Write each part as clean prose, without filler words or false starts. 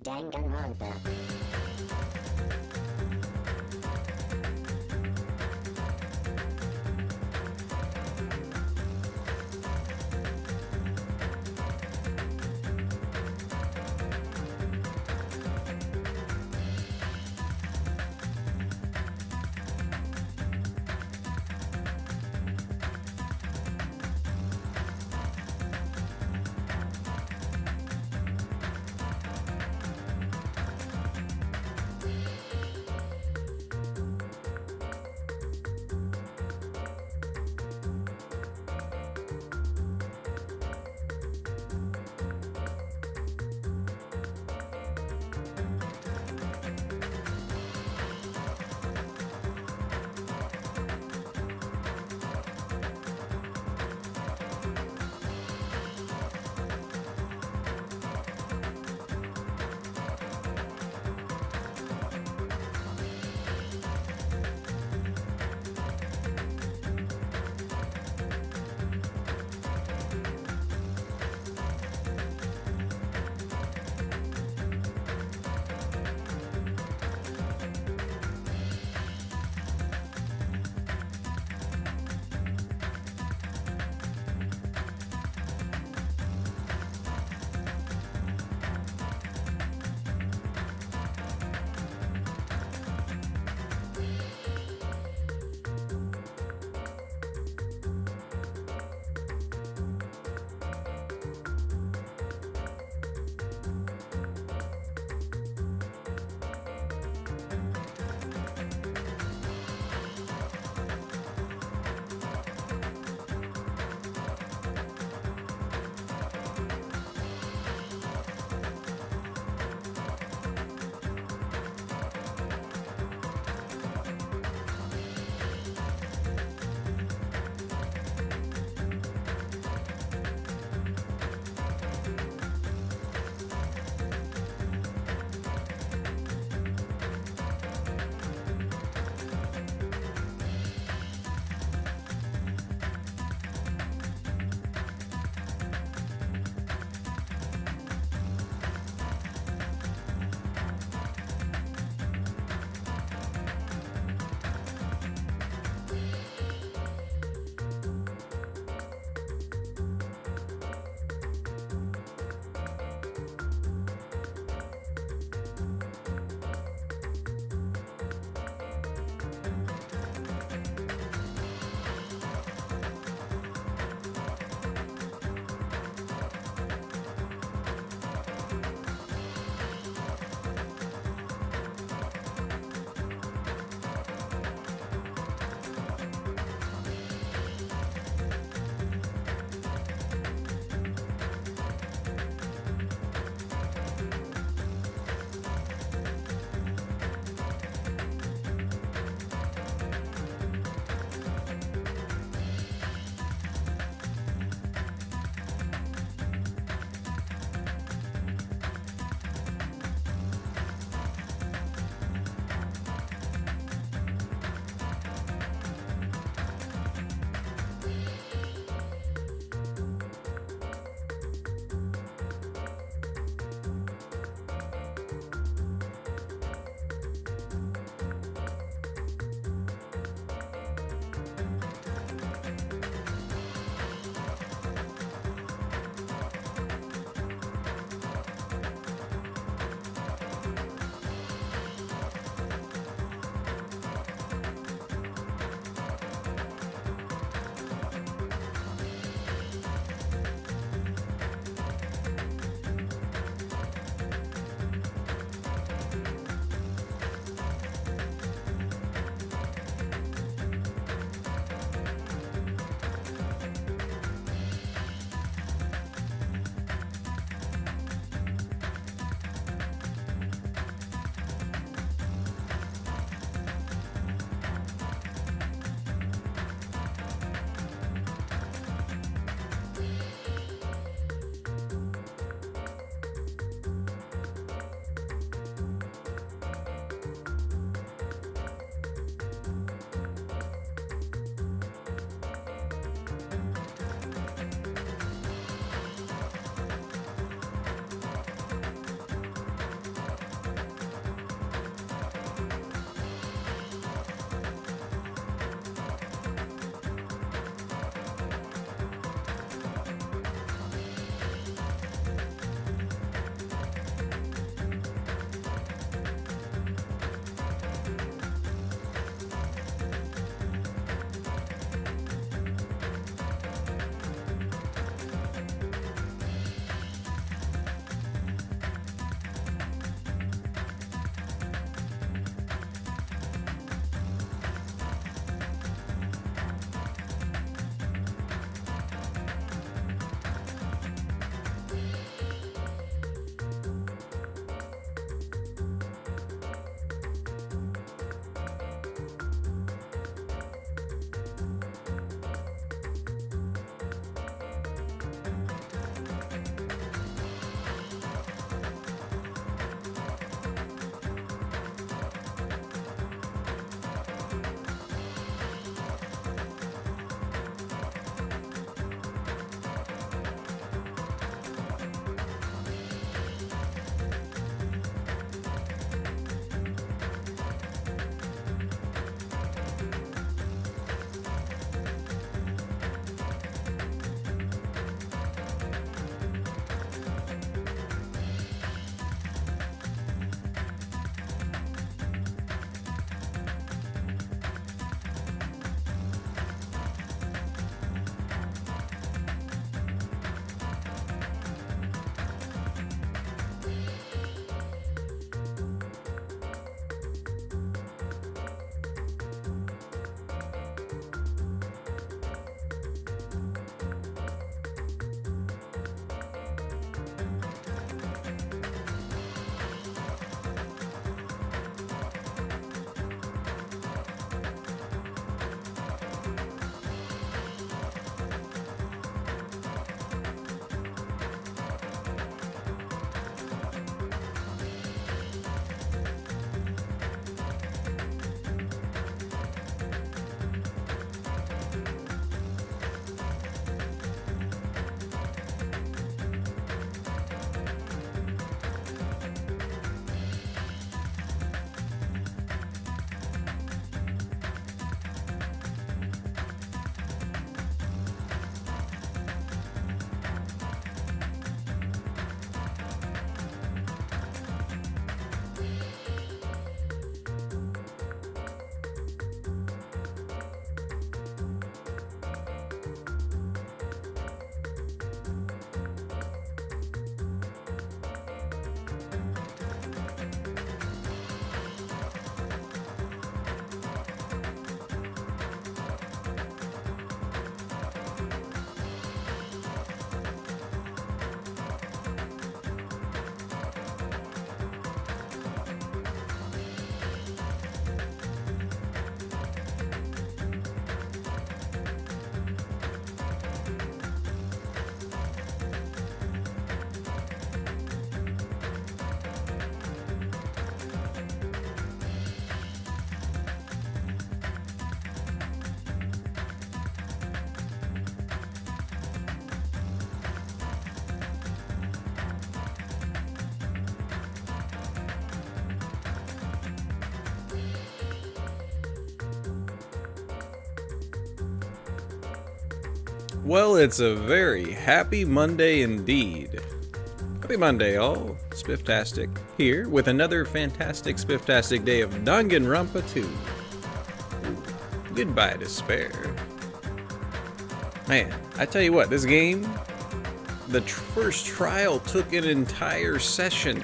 Danganronpa. Well, it's a very happy Monday indeed. Happy Monday, all. Spifftastic here with another fantastic Spifftastic day of Danganronpa 2. Goodbye, despair. Man, I tell you what, this game, the first trial took an entire session.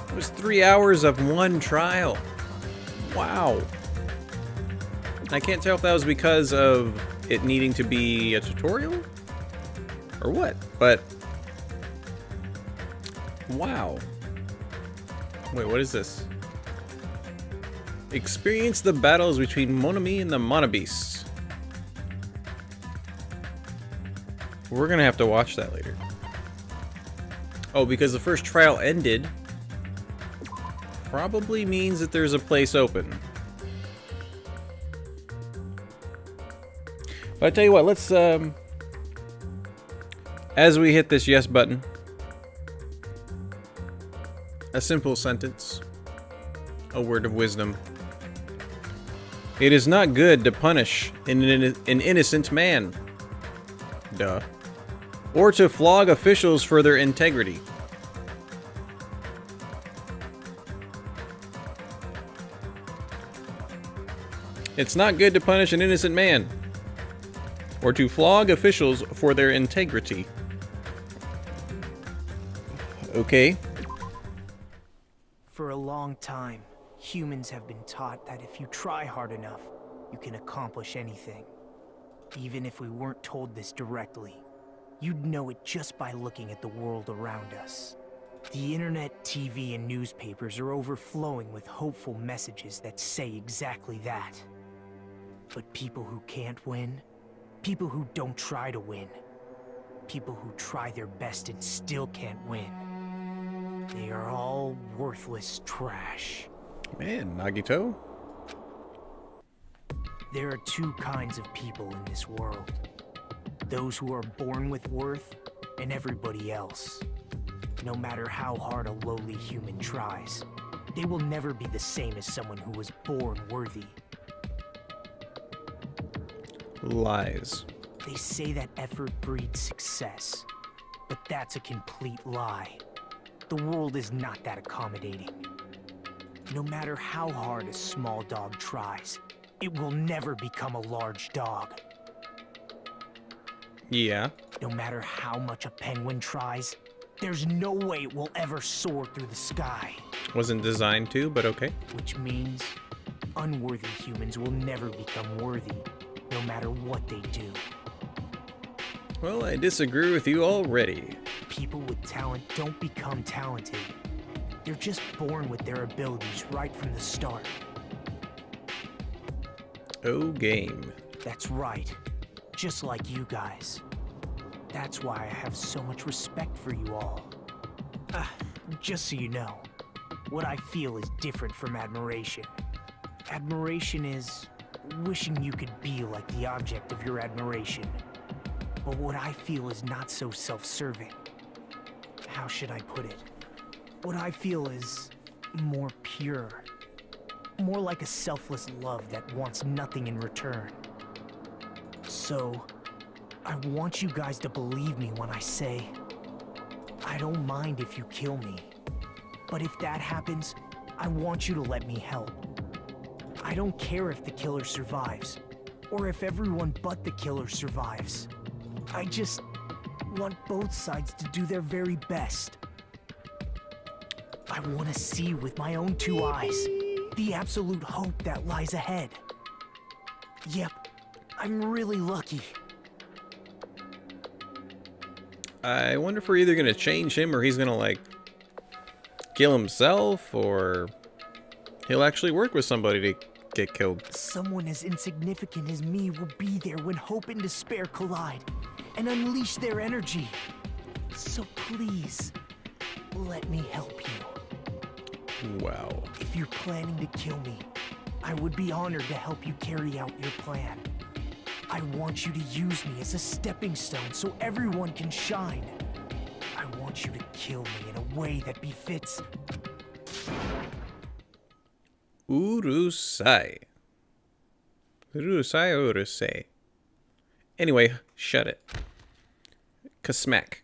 It was 3 hours of one trial. Wow. I can't tell if that was because of it needing to be a tutorial or what, but wow. Wait, what is this? Experience the battles between Monami and the Monobeasts. We're gonna have to watch that later. Oh, because the first trial ended probably means that there's a place open. But I tell you what, let's as we hit this yes button, a simple sentence, a word of wisdom. It is not good to punish an innocent man. Duh. Or to flog officials for their integrity. It's not good to punish an innocent man. Or to flog officials for their integrity. Okay. For a long time, humans have been taught that if you try hard enough, you can accomplish anything. Even if we weren't told this directly, you'd know it just by looking at the world around us. The internet, TV, and newspapers are overflowing with hopeful messages that say exactly that. But people who can't win, people who don't try to win, people who try their best and still can't win, they are all worthless trash. Man, Nagito? There are two kinds of people in this world. Those who are born with worth, and everybody else. No matter how hard a lowly human tries, they will never be the same as someone who was born worthy. Lies. They say that effort breeds success, but that's a complete lie. The world is not that accommodating. No matter how hard a small dog tries, it will never become a large dog. Yeah. No matter how much a penguin tries, there's no way it will ever soar through the sky. Wasn't designed to, but okay. Which means unworthy humans will never become worthy, no matter what they do. Well, I disagree with you already. People with talent don't become talented. They're just born with their abilities right from the start. Oh, game. That's right. Just like you guys. That's why I have so much respect for you all. Just so you know, what I feel is different from admiration. Admiration is wishing you could be like the object of your admiration. But what I feel is not so self-serving. How should I put it? What I feel is more pure. More like a selfless love that wants nothing in return. So, I want you guys to believe me when I say, I don't mind if you kill me. But if that happens, I want you to let me help. I don't care if the killer survives, or if everyone but the killer survives. I just want both sides to do their very best. I want to see with my own two eyes the absolute hope that lies ahead. Yep, I'm really lucky. I wonder if we're either gonna change him or he's gonna, like, kill himself, or he'll actually work with somebody to get killed. Someone as insignificant as me will be there when hope and despair collide and unleash their energy. So please, let me help you. Wow. If you're planning to kill me, I would be honored to help you carry out your plan. I want you to use me as a stepping stone so everyone can shine. I want you to kill me in a way that befits Urusai. Urusai. Anyway, shut it. Kasmack.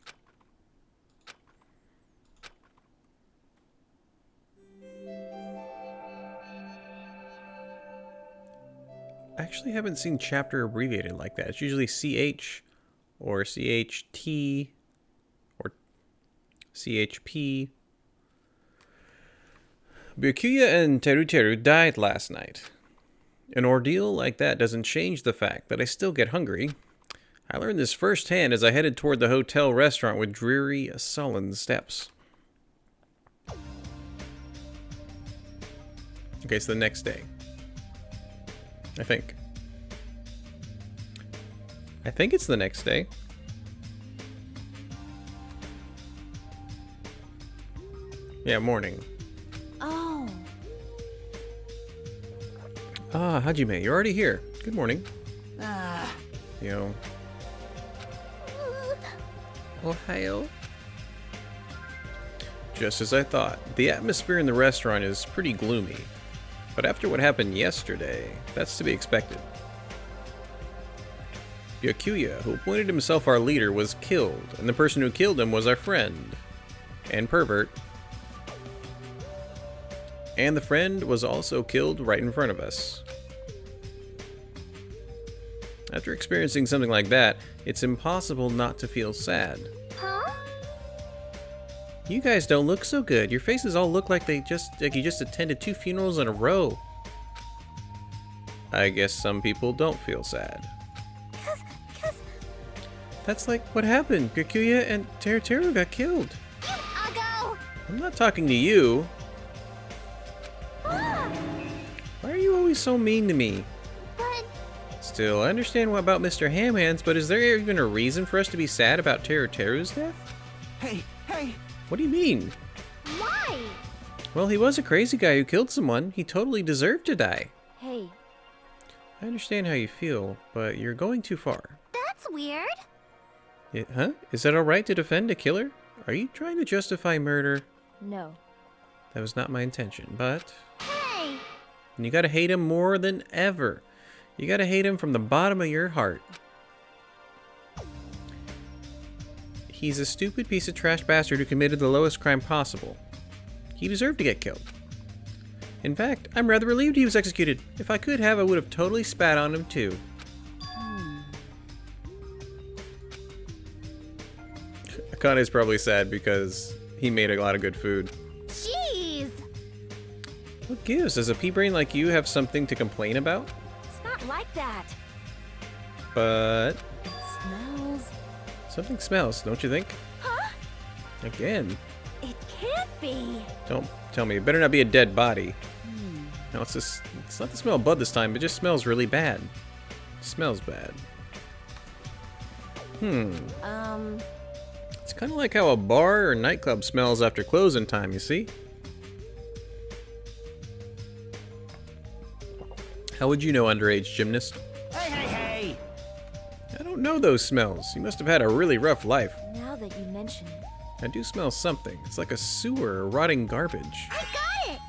I actually haven't seen chapter abbreviated like that. It's usually CH or CHT or CHP. Byakuya and Teruteru died last night. An ordeal like that doesn't change the fact that I still get hungry. I learned this firsthand as I headed toward the hotel restaurant with dreary, sullen steps. Okay, it's the next day. I think it's the next day. Yeah, morning. Oh. Ah, Hajime, you're already here. Good morning. Ah. Yo. Ohio. Just as I thought. The atmosphere in the restaurant is pretty gloomy. But after what happened yesterday, that's to be expected. Byakuya, who appointed himself our leader, was killed, and the person who killed him was our friend. And pervert. And the friend was also killed right in front of us. After experiencing something like that, it's impossible not to feel sad. Huh? You guys don't look so good. Your faces all look like you just attended 2 funerals in a row. I guess some people don't feel sad. Cause... That's like what happened. Byakuya and Teruteru got killed. I'll go! I'm not talking to you. Ah, Why are you always so mean to me? but... Still, I understand what about Mr. Hamhands, but is there even a reason for us to be sad about Teruteru's death? Hey, hey! What do you mean? Why? Well, he was a crazy guy who killed someone. He totally deserved to die. Hey, I understand how you feel, but you're going too far. that's weird. Huh? Is that alright to defend a killer? Are you trying to justify murder? No. That was not my intention, but... Hey! You gotta hate him more than ever. You gotta hate him from the bottom of your heart. He's a stupid piece of trash bastard who committed the lowest crime possible. He deserved to get killed. In fact, I'm rather relieved he was executed. If I could have, I would have totally spat on him too. Akane's probably sad because he made a lot of good food. Jeez! What gives? Does a pea brain like you have something to complain about? It's not like that. But... It smells... something smells, don't you think? Huh? Again. It can't be. Don't tell me. It better not be a dead body. No, it's not the smell of blood this time. It just smells really bad. It smells bad. It's kind of like how a bar or nightclub smells after closing time, you see? How would you know, underage gymnast? Hey, hey, hey! I don't know those smells. You must have had a really rough life. Now that you mention it. I do smell something. It's like a sewer or rotting garbage. I got it!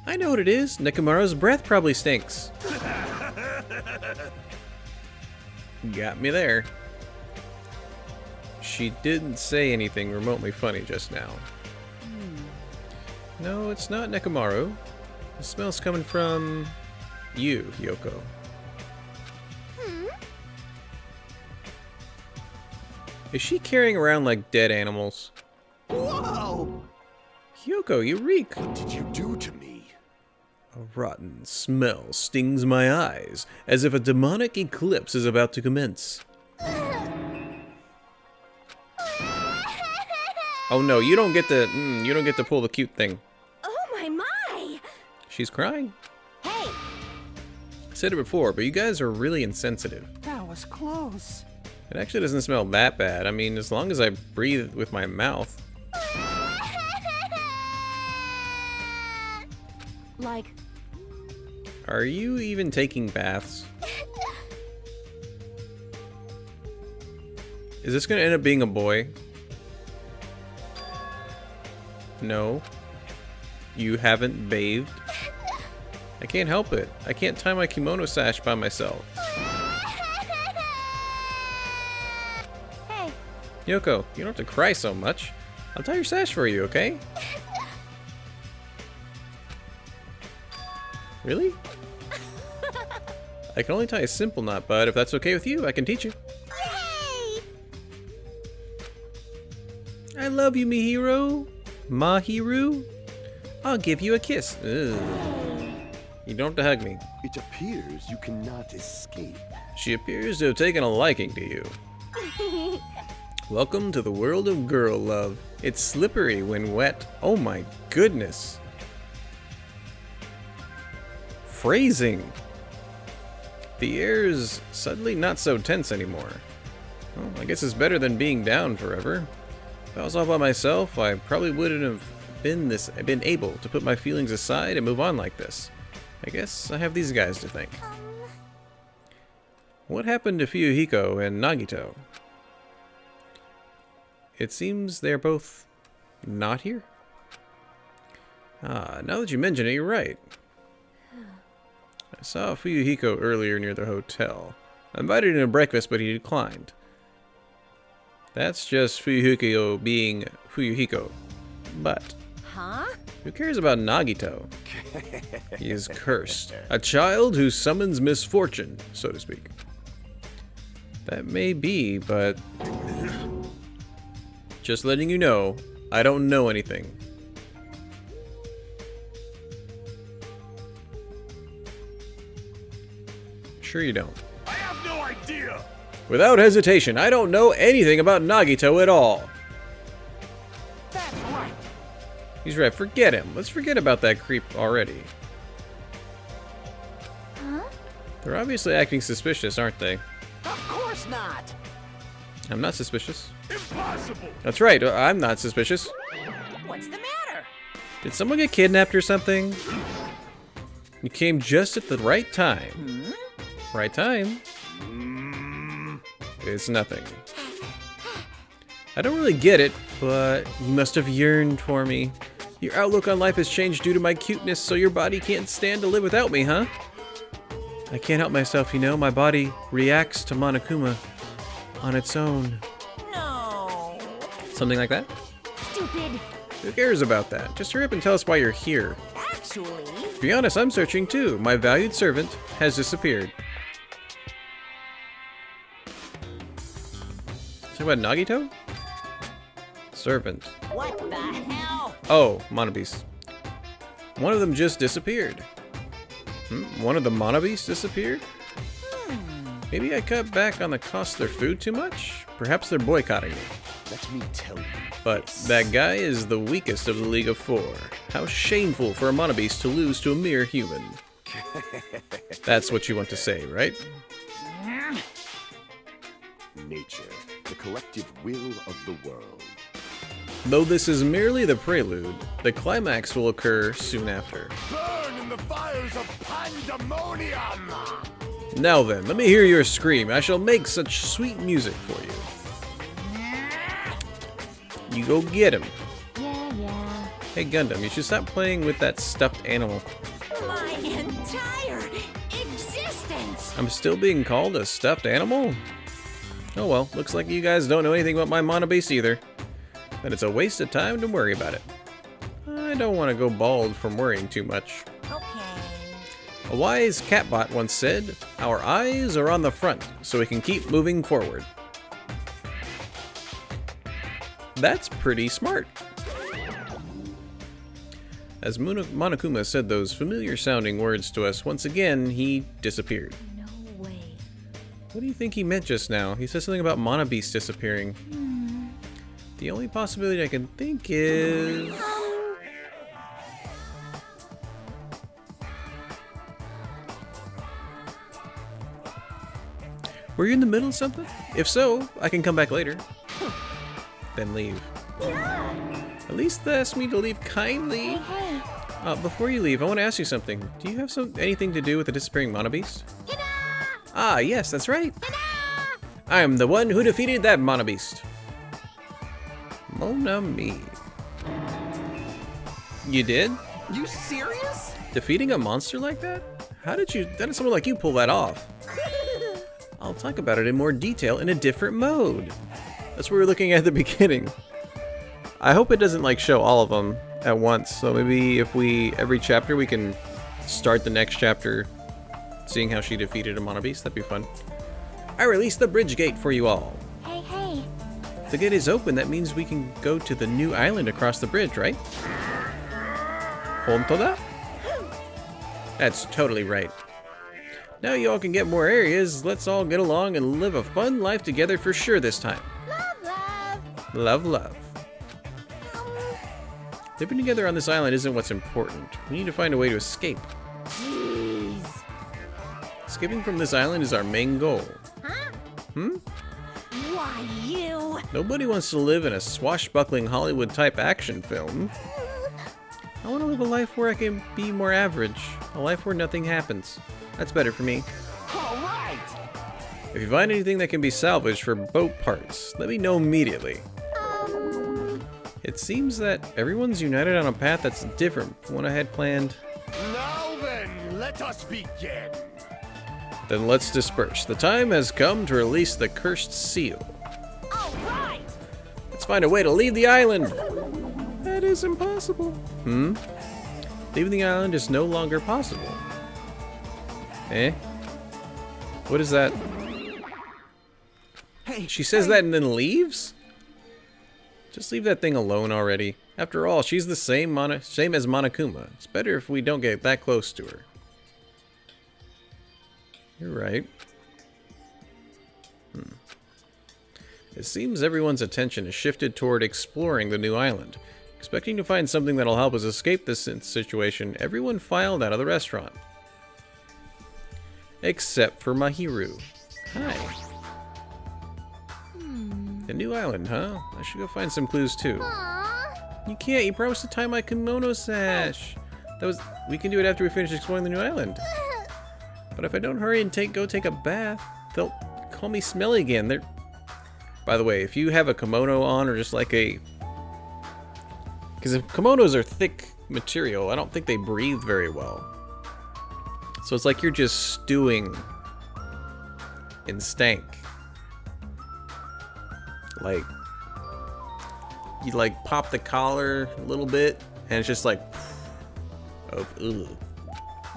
I know what it is. Nekomaru's breath probably stinks. Got me there. She didn't say anything remotely funny just now. No, it's not Nekomaru. The smell's coming from... you, Yoko. Is she carrying around like dead animals? Whoa! Yoko, you reek. What did you do to me? A rotten smell stings my eyes, as if a demonic eclipse is about to commence. Oh no, you don't get to pull the cute thing. Oh my! She's crying. Hey! I said it before, but you guys are really insensitive. That was close. It actually doesn't smell that bad. I mean, as long as I breathe with my mouth. Like... Are you even taking baths? Is this gonna end up being a boy? No. You haven't bathed? I can't help it. I can't tie my kimono sash by myself. Yoko, you don't have to cry so much. I'll tie your sash for you, okay? Really? I can only tie a simple knot, but if that's okay with you, I can teach you. Yay! I love you, Mihiro. Mahiru. I'll give you a kiss. Ugh. You don't have to hug me. It appears you cannot escape. She appears to have taken a liking to you. Welcome to the world of girl love. It's slippery when wet. Oh my goodness. Phrasing. The air's suddenly not so tense anymore. Well, I guess it's better than being down forever. If I was all by myself, I probably wouldn't have been able to put my feelings aside and move on like this. I guess I have these guys to thank. What happened to Fuyuhiko and Nagito? It seems they're both not here. Ah, now that you mention it, you're right. I saw Fuyuhiko earlier near the hotel. I invited him to breakfast, but he declined. That's just Fuyuhiko being Fuyuhiko. But Huh? who cares about Nagito? He is cursed. A child who summons misfortune, so to speak. That may be, but just letting you know, I don't know anything. Sure you don't. I have no idea! Without hesitation, I don't know anything about Nagito at all. That's right. He's right, forget him. Let's forget about that creep already. Huh? They're obviously acting suspicious, aren't they? Of course not. I'm not suspicious. Impossible! That's right, I'm not suspicious. What's the matter? Did someone get kidnapped or something? You came just at the right time. Right time? It's nothing. I don't really get it, but you must have yearned for me. Your outlook on life has changed due to my cuteness, so your body can't stand to live without me, huh? I can't help myself, you know. My body reacts to Monokuma on its own. No. Something like that? Stupid. Who cares about that? Just hurry up and tell us why you're here. Actually, To be honest, I'm searching too. My valued servant has disappeared. Talk about Nagito? Servant. what the hell? Oh, Monobeast. One of them just disappeared. One of the Monobeasts disappeared? Maybe I cut back on the cost of their food too much? Perhaps they're boycotting me. Let me tell you. But that guy is the weakest of the League of Four. How shameful for a Monobeast to lose to a mere human. That's what you want to say, right? Nature, the collective will of the world. Though this is merely the prelude, the climax will occur soon after. Burn in the fires of pandemonium! Now then, let me hear your scream. I shall make such sweet music for you. You go get him. Yeah. Hey Gundam, you should stop playing with that stuffed animal. My entire existence. I'm still being called a stuffed animal? Oh well, looks like you guys don't know anything about my Monobeast either. But it's a waste of time to worry about it. I don't want to go bald from worrying too much. Okay. A wise catbot once said, "Our eyes are on the front, so we can keep moving forward." That's pretty smart. As Monokuma said those familiar sounding words to us, once again, he disappeared. No way. What do you think he meant just now? He said something about Monobeast disappearing. The only possibility I can think is... Were you in the middle of something? If so, I can come back later. Then leave. At least ask me to leave kindly. Hey. Before you leave, I want to ask you something. Do you have anything to do with the disappearing Monobeast? Ah, yes, that's right. I am the one who defeated that Monobeast. Mon ami. You did? You serious? Defeating a monster like that? How did someone like you pull that off? I'll talk about it in more detail in a different mode. That's what we were looking at the beginning. I hope it doesn't like show all of them at once. So maybe if every chapter we can start the next chapter seeing how she defeated a mono beast. That'd be fun. I released the bridge gate for you all. Hey, hey. The gate is open. That means we can go to the new island across the bridge, right? Honto da? That's totally right. Now you all can get more areas. Let's all get along and live a fun life together for sure this time. Love, love. Love, love. Living together on this island isn't what's important. We need to find a way to escape. Jeez. Escaping from this island is our main goal. Huh? Hmm? Why, you? Nobody wants to live in a swashbuckling Hollywood-type action film. I want to live a life where I can be more average. A life where nothing happens. That's better for me. All right. If you find anything that can be salvaged for boat parts, let me know immediately. It seems that everyone's united on a path that's different from what I had planned. Now then, let us begin. Then let's disperse. The time has come to release the cursed seal. All right. Let's find a way to leave the island. That is impossible. Hmm? Leaving the island is no longer possible. Eh? What is that? Hey, She says that and then leaves? Just leave that thing alone already. After all, she's the same as Monokuma. It's better if we don't get that close to her. You're right. It seems everyone's attention is shifted toward exploring the new island. Expecting to find something that'll help us escape this situation, everyone filed out of the restaurant. Except for Mahiru. Hi. The new island, huh? I should go find some clues too. Aww. You can't. You promised to tie my kimono sash. We can do it after we finish exploring the new island. But if I don't hurry and go take a bath, they'll call me smelly again. By the way, if you have a kimono on or just like because if kimonos are thick material, I don't think they breathe very well. So it's like you're just stewing in stank. Like, you like pop the collar a little bit, and it's just like, ugh.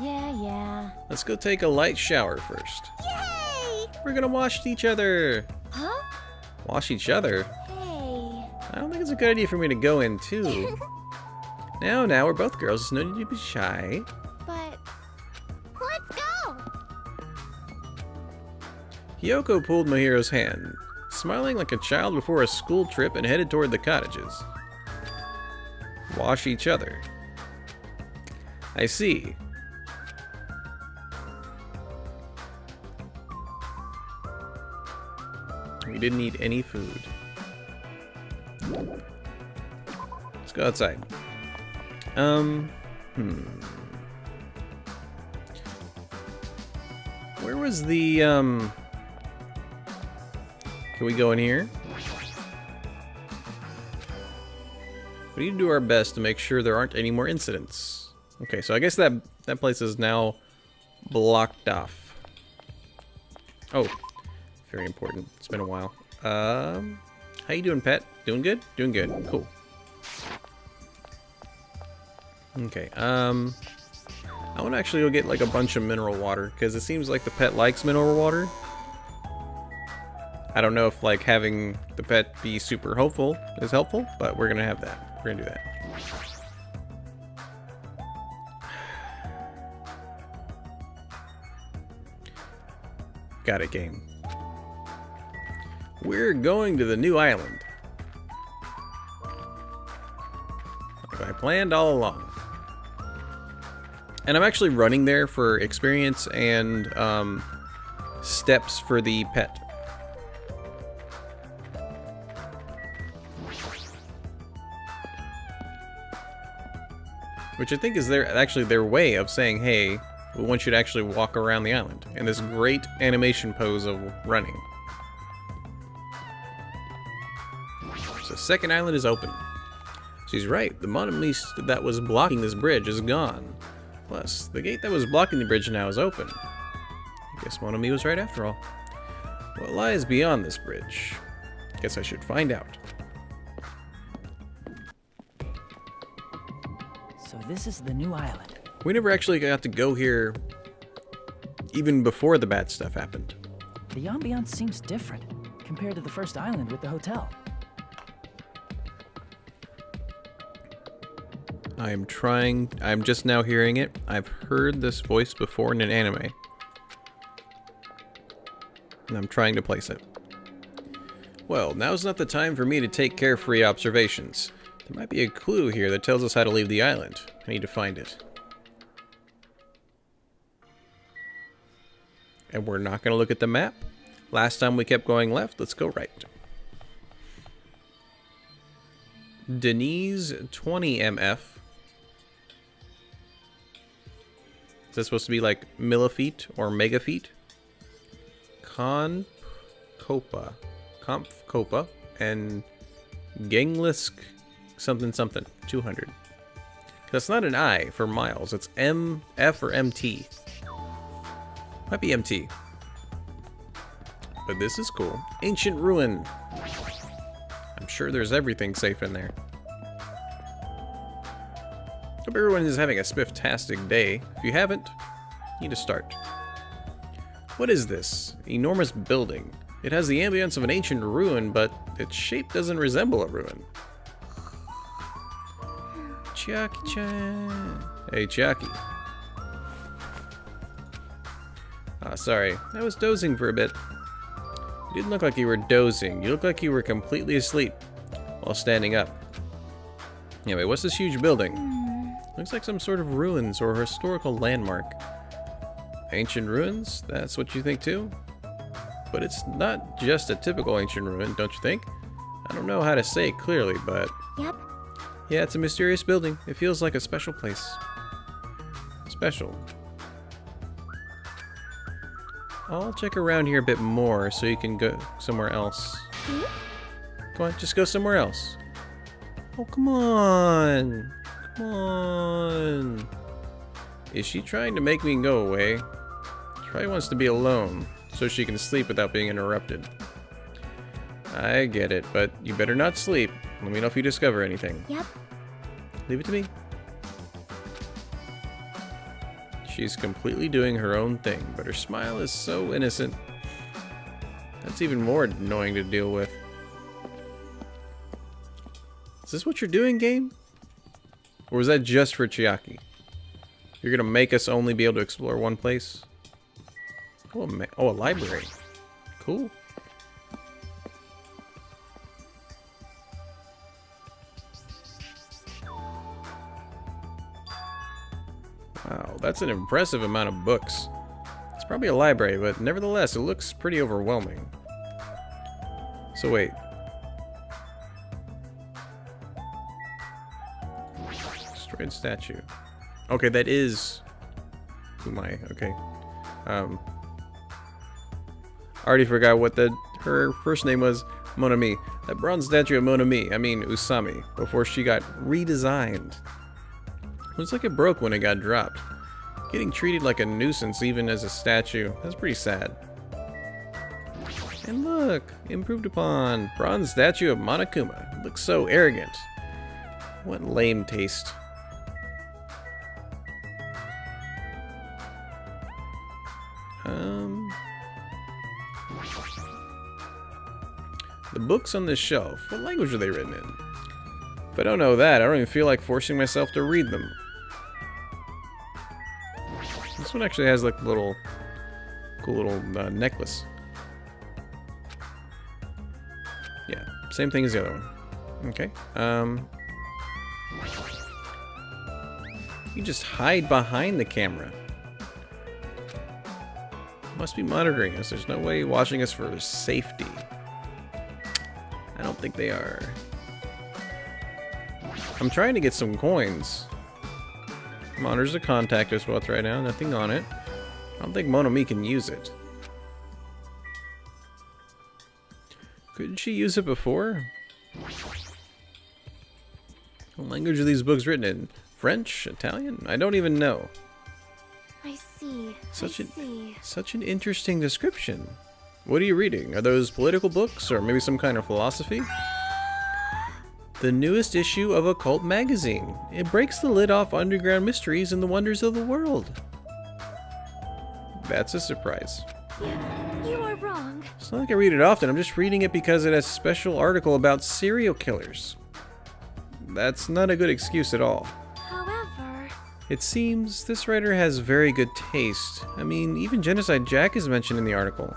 Yeah. Let's go take a light shower first. Yay! We're gonna wash each other. Huh? Wash each other? Hey. I don't think it's a good idea for me to go in too. Now, we're both girls. There's no need to be shy. But let's go. Hiyoko pulled Mahiro's hand, smiling like a child before a school trip, and headed toward the cottages. Wash each other. I see. We didn't eat any food. Let's go outside. Where was the, Can we go in here? We need to do our best to make sure there aren't any more incidents. Okay, so I guess that place is now blocked off. Oh, very important. It's been a while. How you doing, pet? Doing good? Doing good. Cool. Okay, I want to actually go get like a bunch of mineral water, because it seems like the pet likes mineral water. I don't know if like having the pet be super hopeful is helpful, but we're gonna have that. We're gonna do that. Got it, game. We're going to the new island. Like I planned all along. And I'm actually running there for experience and steps for the pet. Which I think is their way of saying, hey, we want you to actually walk around the island in this great animation pose of running. So second island is open. She's right, the monument that was blocking this bridge is gone. Plus, the gate that was blocking the bridge now is open. I guess Monomi was right after all. What lies beyond this bridge? Guess I should find out. So this is the new island. We never actually got to go here even before the bad stuff happened. The ambiance seems different compared to the first island with the hotel. I'm just now hearing it. I've heard this voice before in an anime. And I'm trying to place it. Well, now's not the time for me to take carefree observations. There might be a clue here that tells us how to leave the island. I need to find it. And we're not going to look at the map. Last time we kept going left, let's go right. Denise 20 MF. Is that supposed to be like millifeet or megafeet? Comp Copa and Ganglisk something 200. That's not an I for miles. It's MF or MT. Might be MT. But this is cool. Ancient ruin. I'm sure there's everything safe in there. Hope everyone is having a spifftastic day. If you haven't, you need to start. What is this? Enormous building. It has the ambience of an ancient ruin, but its shape doesn't resemble a ruin. Chiaki-chan. Hey, Chiaki. Ah, sorry. I was dozing for a bit. You didn't look like you were dozing. You looked like you were completely asleep while standing up. Anyway, what's this huge building? Looks like some sort of ruins or historical landmark. Ancient ruins? That's what you think too? But it's not just a typical ancient ruin, don't you think? I don't know how to say it clearly, but... Yep. Yeah, it's a mysterious building. It feels like a special place. Special. I'll check around here a bit more so you can go somewhere else. Come on, just go somewhere else. Oh, come on. Come on. Is she trying to make me go away? She probably wants to be alone so she can sleep without being interrupted. I get it, but you better not sleep. Let me know if you discover anything. Yep. Leave it to me. She's completely doing her own thing, but her smile is so innocent. That's even more annoying to deal with. Is this what you're doing, game? Or was that just for Chiaki? You're gonna make us only be able to explore one place? Oh, a library. Cool. Wow, that's an impressive amount of books. It's probably a library, but nevertheless, it looks pretty overwhelming. So wait. Destroyed statue. Okay, that is... Umai, okay. I already forgot what her first name was. Monami. That bronze statue of Monami, I mean Usami, before she got redesigned. Looks like it broke when it got dropped. Getting treated like a nuisance even as a statue, that's pretty sad. And look, improved upon. Bronze statue of Monokuma. It looks so arrogant. What lame taste. The books on this shelf, what language are they written in? If I don't know that, I don't even feel like forcing myself to read them. This one actually has like a little, cool little necklace. Yeah, same thing as the other one. Okay. You just hide behind the camera. Must be monitoring us. There's no way watching us for safety. I don't think they are. I'm trying to get some coins. Come on, there's a contact us with right now. Nothing on it. I don't think Monami can use it. Couldn't she use it before? What language are these books written in? French? Italian? I don't even know. I see. Such an interesting description. What are you reading? Are those political books or maybe some kind of philosophy? The newest issue of Occult magazine. It breaks the lid off underground mysteries and the wonders of the world. That's a surprise. You are wrong. It's not like I read it often, I'm just reading it because it has a special article about serial killers. That's not a good excuse at all. However, It seems this writer has very good taste. I mean, even Genocide Jack is mentioned in the article.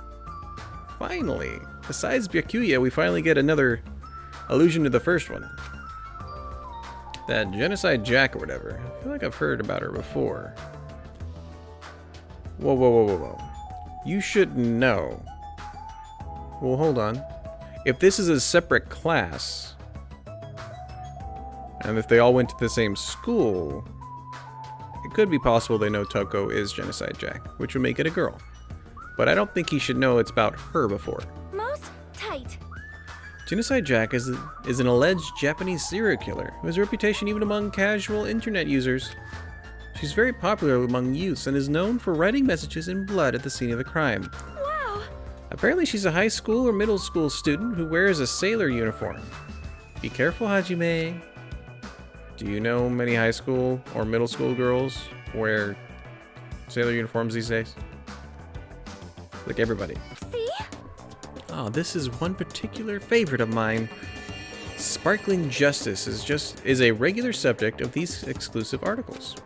Finally! Besides Byakuya, we finally get another allusion to the first one. That Genocide Jack or whatever. I feel like I've heard about her before. Whoa, whoa, whoa, whoa, whoa. You should know. Well, hold on. If this is a separate class, and if they all went to the same school, it could be possible they know Toko is Genocide Jack, which would make it a girl. But I don't think he should know it's about her before. most tight. Genocide Jack is an alleged Japanese serial killer who has a reputation even among casual internet users. She's very popular among youths and is known for writing messages in blood at the scene of the crime. Wow. Apparently she's a high school or middle school student who wears a sailor uniform. Be careful, Hajime. Do you know many high school or middle school girls wear sailor uniforms these days? Like everybody. See? Oh, this is one particular favorite of mine. Sparkling Justice is a regular subject of these exclusive articles.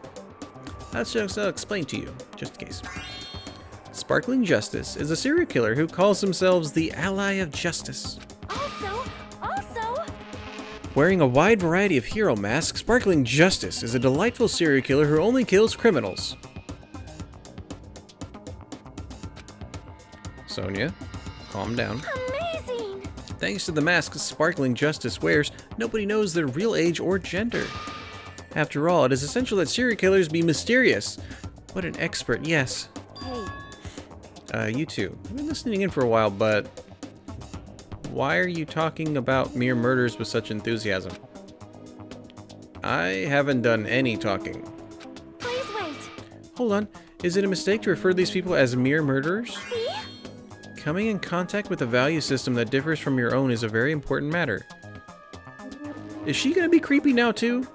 I'll explain to you, just in case. Sparkling Justice is a serial killer who calls themselves the Ally of Justice. Also. Wearing a wide variety of hero masks, Sparkling Justice is a delightful serial killer who only kills criminals. Sonia, calm down. Amazing. Thanks to the masks Sparkling Justice wears, nobody knows their real age or gender. After all, it is essential that serial killers be mysterious. What an expert, yes. Hey. You two. I've been listening in for a while, but why are you talking about mere murders with such enthusiasm? I haven't done any talking. Please wait. Hold on. Is it a mistake to refer to these people as mere murderers? See? Coming in contact with a value system that differs from your own is a very important matter. Is she gonna be creepy now too?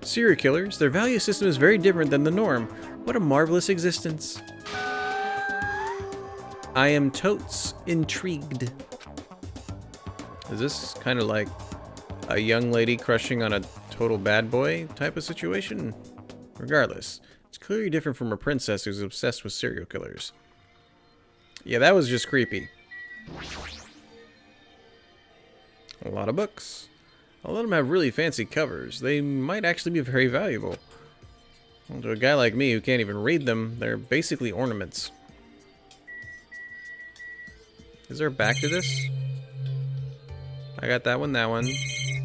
Serial killers, their value system is very different than the norm. What a marvelous existence. I am totes intrigued. Is this kind of like a young lady crushing on a total bad boy type of situation? Regardless, it's clearly different from a princess who's obsessed with serial killers. Yeah, that was just creepy. A lot of books. A lot of them have really fancy covers. They might actually be very valuable. Well, to a guy like me who can't even read them, they're basically ornaments. Is there a back to this? I got that one, that one,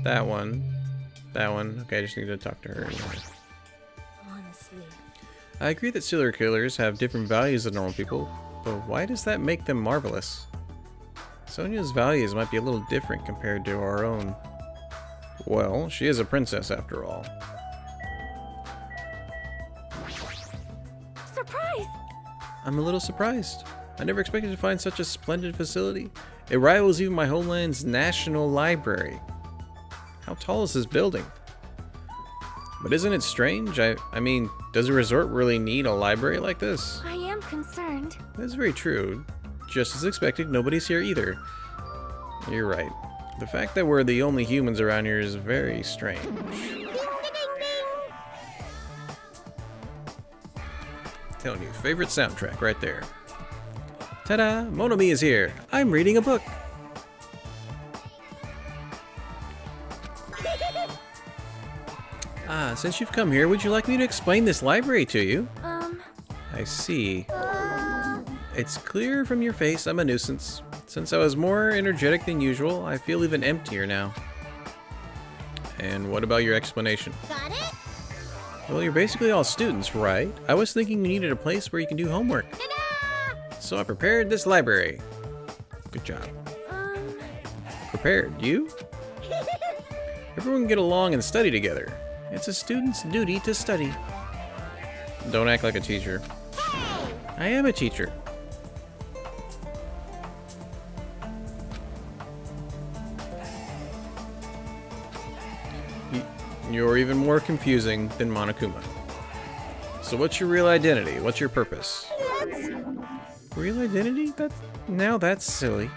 that one, that one. Okay, I just need to talk to her. Honestly. I agree that serial killers have different values than normal people, but why does that make them marvelous? Sonia's values might be a little different compared to our own. Well, she is a princess after all. Surprise! I'm a little surprised. I never expected to find such a splendid facility. It rivals even my homeland's National Library. How tall is this building? But isn't it strange? I mean, does a resort really need a library like this? I am concerned. That's very true. Just as expected, nobody's here either. You're right. The fact that we're the only humans around here is very strange. Ding, ding, ding. Telling you, favorite soundtrack right there. Ta-da! Monomi is here. I'm reading a book. Since you've come here, would you like me to explain this library to you? I see. It's clear from your face I'm a nuisance. Since I was more energetic than usual, I feel even emptier now. And what about your explanation? Got it? Well, you're basically all students, right? I was thinking you needed a place where you can do homework. Ta-da! So I prepared this library. Good job. Prepared? You? Everyone can get along and study together. It's a student's duty to study. Don't act like a teacher. I am a teacher. You're even more confusing than Monokuma. So what's your real identity? What's your purpose? Real identity? That's silly.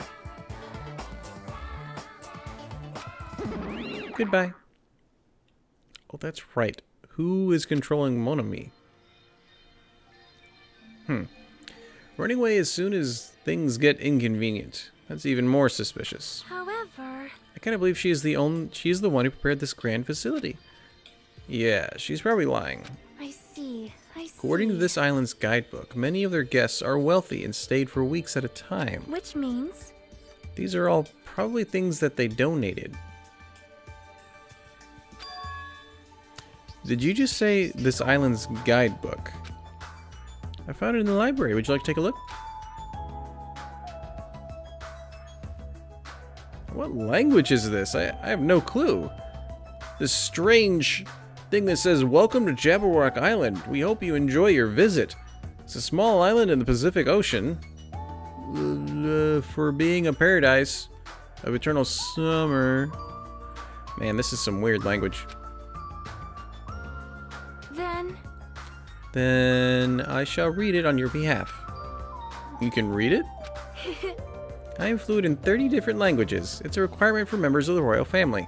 Goodbye. Oh, that's right. Who is controlling Monami? Running away as soon as things get inconvenient. That's even more suspicious. However, I can't believe she's the one who prepared this grand facility. Yeah, she's probably lying. I see. According to this island's guidebook, many of their guests are wealthy and stayed for weeks at a time. Which means These are all probably things that they donated. Did you just say this island's guidebook? I found it in the library. Would you like to take a look? What language is this? I have no clue. This strange thing that says, "Welcome to Jabberwock Island. We hope you enjoy your visit. It's a small island in the Pacific Ocean. For being a paradise of eternal summer." Man, this is some weird language. Then I shall read it on your behalf. You can read it? I am fluent in 30 different languages. It's a requirement for members of the royal family.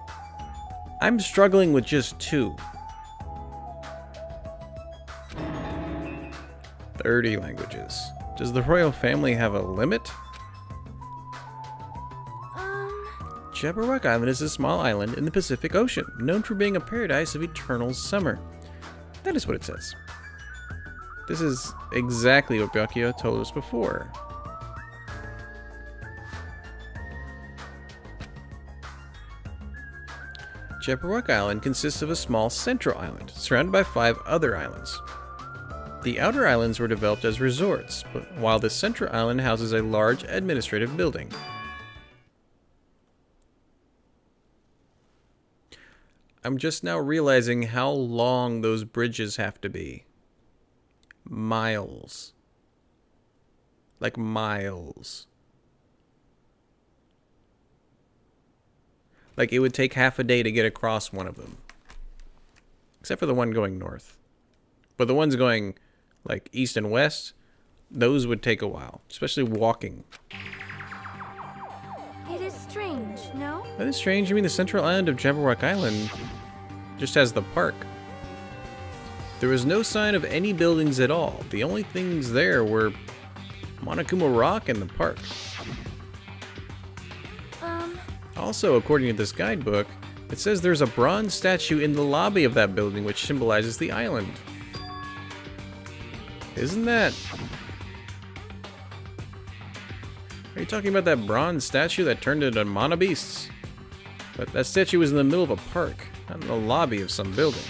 I'm struggling with just 2. 30 languages. Does the royal family have a limit? Jabberwock Island is a small island in the Pacific Ocean, known for being a paradise of eternal summer. That is what it says. This is exactly what Byakuya told us before. Jabberwock Island consists of a small central island, surrounded by 5 other islands. The outer islands were developed as resorts, while the central island houses a large administrative building. I'm just now realizing how long those bridges have to be. Miles. Like miles. Like it would take half a day to get across one of them. Except for the one going north. But the ones going like east and west, those would take a while. Especially walking. it is strange, no? That is strange. You mean the central island of Jabberwock Island just has the park. There was no sign of any buildings at all. The only things there were Monokuma Rock and the park. Also, according to this guidebook, it says there's a bronze statue in the lobby of that building which symbolizes the island. Isn't that... Are you talking about that bronze statue that turned into mana beasts? But that statue was in the middle of a park, not in the lobby of some building.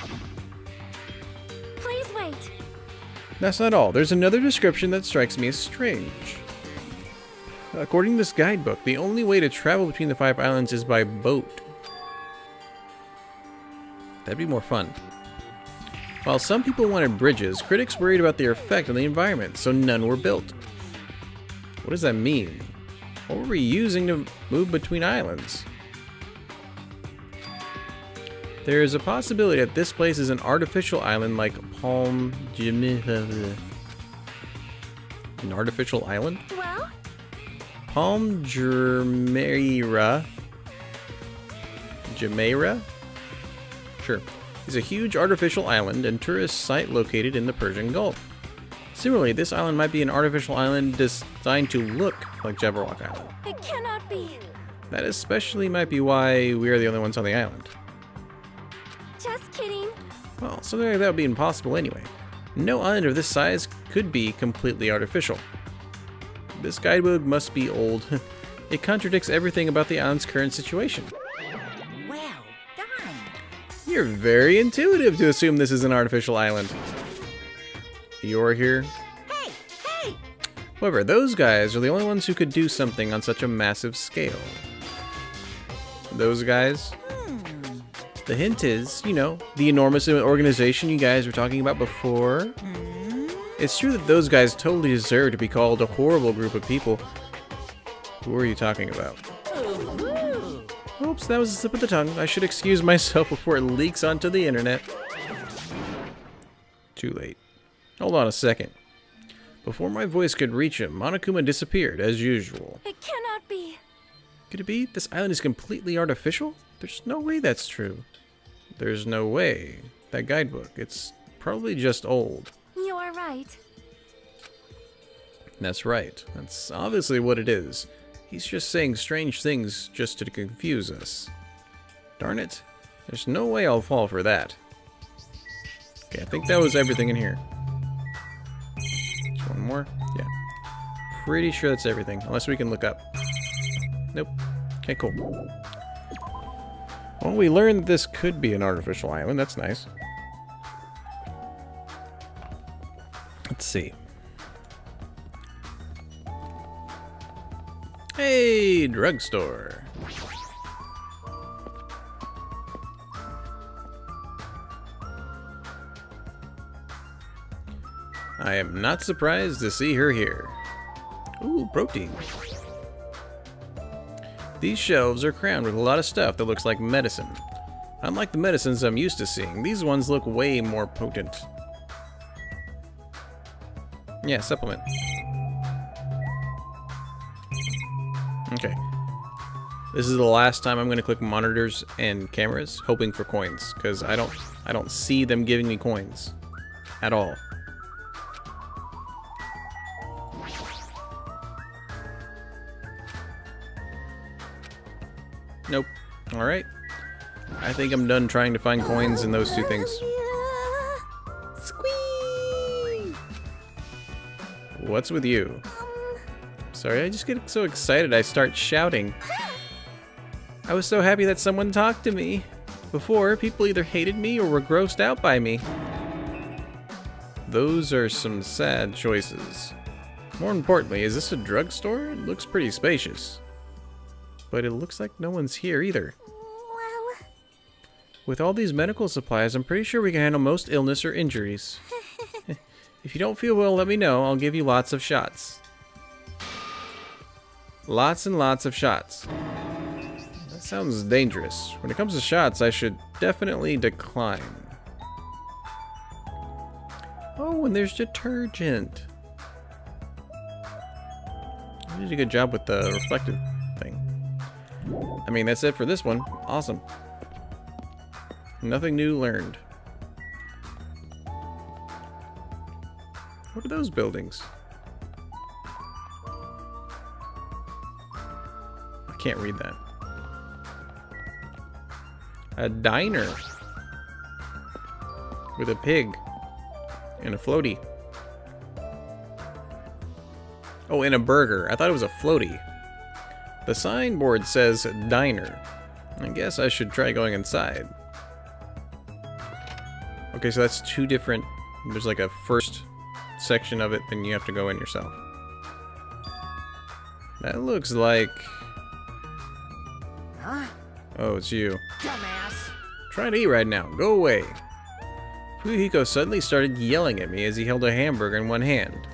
Please wait. That's not all. There's another description that strikes me as strange. According to this guidebook, the only way to travel between the 5 islands is by boat. That'd be more fun. While some people wanted bridges, critics worried about their effect on the environment, so none were built. What does that mean? What were we using to move between islands? There is a possibility that this place is an artificial island like Palm Jumeirah. An artificial island? Well, Palm Jumeirah. Jumeirah? Sure. Is a huge artificial island and tourist site located in the Persian Gulf. Similarly, this island might be an artificial island designed to look like Jabberwock Island. it cannot be. That especially might be why we are the only ones on the island. Just kidding. Well, something like that would be impossible anyway. No island of this size could be completely artificial. This guidebook must be old. It contradicts everything about the island's current situation. Well done. You're very intuitive to assume this is an artificial island. You're here? Hey, hey! However, those guys are the only ones who could do something on such a massive scale. Those guys? The hint is, you know, the enormous organization you guys were talking about before. It's true that those guys totally deserve to be called a horrible group of people. Who are you talking about? Oops, that was a slip of the tongue. I should excuse myself before it leaks onto the internet. Too late. Hold on a second. Before my voice could reach him, Monokuma disappeared, as usual. It cannot be. Could it be? This island is completely artificial? There's no way that's true. There's no way. That guidebook, it's probably just old. You are right. That's right. That's obviously what it is. He's just saying strange things just to confuse us. Darn it. There's no way I'll fall for that. Okay, I think that was everything in here. Just one more? Yeah. Pretty sure that's everything, unless we can look up. Nope. Okay, cool. Well, we learned this could be an artificial island. That's nice. Let's see. Hey, drugstore. I am not surprised to see her here. Ooh, protein. These shelves are crammed with a lot of stuff that looks like medicine. Unlike the medicines I'm used to seeing, these ones look way more potent. Yeah, supplement. Okay. This is the last time I'm going to click monitors and cameras, hoping for coins, because I don't see them giving me coins at all. Nope. All right. I think I'm done trying to find coins in those two things. Squee! What's with you? Sorry, I just get so excited I start shouting. I was so happy that someone talked to me. Before, people either hated me or were grossed out by me. Those are some sad choices. More importantly, is this a drugstore? It looks pretty spacious. But it looks like no one's here either. Well... With all these medical supplies, I'm pretty sure we can handle most illness or injuries. If you don't feel well, let me know. I'll give you lots of shots. Lots and lots of shots. That sounds dangerous. When it comes to shots, I should definitely decline. Oh, and there's detergent. You did a good job with the reflective thing. I mean, that's it for this one. Awesome. Nothing new learned. What are those buildings? I can't read that. A diner. With a pig. And a floaty. Oh, and a burger. I thought it was a floaty. The signboard says diner. I guess I should try going inside. Okay, so that's two different... There's like a first section of it, then you have to go in yourself. That looks like... Huh? Oh, it's you. Dumbass. Trying to eat right now. Go away. Fuyuhiko suddenly started yelling at me as he held a hamburger in one hand.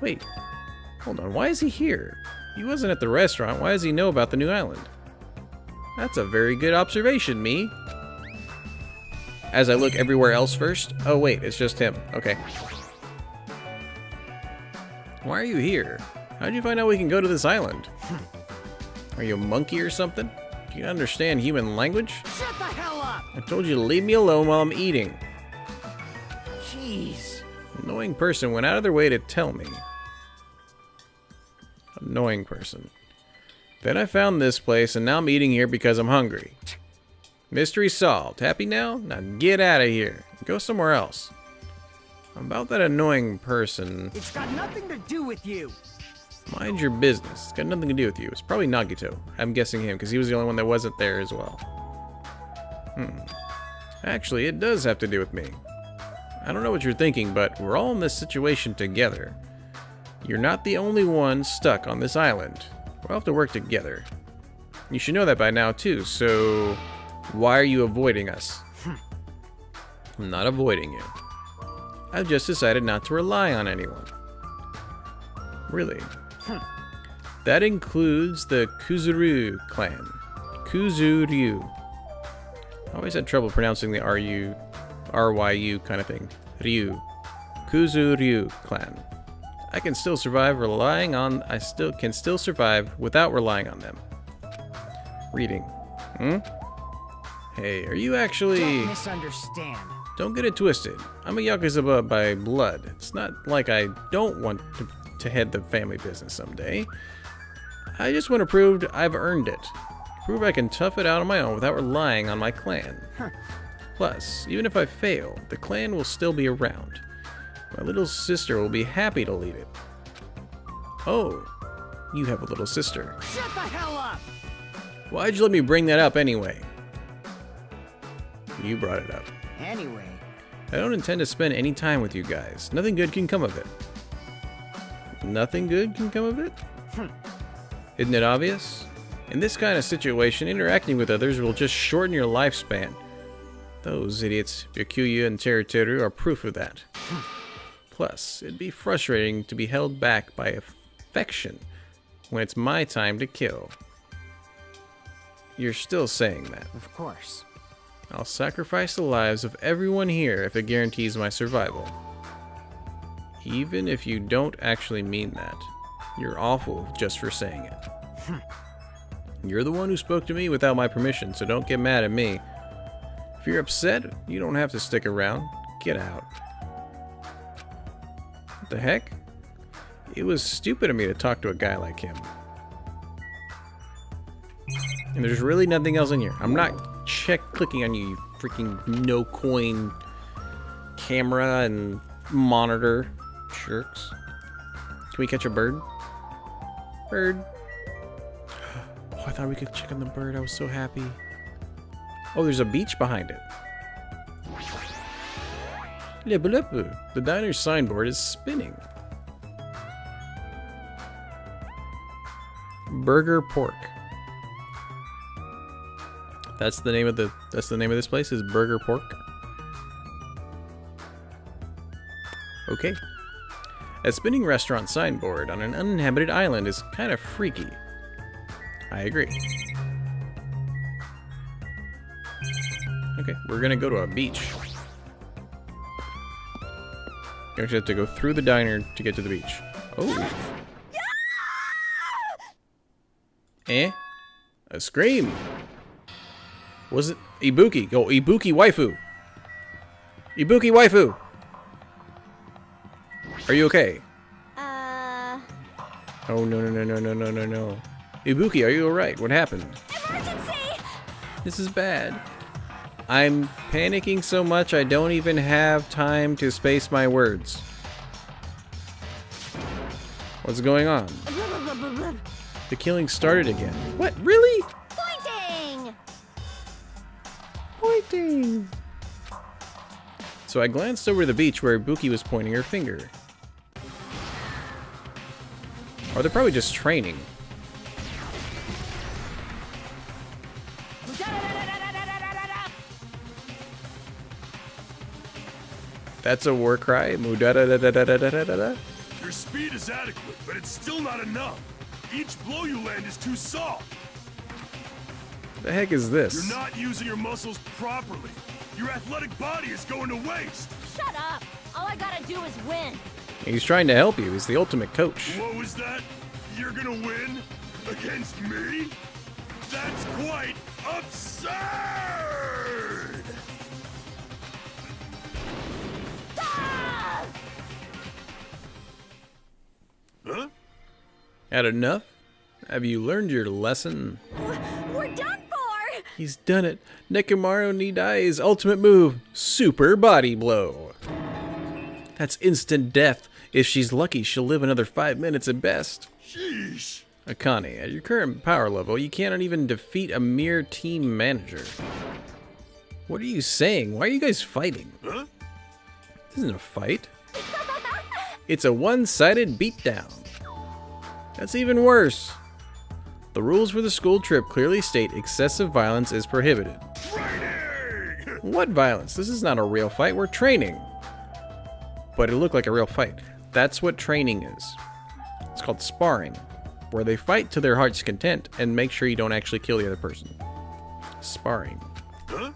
Wait. Hold on. Why is he here? He wasn't at the restaurant. Why does he know about the new island? That's a very good observation, me. As I look everywhere else first. Oh, wait. It's just him. Okay. Why are you here? How'd you find out we can go to this island? Are you a monkey or something? Do you understand human language? Shut the hell up! I told you to leave me alone while I'm eating. Jeez. Annoying person went out of their way to tell me. Annoying person. Then I found this place and now I'm eating here because I'm hungry. Mystery solved. Happy now? Now get out of here. Go somewhere else. About that annoying person. It's got nothing to do with you. Mind your business. It's got nothing to do with you. It's probably Nagito. I'm guessing him because he was the only one that wasn't there as well. Actually, it does have to do with me. I don't know what you're thinking, but we're all in this situation together. You're not the only one stuck on this island. We'll have to work together. You should know that by now too, so why are you avoiding us? I'm not avoiding you. I've just decided not to rely on anyone. Really? That includes the Kuzuru clan. Kuzuryu. I always had trouble pronouncing the RYU kind of thing. Ryu. Kuzuryu clan. I can still survive can still survive without relying on them. Reading. Hey, are you actually... Don't misunderstand. Don't get it twisted. I'm a Yakuza by blood. It's not like I don't want to head the family business someday. I just want to prove I've earned it. Prove I can tough it out on my own without relying on my clan. Plus, even if I fail, the clan will still be around. My little sister will be happy to lead it. Oh, you have a little sister. Shut the hell up! Why'd you let me bring that up anyway? You brought it up. Anyway. I don't intend to spend any time with you guys. Nothing good can come of it. Nothing good can come of it? Isn't it obvious? In this kind of situation, interacting with others will just shorten your lifespan. Those idiots, Byakuya and Teruteru, are proof of that. Plus, it'd be frustrating to be held back by affection when it's my time to kill. You're still saying that. Of course. I'll sacrifice the lives of everyone here if it guarantees my survival. Even if you don't actually mean that. You're awful just for saying it. You're the one who spoke to me without my permission, so don't get mad at me. If you're upset, you don't have to stick around. Get out. What the heck? It was stupid of me to talk to a guy like him. And there's really nothing else in here. I'm not clicking on you, you freaking no-coin camera and monitor jerks. Can we catch a bird? Bird. Oh, I thought we could check on the bird. I was so happy. Oh, there's a beach behind it. The diner's signboard is spinning. Burger Pork. That's the name of this place, is Burger Pork. Okay. A spinning restaurant signboard on an uninhabited island is kind of freaky. I agree. Okay, we're gonna go to a beach. You actually have to go through the diner to get to the beach. Oh. A scream. Was it Ibuki? Go, Ibuki waifu. Ibuki waifu. Are you okay? Oh, no. Ibuki, are you alright? What happened? Emergency! This is bad. I'm panicking so much I don't even have time to space my words. What's going on? The killing started again. What? Really? Pointing! So I glanced over the beach where Ibuki was pointing her finger. Or they're probably just training. That's a war cry. Mudada-da-da-da-da-da-da-da. Your speed is adequate, but it's still not enough. Each blow you land is too soft. The heck is this? You're not using your muscles properly. Your athletic body is going to waste. Shut up! All I gotta do is win. He's trying to help you. He's the ultimate coach. What was that? You're gonna win? Against me? That's quite absurd! Ah! Huh? Had enough? Have you learned your lesson? We're done for! He's done it. Nekomaru Nidai's ultimate move, Super Body Blow. That's instant death. If she's lucky, she'll live another 5 minutes at best. Sheesh. Akane, at your current power level, you can't even defeat a mere team manager. What are you saying? Why are you guys fighting? Huh? This isn't a fight. It's a one-sided beatdown. That's even worse. The rules for the school trip clearly state excessive violence is prohibited. Training! What violence? This is not a real fight. We're training. But it looked like a real fight. That's what training is. It's called sparring, where they fight to their heart's content and make sure you don't actually kill the other person. Sparring. Huh?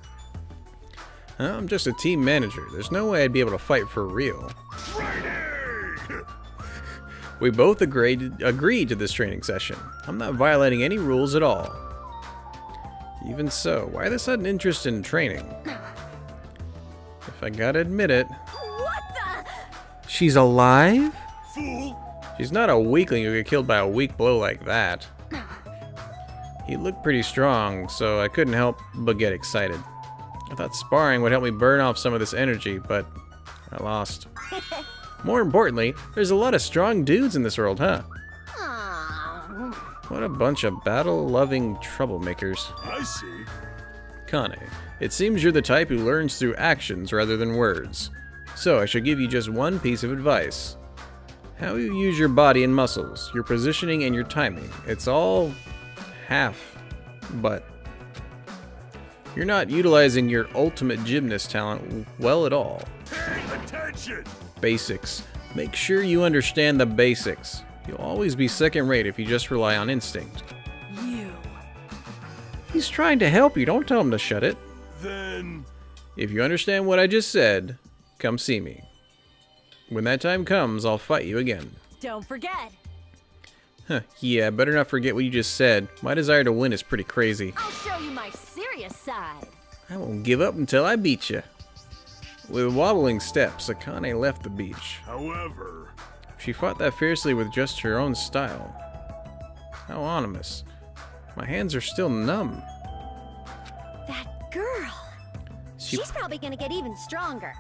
I'm just a team manager. There's no way I'd be able to fight for real. Training! We both agreed to this training session. I'm not violating any rules at all. Even so, why the sudden interest in training? If I gotta admit it. What the? She's alive? Fool! She's not a weakling who get killed by a weak blow like that. He looked pretty strong, so I couldn't help but get excited. I thought sparring would help me burn off some of this energy, but I lost. More importantly, there's a lot of strong dudes in this world, huh? Aw. What a bunch of battle-loving troublemakers. I see. Kane, it seems you're the type who learns through actions rather than words. So I should give you just one piece of advice. How you use your body and muscles, your positioning and your timing. It's all half, but you're not utilizing your ultimate gymnast talent well at all. Pay attention! Basics. Make sure you understand the basics. You'll always be second rate if you just rely on instinct. You. He's trying to help you, don't tell him to shut it. Then... If you understand what I just said, come see me. When that time comes, I'll fight you again. Don't forget. Yeah, better not forget what you just said. My desire to win is pretty crazy. I'll show you my serious side. I won't give up until I beat you. With wobbling steps, Akane left the beach. However... She fought that fiercely with just her own style. How ominous. My hands are still numb. That girl. She She's probably gonna get even stronger.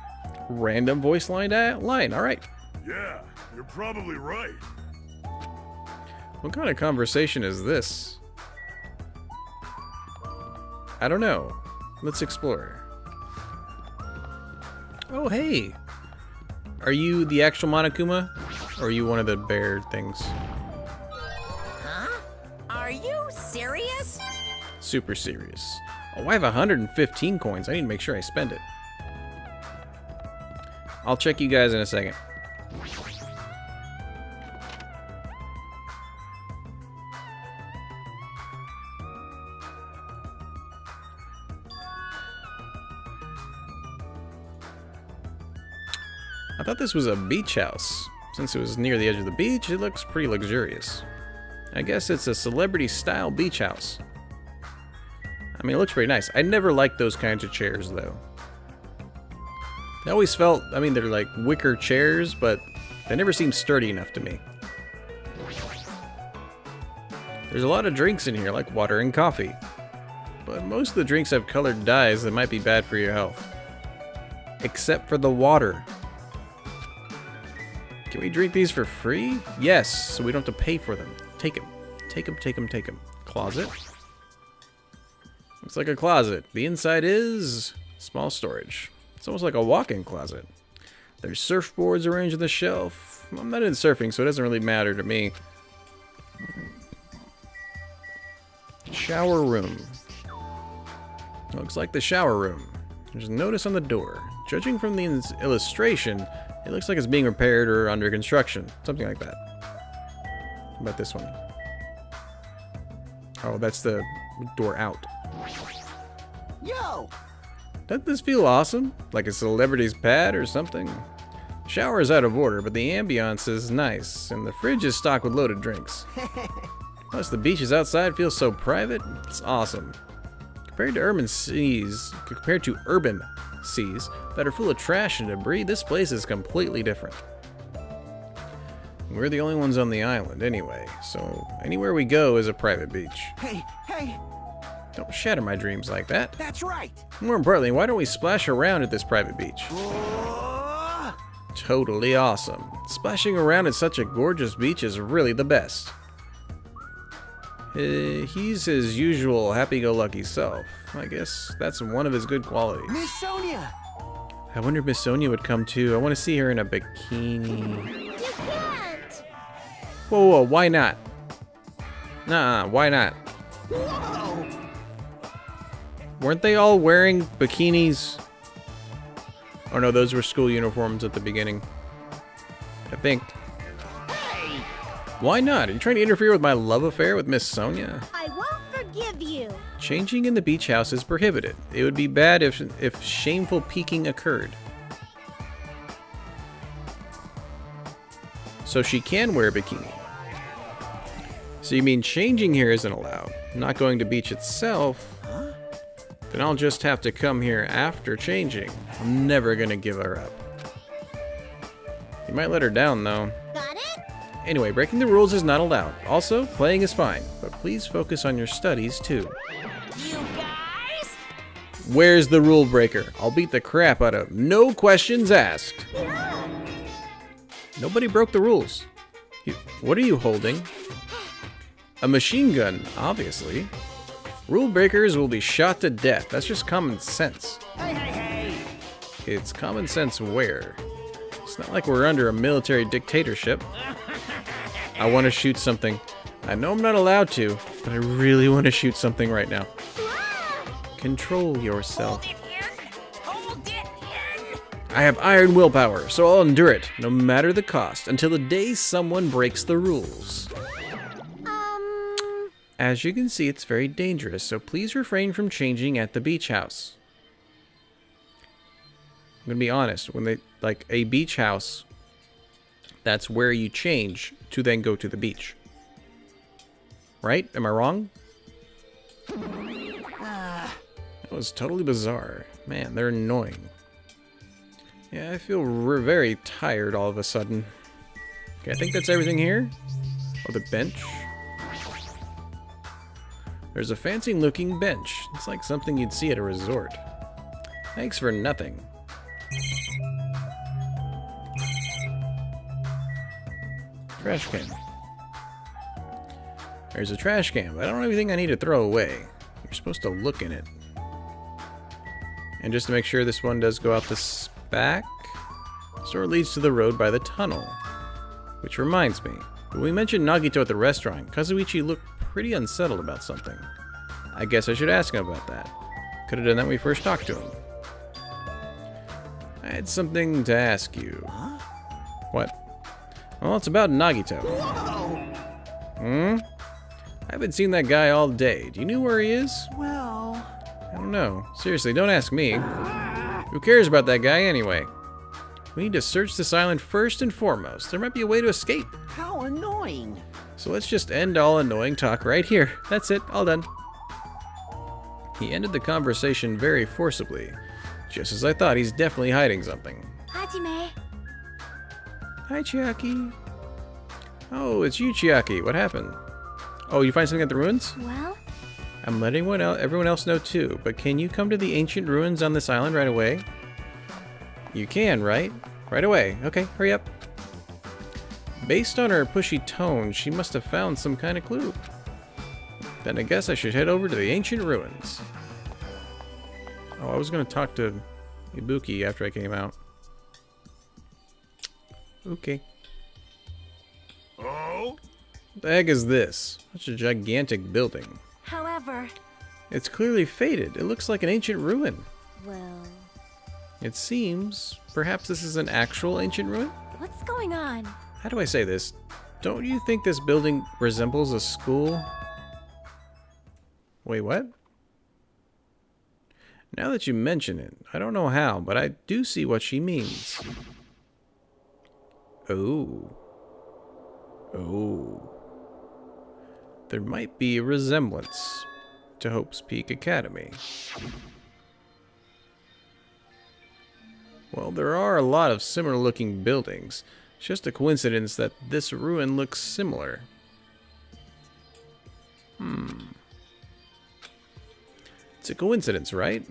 random voice line. Alright. Yeah, you're probably right. What kind of conversation is this? I don't know. Let's explore. Oh, hey. Are you the actual Monokuma? Or are you one of the bear things? Huh? Are you serious? Super serious. Oh, I have 115 coins. I need to make sure I spend it. I'll check you guys in a second. I thought this was a beach house. Since it was near the edge of the beach, it looks pretty luxurious. I guess it's a celebrity-style beach house. I mean, it looks pretty nice. I never liked those kinds of chairs, though. They always felt, I mean, they're like wicker chairs, but they never seemed sturdy enough to me. There's a lot of drinks in here, like water and coffee. But most of the drinks have colored dyes that might be bad for your health. Except for the water. Can we drink these for free? Yes, so we don't have to pay for them. Take them. Take them, take them, take them. Closet. Looks like a closet. The inside is small storage. It's almost like a walk-in closet. There's surfboards arranged on the shelf. I'm not into surfing, so it doesn't really matter to me. Shower room. Looks like the shower room. There's a notice on the door. Judging from the illustration, it looks like it's being repaired or under construction. Something like that. How about this one? Oh, that's the door out. Yo! Doesn't this feel awesome? Like a celebrity's pad or something? Shower is out of order, but the ambiance is nice, and the fridge is stocked with loaded drinks. Plus, the beaches outside feel so private. It's awesome. Compared to urban seas that are full of trash and debris, this place is completely different. We're the only ones on the island anyway, so anywhere we go is a private beach. Hey, hey, Don't shatter my dreams like that. that's right! More importantly, why don't we splash around at this private beach? Oh, Totally awesome. Splashing around at such a gorgeous beach is really the best. He's his usual happy-go-lucky self. I guess that's one of his good qualities. Miss Sonia! I wonder if Miss Sonia would come too. I want to see her in a bikini. You can't! Whoa, whoa, why not? Nah, why not? Whoa! Weren't they all wearing bikinis? Oh no, those were school uniforms at the beginning. I think. Hey! Why not? Are you trying to interfere with my love affair with Miss Sonia? I won't forgive you. Changing in the beach house is prohibited. It would be bad if shameful peeking occurred. So she can wear a bikini. So you mean changing here isn't allowed? Not going to beach itself? Then I'll just have to come here after changing. I'm never gonna give her up. You might let her down though. Got it? Anyway, breaking the rules is not allowed. Also, playing is fine, but please focus on your studies too. You guys? Where's the rule breaker? I'll beat the crap out of him. No questions asked. Nobody broke the rules. What are you holding? A machine gun, obviously. Rule breakers will be shot to death. That's just common sense. Hey, hey, hey! It's common sense where? It's not like we're under a military dictatorship. I want to shoot something. I know I'm not allowed to, but I really want to shoot something right now. Control yourself. Hold it in! I have iron willpower, so I'll endure it, no matter the cost, until the day someone breaks the rules. As you can see, it's very dangerous, so please refrain from changing at the beach house. I'm gonna be honest, when they, like, a beach house, that's where you change to then go to the beach. Right? Am I wrong? That was totally bizarre. Man, they're annoying. Yeah, I feel very tired all of a sudden. Okay, I think that's everything here. Oh, the bench. There's a fancy looking bench. It's like something you'd see at a resort. Thanks for nothing. Trash can. There's a trash can, but I don't have anything I need to throw away. You're supposed to look in it. And just to make sure, this one does go out this back. Store leads to the road by the tunnel. Which reminds me, when we mentioned Nagito at the restaurant, Kazuichi looked pretty unsettled about something. I guess I should ask him about that. Could have done that when we first talked to him. I had something to ask you. Huh? What? Well, it's about Nagito. Whoa! I haven't seen that guy all day. Do you know where he is? Well... I don't know. Seriously, don't ask me. Who cares about that guy anyway? We need to search this island first and foremost. There might be a way to escape. How annoying! So let's just end all annoying talk right here. That's it, all done. He ended the conversation very forcibly. Just as I thought, he's definitely hiding something. Hajime. Hi, Chiaki. Oh, it's you, Chiaki. What happened? Oh, you find something at the ruins? Well? I'm letting everyone else know too, but can you come to the ancient ruins on this island right away? You can, right? Right away. Okay, hurry up. Based on her pushy tone, she must have found some kind of clue. Then I guess I should head over to the ancient ruins. Oh, I was going to talk to Ibuki after I came out. Okay. Oh? What the heck is this? Such a gigantic building. However... It's clearly faded. It looks like an ancient ruin. Well... It seems perhaps this is an actual ancient ruin? What's going on? How do I say this? Don't you think this building resembles a school? Wait, what? Now that you mention it, I don't know how, but I do see what she means. Oh. Oh. There might be a resemblance to Hope's Peak Academy. Well, there are a lot of similar looking buildings. It's just a coincidence that this ruin looks similar. It's a coincidence, right?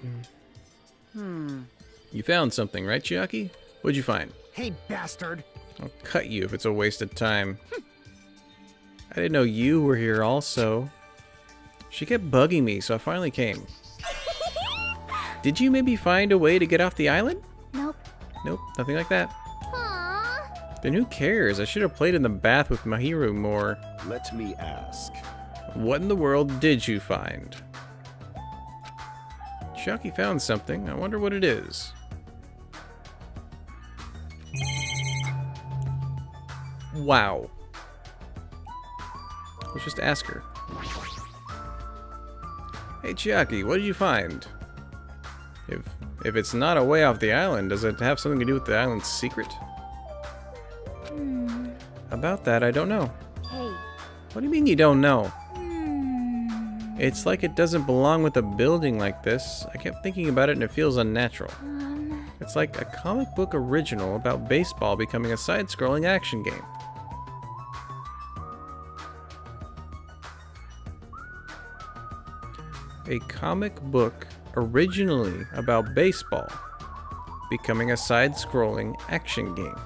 You found something, right, Chiaki? What'd you find? Hey, bastard! I'll cut you if it's a waste of time. I didn't know you were here also. She kept bugging me, so I finally came. Did you maybe find a way to get off the island? Nope. Nope, nothing like that. Aww. Then who cares? I should have played in the bath with Mahiru more. Let me ask. What in the world did you find? Chiaki found something. I wonder what it is. Wow. Let's just ask her. Hey Chiaki, what did you find? If it's not a way off the island, does it have something to do with the island's secret? About that, I don't know. Hey. What do you mean you don't know? Hmm. It's like it doesn't belong with a building like this. I kept thinking about it and it feels unnatural. It's like a comic book original about baseball becoming a side-scrolling action game. A comic book originally about baseball becoming a side-scrolling action game.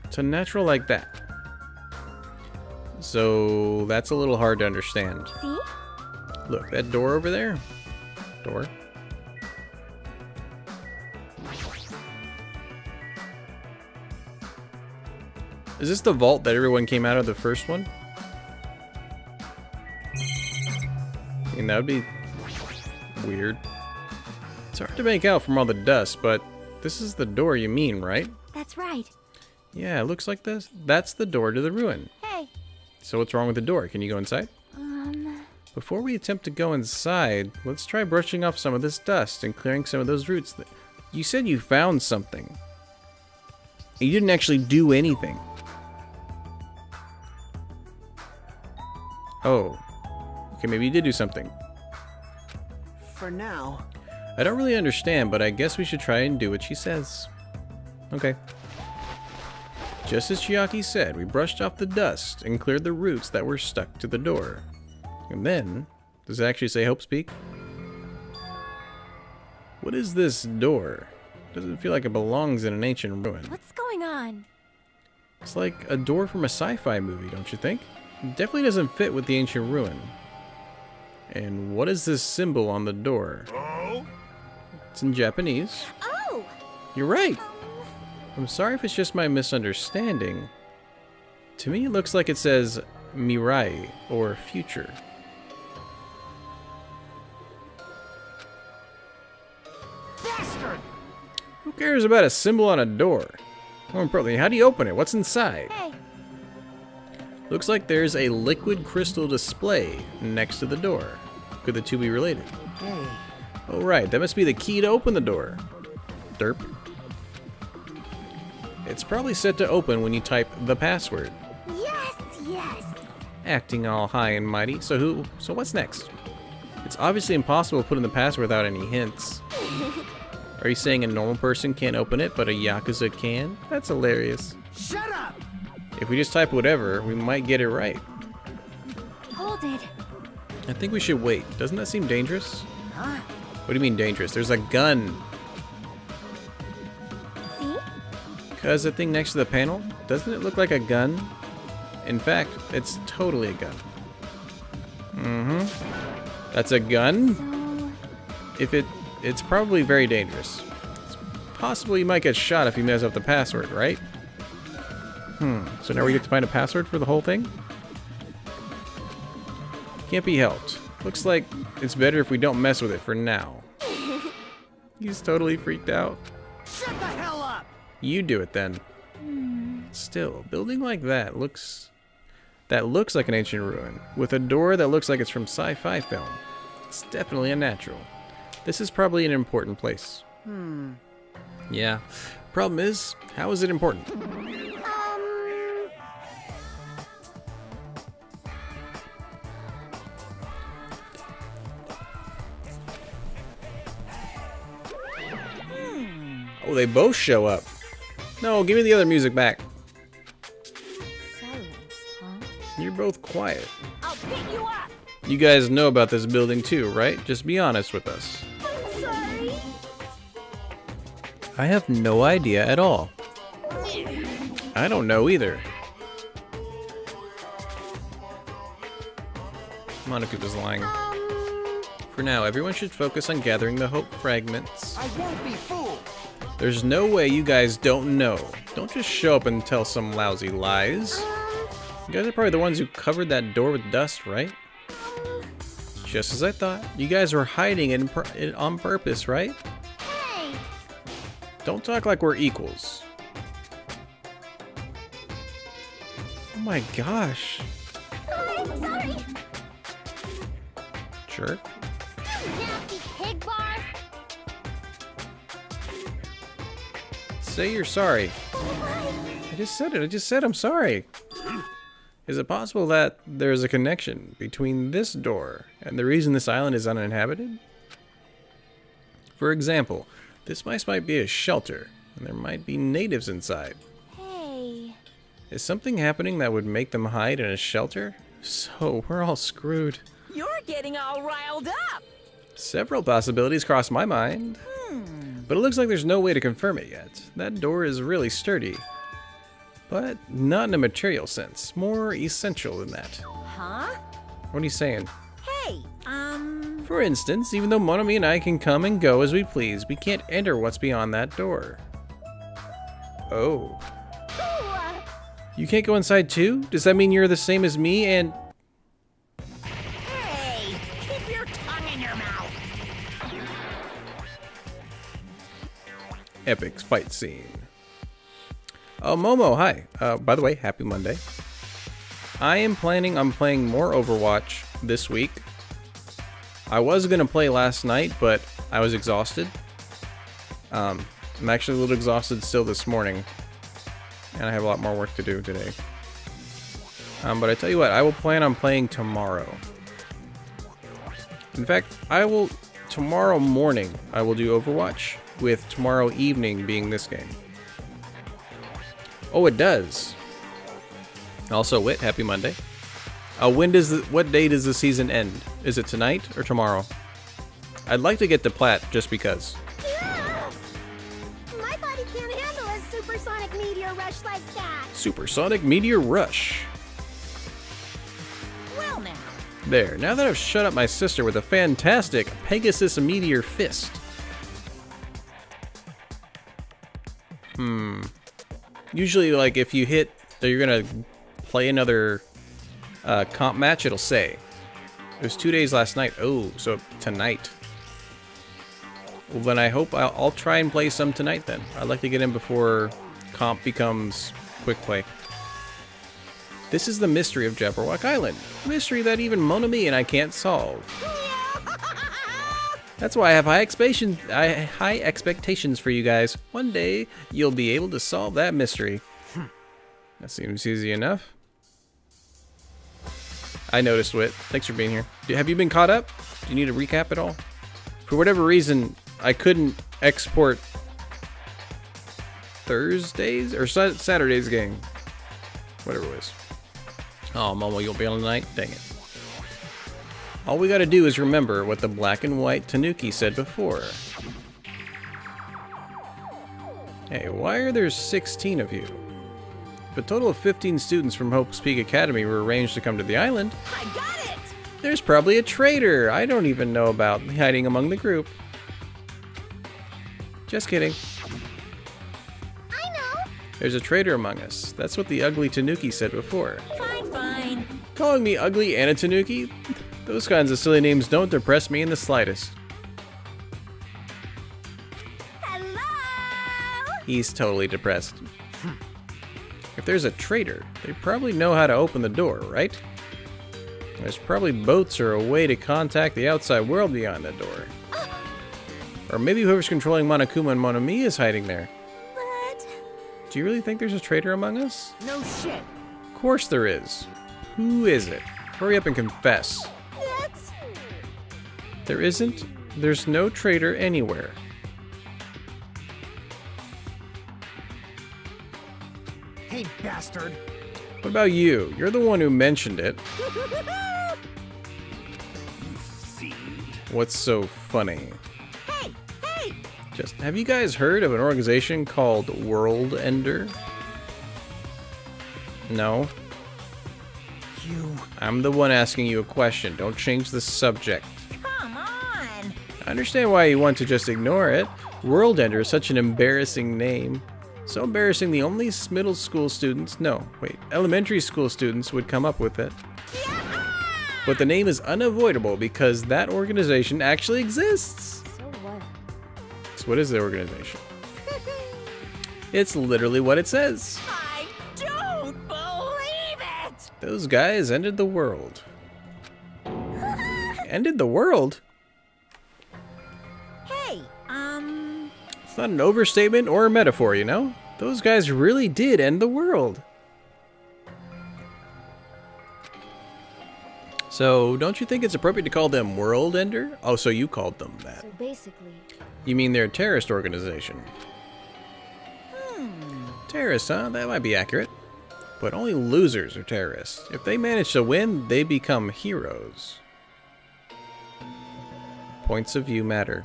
It's unnatural like that. So that's a little hard to understand. See? Look, that door over there. Door. Is this the vault that everyone came out of the first one? I mean, that would be weird. It's hard to make out from all the dust, but this is the door you mean, right? That's right. Yeah, it looks like this. That's the door to the ruin. Hey. So what's wrong with the door? Can you go inside? Before we attempt to go inside, let's try brushing off some of this dust and clearing some of those roots. You said you found something. You didn't actually do anything. Oh. Okay, maybe you did do something. For now. I don't really understand, but I guess we should try and do what she says. Okay. Just as Chiaki said, we brushed off the dust and cleared the roots that were stuck to the door. And then, does it actually say Hope's Peak? What is this door? Doesn't feel like it belongs in an ancient ruin. What's going on? It's like a door from a sci-fi movie, don't you think? It definitely doesn't fit with the ancient ruin. And what is this symbol on the door? Oh? It's in Japanese. Oh! You're right! I'm sorry if it's just my misunderstanding. To me, it looks like it says Mirai, or future. Bastard! Who cares about a symbol on a door? More importantly, how do you open it? What's inside? Hey. Looks like there's a liquid crystal display next to the door. Could the two be related? Hey. Oh right, that must be the key to open the door. Derp. It's probably set to open when you type the password. Yes, yes. Acting all high and mighty. So what's next? It's obviously impossible to put in the password without any hints. Are you saying a normal person can't open it, but a Yakuza can? That's hilarious. Shut up! If we just type whatever, we might get it right. Hold it. I think we should wait. Doesn't that seem dangerous? Huh? What do you mean dangerous? There's a gun. See? Cause the thing next to the panel, doesn't it look like a gun? In fact, it's totally a gun. Mm-hmm. That's a gun? So... It's probably very dangerous. It's possible you might get shot if you mess up the password, right? So now we get to find a password for the whole thing? Can't be helped. Looks like it's better if we don't mess with it for now. He's totally freaked out. Shut the hell up! You do it then. Still, a building like that looks like an ancient ruin, with a door that looks like it's from sci-fi film. It's definitely unnatural. This is probably an important place. Yeah. Problem is, how is it important? Oh, they both show up. No, give me the other music back. Silence, huh? You're both quiet. I'll pick you up! You guys know about this building too, right? Just be honest with us. I'm sorry. I have no idea at all. I don't know either. Monaco was lying. For now, everyone should focus on gathering the hope fragments. I won't be fooled! There's no way you guys don't know. Don't just show up and tell some lousy lies. You guys are probably the ones who covered that door with dust, right? Just as I thought. You guys were hiding it on purpose, right? Hey! Don't talk like we're equals. Oh my gosh. I'm sorry. Jerk. Nasty pig barf. Say you're sorry. I just said it. I just said I'm sorry. Is it possible that there's a connection between this door and the reason this island is uninhabited? For example, this might be a shelter, and there might be natives inside. Hey. Is something happening that would make them hide in a shelter? So, we're all screwed. You're getting all riled up. Several possibilities cross my mind. But it looks like there's no way to confirm it yet. That door is really sturdy. But not in a material sense. More essential than that. Huh? What are you saying? Hey, For instance, even though Monomi and I can come and go as we please, we can't enter what's beyond that door. Oh. You can't go inside too? Does that mean you're the same as me and... hey, keep your tongue in your mouth. Epic fight scene. Oh, Momo, hi. By the way, happy Monday. I am planning on playing more Overwatch this week. I was going to play last night, but I was exhausted. I'm actually a little exhausted still this morning. And I have a lot more work to do today. But I tell you what, I will plan on playing tomorrow. In fact, tomorrow morning, I will do Overwatch, with tomorrow evening being this game. Oh, it does. Also, Wit, happy Monday. What day does the season end? Is it tonight or tomorrow? I'd like to get to Plat just because. Yeah. My body can't handle a supersonic meteor rush like that. Supersonic Meteor Rush. Well now. There, now that I've shut up my sister with a fantastic Pegasus Meteor Fist. Usually, like, if you hit that you're gonna play another comp match, it'll say. It was 2 days last night. Oh, so tonight. Well, then I hope I'll try and play some tonight then. I'd like to get in before comp becomes quick play. This is the mystery of Jabberwock Island. A mystery that even Monomi and I can't solve. That's why I have high expectations for you guys. One day, you'll be able to solve that mystery. That seems easy enough. I noticed, Wit. Thanks for being here. Have you been caught up? Do you need a recap at all? For whatever reason, I couldn't export Thursday's or Saturday's game. Whatever it was. Oh, Momo, you'll be on tonight? Dang it. All we gotta do is remember what the black and white Tanuki said before. Hey, why are there 16 of you? If a total of 15 students from Hope's Peak Academy were arranged to come to the island, I got it. there's probably a traitor I don't even know about hiding among the group. Just kidding. I know. There's a traitor among us. That's what the ugly Tanuki said before. Fine, fine. Calling me ugly and a Tanuki? Those kinds of silly names don't depress me in the slightest. Hello. He's totally depressed. If there's a traitor, they probably know how to open the door, right? There's probably boats or a way to contact the outside world beyond that door. Or maybe whoever's controlling Monokuma and Monomi is hiding there. But Do you really think there's a traitor among us? No shit. Of course there is. Who is it? Hurry up and confess. that's There isn't. There's no traitor anywhere. Hey, bastard. What about you? You're the one who mentioned it. What's so funny? Hey, hey. Just, have you guys heard of an organization called World Ender? No? I'm the one asking you a question. Don't change the subject. Come on. I understand why you want to just ignore it. World Ender is such an embarrassing name. So embarrassing the only elementary school students would come up with it. But the name is unavoidable because that organization actually exists. so what? So what is the organization? It's literally what it says. I don't believe it. Those guys ended the world. Ended the world? Hey, It's not an overstatement or a metaphor, you know? Those guys really did end the world. So, don't you think it's appropriate to call them World Ender? Oh, so you called them that. So basically, You mean they're a terrorist organization? Terrorists, huh? That might be accurate. But only losers are terrorists. If they manage to win, they become heroes. Points of view matter.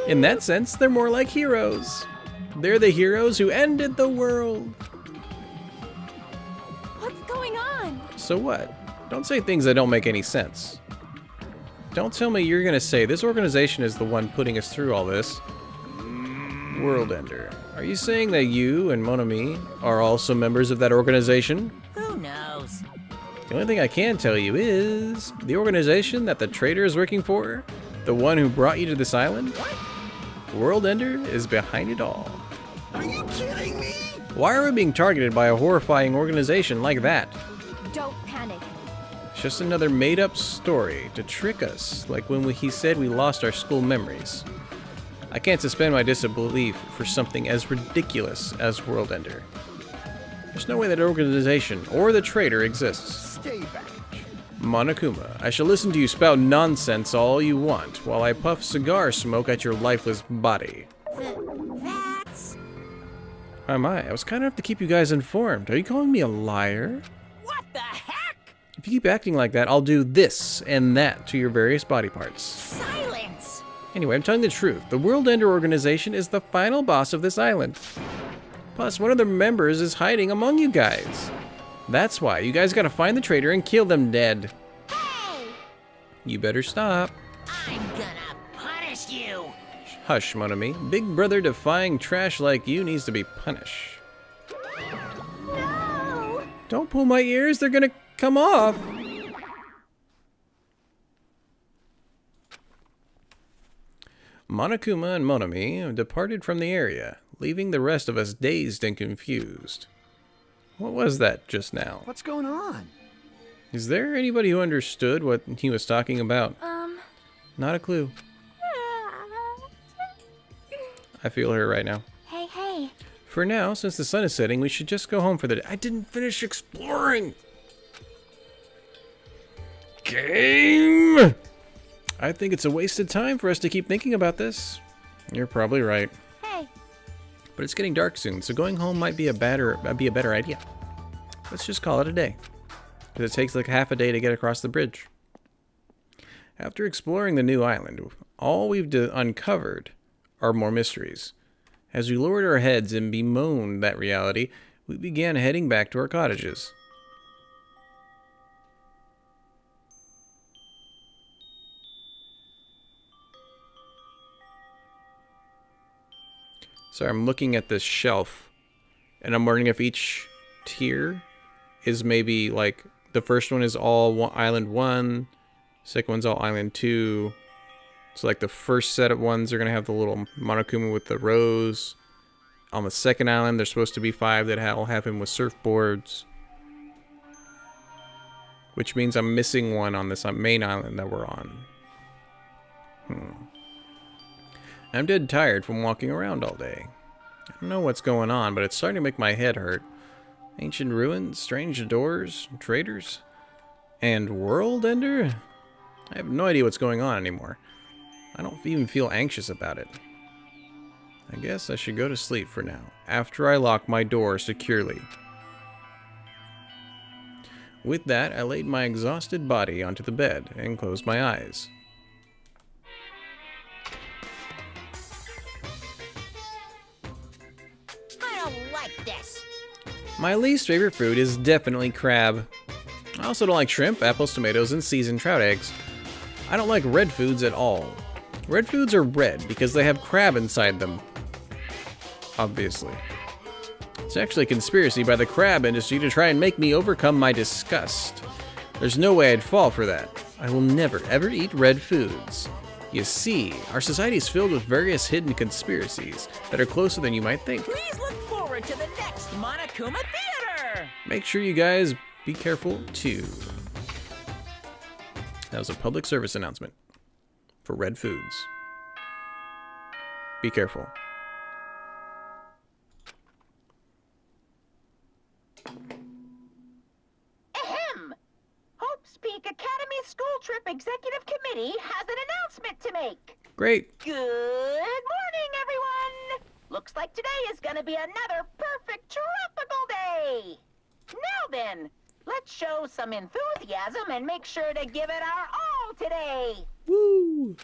In that sense, they're more like heroes. They're the heroes who ended the world. what's going on? So what? Don't say things that don't make any sense. Don't tell me you're gonna say this organization is the one putting us through all this. World Ender. Are you saying that you and Mon Ami are also members of that organization? who knows? The only thing I can tell you is the organization that the traitor is working for, the one who brought you to this island, World Ender is behind it all. Are you kidding me? Why are we being targeted by a horrifying organization like that? Don't panic. It's just another made-up story to trick us, like when he said we lost our school memories. I can't suspend my disbelief for something as ridiculous as World Ender. There's no way that organization or the traitor exists. Stay back. Monokuma, I shall listen to you spout nonsense all you want while I puff cigar smoke at your lifeless body. That's... Why am I? I was kind enough to keep you guys informed. Are you calling me a liar? What the heck? If you keep acting like that, I'll do this and that to your various body parts. Silence! Anyway, I'm telling the truth. The World Ender organization is the final boss of this island. Plus, one of the members is hiding among you guys. That's why. You guys gotta find the traitor and kill them dead. Hey! You better stop. I'm gonna punish you! Hush, Mon Ami. Big brother defying trash like you needs to be punished. No! Don't pull my ears, they're gonna come off. Monokuma and Mon Ami have departed from the area, leaving the rest of us dazed and confused. What was that just now? What's going on? Is there anybody who understood what he was talking about? Not a clue. I feel her right now. Hey, hey. For now, since the sun is setting, we should just go home for the day. I didn't finish exploring! Game! I think it's a wasted time for us to keep thinking about this. You're probably right. Hey. But it's getting dark soon, so going home might be a better idea. Let's just call it a day. Because it takes like half a day to get across the bridge. After exploring the new island, all we've uncovered are more mysteries. As we lowered our heads and bemoaned that reality, we began heading back to our cottages. So I'm looking at this shelf, and I'm wondering if each tier is maybe like the first one is all Island 1, second one's all Island 2. So like the first set of ones are going to have the little Monokuma with the rose. On the second island, there's supposed to be 5 that all have him with surfboards. Which means I'm missing one on this main island that we're on. I'm dead tired from walking around all day. I don't know what's going on, but it's starting to make my head hurt. Ancient ruins, strange doors, traitors, and World Ender? I have no idea what's going on anymore. I don't even feel anxious about it. I guess I should go to sleep for now, after I lock my door securely. With that, I laid my exhausted body onto the bed and closed my eyes. I don't like this! My least favorite food is definitely crab. I also don't like shrimp, apples, tomatoes, and seasoned trout eggs. I don't like red foods at all. Red foods are red because they have crab inside them. Obviously. It's actually a conspiracy by the crab industry to try and make me overcome my disgust. There's no way I'd fall for that. I will never ever eat red foods. You see, our society is filled with various hidden conspiracies that are closer than you might think. Please look forward to the next Monokuma Theater! Make sure you guys be careful too. That was a public service announcement for Red Foods. Be careful. Ahem! Hope's Peak Academy School Trip Executive Committee has an announcement to make. Great. Good morning, everyone! Looks like today is gonna be another perfect tropical day. Now then, let's show some enthusiasm and make sure to give it our all today. Woo!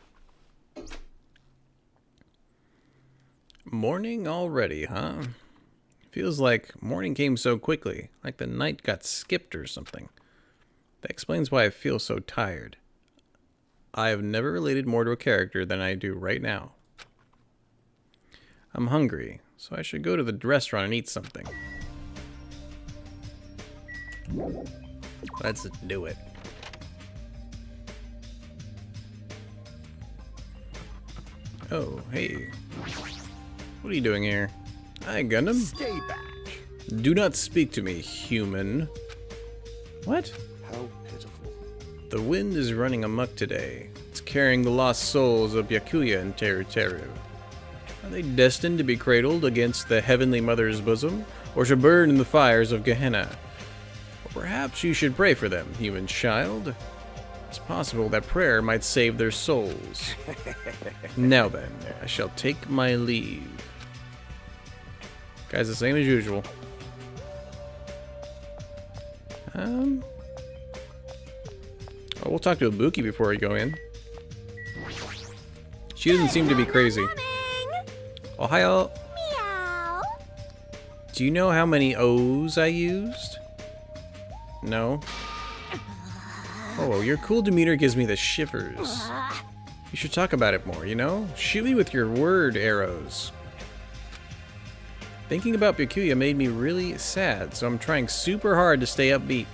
Morning already, huh? Feels like morning came so quickly, like the night got skipped or something. That explains why I feel so tired. I have never related more to a character than I do right now. I'm hungry, so I should go to the restaurant and eat something. Let's do it. Oh, hey. What are you doing here? Hi, Gundam. Stay back. Do not speak to me, human. What? How pitiful. The wind is running amok today. It's carrying the lost souls of Byakuya and Teru Teru. Are they destined to be cradled against the Heavenly Mother's bosom, or to burn in the fires of Gehenna? Or perhaps you should pray for them, human child. It's possible that prayer might save their souls. Now then, I shall take my leave. Guys, the same as usual. Oh, we'll talk to Ibuki before we go in. She doesn't seem to be crazy. Ohio. Meow. Do you know how many O's I used? No? Oh, your cool demeanor gives me the shivers. You should talk about it more, you know? Shoot me with your word arrows. Thinking about Byakuya made me really sad, so I'm trying super hard to stay upbeat.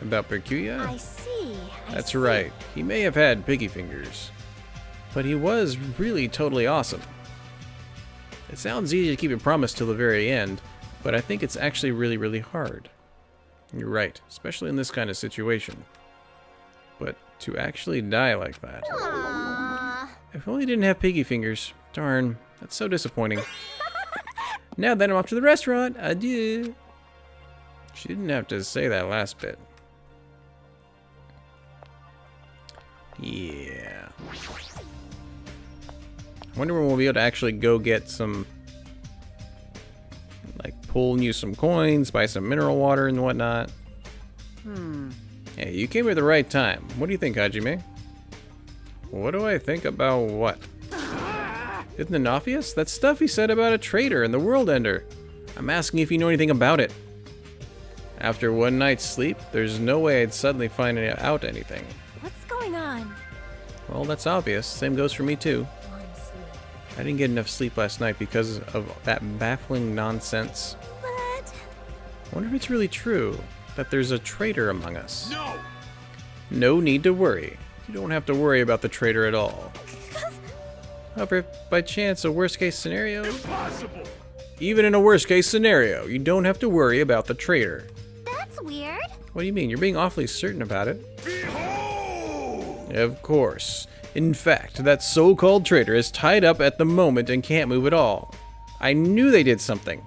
About Byakuya? I see. That's right. He may have had piggy fingers, but he was really totally awesome. It sounds easy to keep a promise till the very end, but I think it's actually really, really hard. You're right, especially in this kind of situation. But to actually die like that. Aww. If only he didn't have piggy fingers. Darn, that's so disappointing. Now then, I'm off to the restaurant. Adieu. She didn't have to say that last bit. Yeah. I wonder when we'll be able to actually go get some, like, pull and use some coins, buy some mineral water and whatnot. Hey, you came at the right time. What do you think, Hajime? What do I think about what? Isn't it obvious? That stuff he said about a traitor and the world ender. I'm asking if you know anything about it. After one night's sleep, there's no way I'd suddenly find out anything. What's going on? Well, that's obvious. Same goes for me too. Honestly. I didn't get enough sleep last night because of that baffling nonsense. But I wonder if it's really true that there's a traitor among us. No! No need to worry. You don't have to worry about the traitor at all. However, if by chance a worst case scenario, Impossible! even in a worst case scenario, you don't have to worry about the traitor. that's weird. What do you mean? You're being awfully certain about it. Behold! Of course. In fact, that so-called traitor is tied up at the moment and can't move at all. I knew they did something.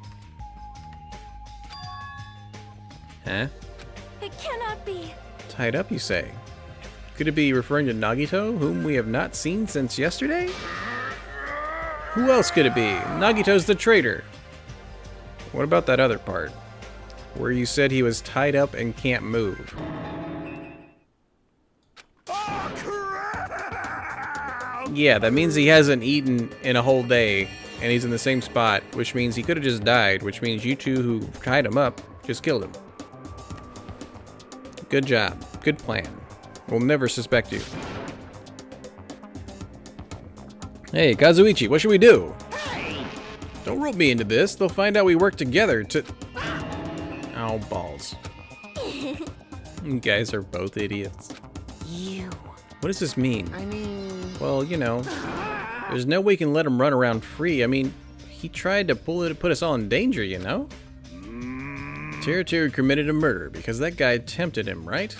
Huh? It cannot be. Tied up, you say? Could it be referring to Nagito, whom we have not seen since yesterday? Who else could it be? Nagito's the traitor. What about that other part? Where you said he was tied up and can't move. Oh, crap! Yeah, that means he hasn't eaten in a whole day, and he's in the same spot, which means he could have just died, which means you two who tied him up just killed him. Good job. Good plan. We'll never suspect you. Hey, Kazuichi, what should we do? Don't rope me into this. They'll find out we work together to... Oh, balls. You guys are both idiots. You What does this mean? I mean... Well, you know, there's no way we can let him run around free. I mean, he tried to put us all in danger, you know? Territory committed a murder because that guy tempted him, right?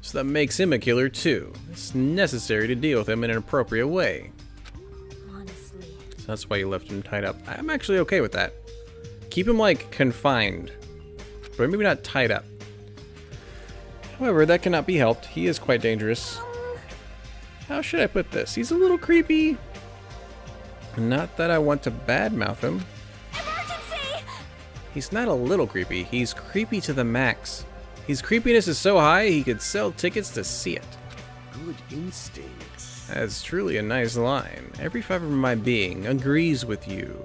So that makes him a killer too. It's necessary to deal with him in an appropriate way. Honestly. So that's why you left him tied up. I'm actually okay with that. Keep him, like, confined. But maybe not tied up. However, that cannot be helped. He is quite dangerous. How should I put this? He's a little creepy. Not that I want to badmouth him. Emergency! He's not a little creepy. He's creepy to the max. His creepiness is so high, he could sell tickets to see it. Good instincts. That's truly a nice line. Every fiber of my being agrees with you.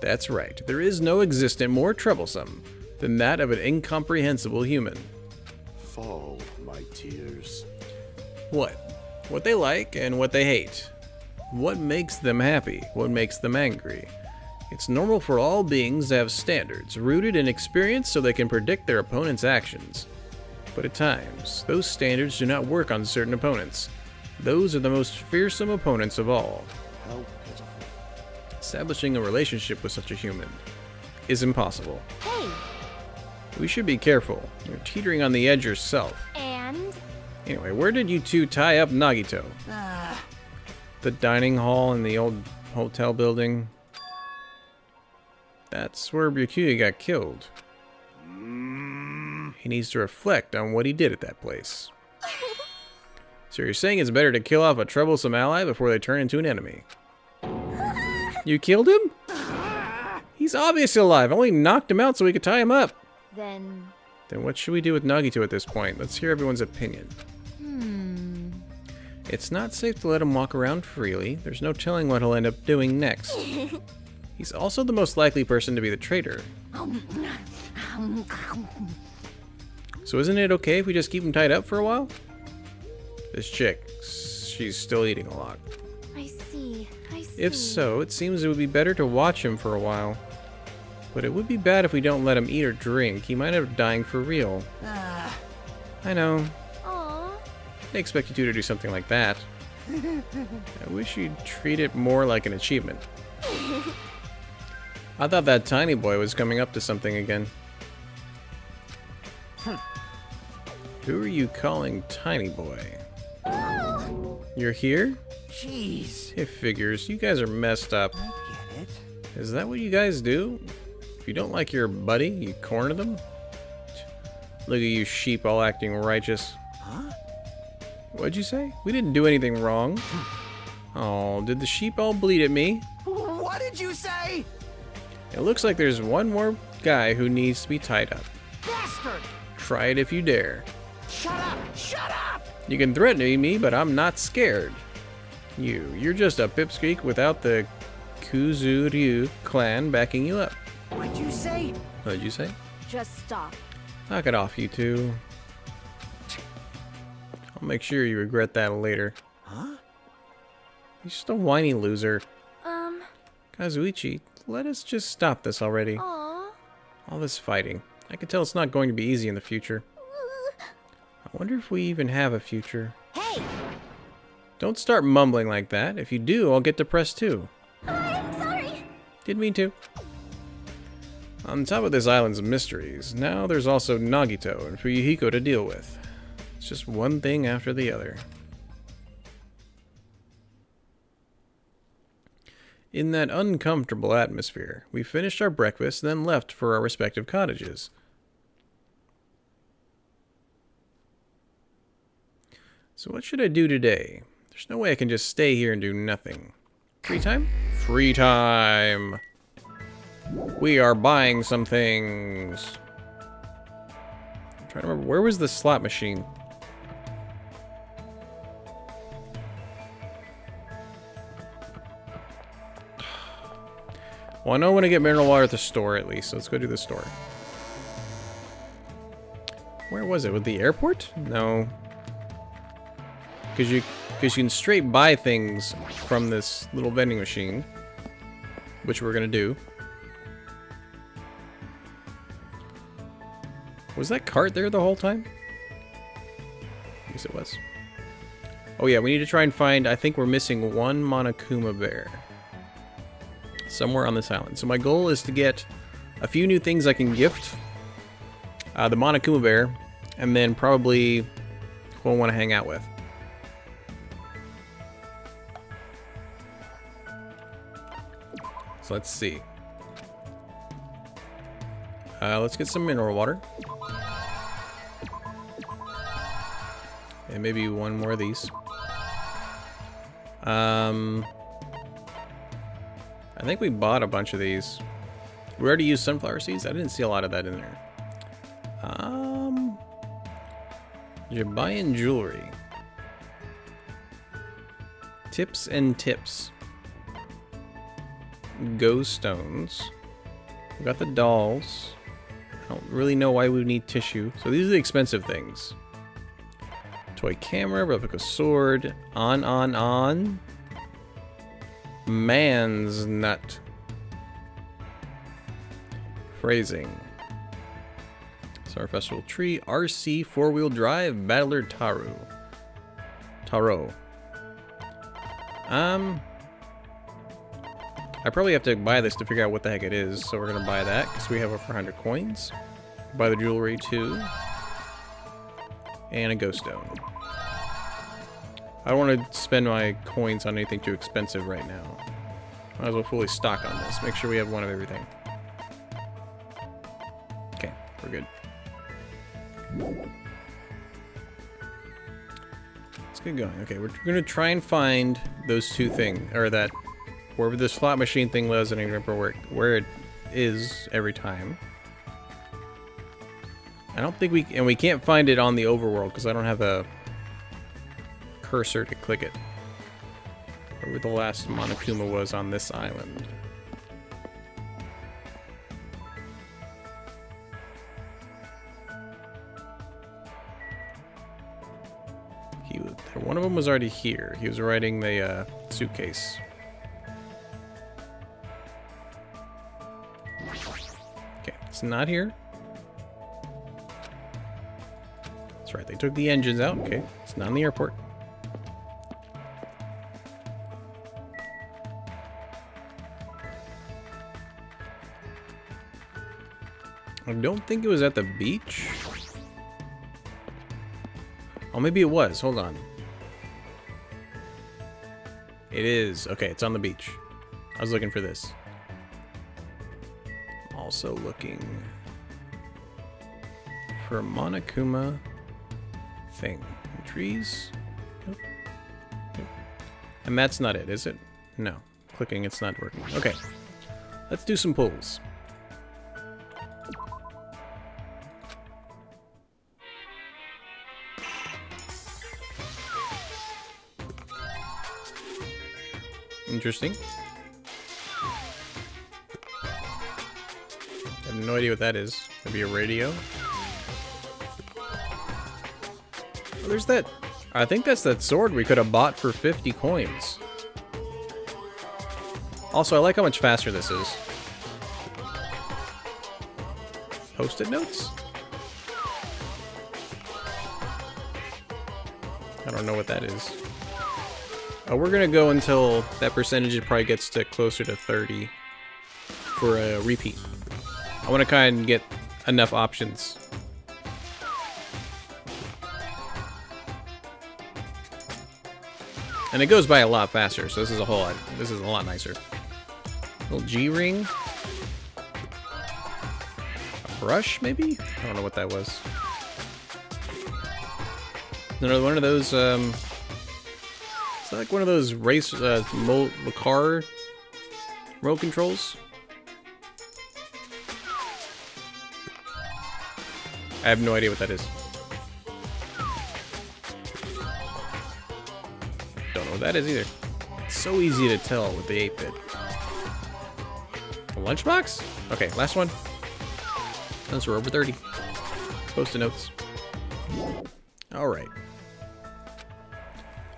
That's right. There is no existence more troublesome than that of an incomprehensible human. Fall, my tears. What? What they like and what they hate. What makes them happy? What makes them angry? It's normal for all beings to have standards, rooted in experience so they can predict their opponent's actions. But at times, those standards do not work on certain opponents. Those are the most fearsome opponents of all. How pitiful. Establishing a relationship with such a human is impossible. Hey, We should be careful. You're teetering on the edge yourself. and? Anyway, where did you two tie up Nagito? The dining hall in the old hotel building? That's where Byakuya got killed. He needs to reflect on what he did at that place. So you're saying it's better to kill off a troublesome ally before they turn into an enemy? You killed him? He's obviously alive. I only knocked him out so we could tie him up. Then What should we do with Nagito at this point? Let's hear everyone's opinion. It's not safe to let him walk around freely. There's no telling what he'll end up doing next. He's also the most likely person to be the traitor. So isn't it okay if we just keep him tied up for a while? This chick, she's still eating a lot. I see. If so, it seems it would be better to watch him for a while. But it would be bad if we don't let him eat or drink. He might end up dying for real. I know. Aww. I expect you two to do something like that. I wish you'd treat it more like an achievement. I thought that tiny boy was coming up to something again. Who are you calling tiny boy? You're here? Jeez. It figures. You guys are messed up. I get it. Is that what you guys do? If you don't like your buddy, you corner them? Look at you sheep all acting righteous. Huh? What'd you say? We didn't do anything wrong. Oh, did the sheep all bleat at me? What did you say? It looks like there's one more guy who needs to be tied up. Bastard! Try it if you dare. Shut up! Shut up! You can threaten me, but I'm not scared. You're just a pipsqueak without the Kuzuryu clan backing you up. What'd you say? What'd you say? Just stop. Knock it off, you two. I'll make sure you regret that later. Huh? You're just a whiny loser. Kazuichi, let us just stop this already. Aw. All this fighting. I can tell it's not going to be easy in the future. I wonder if we even have a future. Hey! Don't start mumbling like that. If you do, I'll get depressed too. I'm sorry. Didn't mean to. On top of this island's mysteries, now there's also Nagito and Fuyuhiko to deal with. It's just one thing after the other. In that uncomfortable atmosphere, we finished our breakfast, then left for our respective cottages. So what should I do today? There's no way I can just stay here and do nothing. Free time? Free time! We are buying some things. I'm trying to remember, where was the slot machine? Well, I know when I get mineral water at the store, at least. So let's go to the store. Where was it? With the airport? No. Because you can straight buy things from this little vending machine. Which we're going to do. Was that cart there the whole time? guess it was. Oh yeah, we need to try and find, I think we're missing one Monokuma bear. Somewhere on this island. So my goal is to get a few new things I can gift. The Monokuma bear, and then probably who I want to hang out with. So let's see. Let's get some mineral water. And maybe one more of these. I think we bought a bunch of these. We already used sunflower seeds. I didn't see a lot of that in there. You're buying jewelry. Tips and tips. Ghost stones. We got the dolls. I don't really know why we would need tissue. So these are the expensive things. Toy camera, replica sword, on. Man's nut. Phrasing. Star Festival tree, RC, four-wheel drive, Battler Taro. I probably have to buy this to figure out what the heck it is, so we're gonna buy that because we have over 100 coins. Buy the jewelry too. And a ghost stone. I don't want to spend my coins on anything too expensive right now. Might as well fully stock on this. Make sure we have one of everything. Okay, we're good. Let's get going. Okay, we're gonna try and find those two things, or that wherever this slot machine thing was, and I don't remember where it is every time. I don't think we can't find it on the overworld because I don't have a cursor to click it. Wherever the last Monokuma was on this island. One of them was already here. He was riding the suitcase. Okay, it's not here. That's right, they took the engines out. Okay, it's not in the airport. I don't think it was at the beach. Oh, maybe it was. Hold on. It is. Okay, it's on the beach. I was looking for this. Also looking for a Monokuma thing. Trees? Nope. Nope. And that's not it, is it? No. Clicking, it's not working. Okay. Let's do some pulls. Interesting. I have no idea what that is. Maybe a radio? Oh, there's that. I think that's that sword we could have bought for 50 coins. Also, I like how much faster this is. Post-it notes? I don't know what that is. We're gonna go until that percentage probably gets to closer to 30 for a repeat. I want to kind of get enough options. And it goes by a lot faster, so this is a lot nicer. Little G-ring. A brush, maybe? I don't know what that was. Another one of those, it's like one of those race, car remote controls. I have no idea what that is. Don't know what that is either. It's so easy to tell with the 8-bit. A lunchbox? Okay, last one. Since we're over 30. Post-it notes. Alright.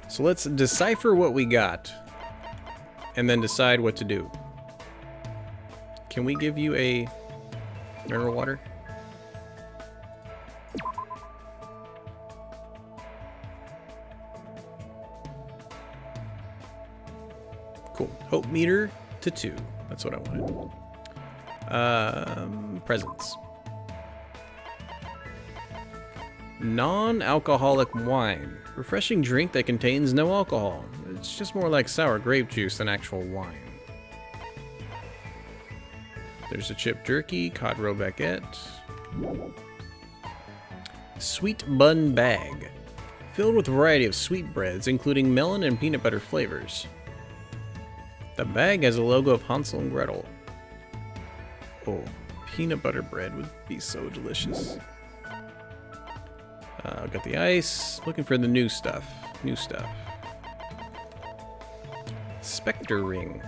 So let's decipher what we got. And then decide what to do. Can we give you a mineral water? Cool. Hope meter to 2. That's what I wanted. Presents. Non-alcoholic wine. Refreshing drink that contains no alcohol. It's just more like sour grape juice than actual wine. There's a chip jerky, cod roe baguette. Sweet bun bag. Filled with a variety of sweetbreads, including melon and peanut butter flavors. The bag has a logo of Hansel and Gretel. Oh, peanut butter bread would be so delicious. Got the ice. Looking for the new stuff. New stuff. Spectre ring.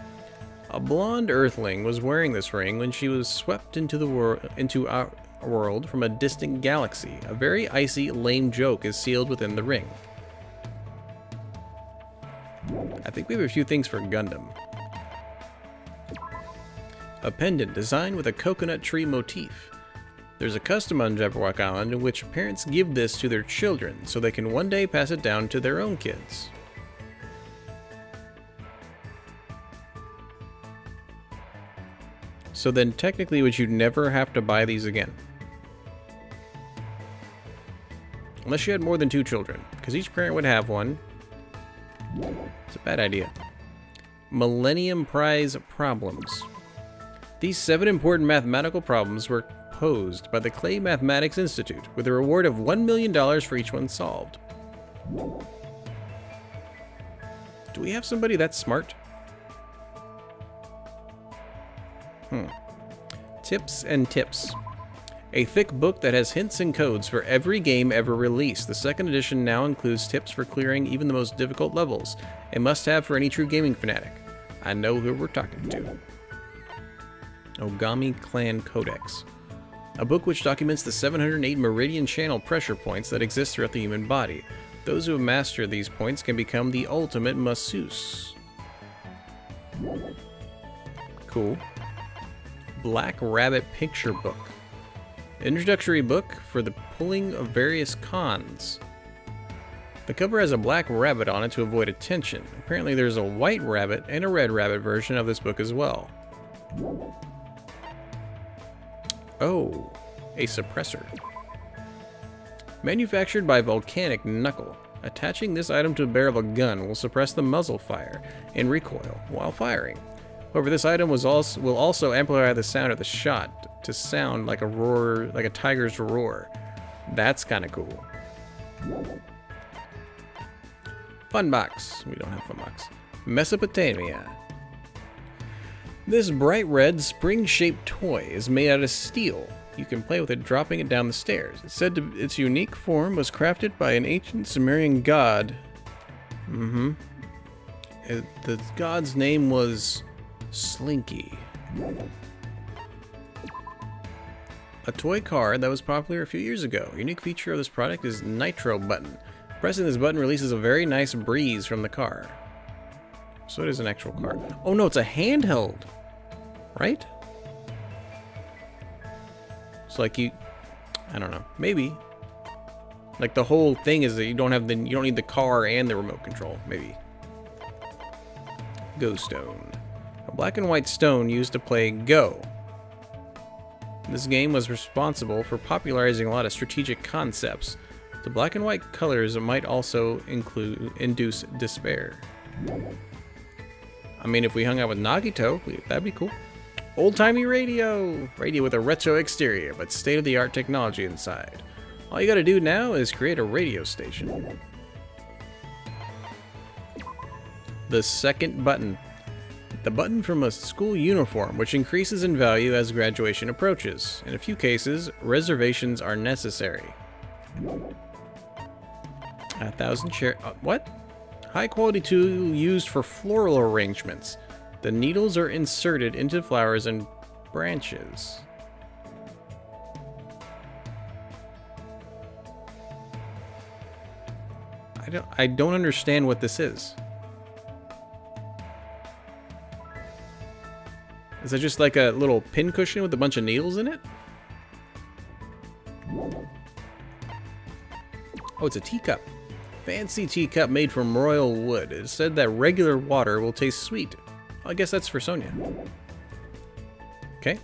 A blonde earthling was wearing this ring when she was swept into our world from a distant galaxy. A very icy, lame joke is sealed within the ring. I think we have a few things for Gundam. A pendant designed with a coconut tree motif. There's a custom on Jabberwock Island in which parents give this to their children so they can one day pass it down to their own kids. So then technically would you never have to buy these again? Unless you had more than 2 children, because each parent would have one. It's a bad idea. Millennium Prize problems. These 7 important mathematical problems were posed by the Clay Mathematics Institute with a reward of $1 million for each one solved. Do we have somebody that smart? Tips and tips. A thick book that has hints and codes for every game ever released. The second edition now includes tips for clearing even the most difficult levels. A must-have for any true gaming fanatic. I know who we're talking to. Ogami Clan Codex. A book which documents the 708 meridian channel pressure points that exist throughout the human body. Those who have mastered these points can become the ultimate masseuse. Cool. Black Rabbit Picture Book. Introductory book for the pulling of various cons. The cover has a black rabbit on it to avoid attention. Apparently there's a white rabbit and a red rabbit version of this book as well. Oh, a suppressor. Manufactured by Volcanic Knuckle. Attaching this item to the barrel of a gun will suppress the muzzle fire and recoil while firing. However, this item will also amplify the sound of the shot to sound like a roar, like a tiger's roar. That's kind of cool. Fun box. We don't have fun box. Mesopotamia. This bright red spring-shaped toy is made out of steel. You can play with it dropping it down the stairs. It's said its unique form was crafted by an ancient Sumerian god. The god's name was Slinky. A toy car that was popular a few years ago. A unique feature of this product is Nitro button. Pressing this button releases a very nice breeze from the car. So it is an actual car. Oh no, it's a handheld, right? It's like I don't know, maybe. Like the whole thing is that you don't need the car and the remote control, maybe. Go Stone. A black and white stone used to play Go. This game was responsible for popularizing a lot of strategic concepts. The black and white colors might also induce despair. I mean, if we hung out with Nagito, that'd be cool. Old-timey radio! Radio with a retro exterior, but state-of-the-art technology inside. All you gotta do now is create a radio station. The second button. The button from a school uniform, which increases in value as graduation approaches. In a few cases, reservations are necessary. 1,000 chair. What? High quality tool used for floral arrangements. The needles are inserted into flowers and branches. I don't understand what this is. Is that just like a little pin cushion with a bunch of needles in it? Oh, it's a teacup. Fancy teacup made from royal wood. It is said that regular water will taste sweet, I guess that's for Sonia. Okay.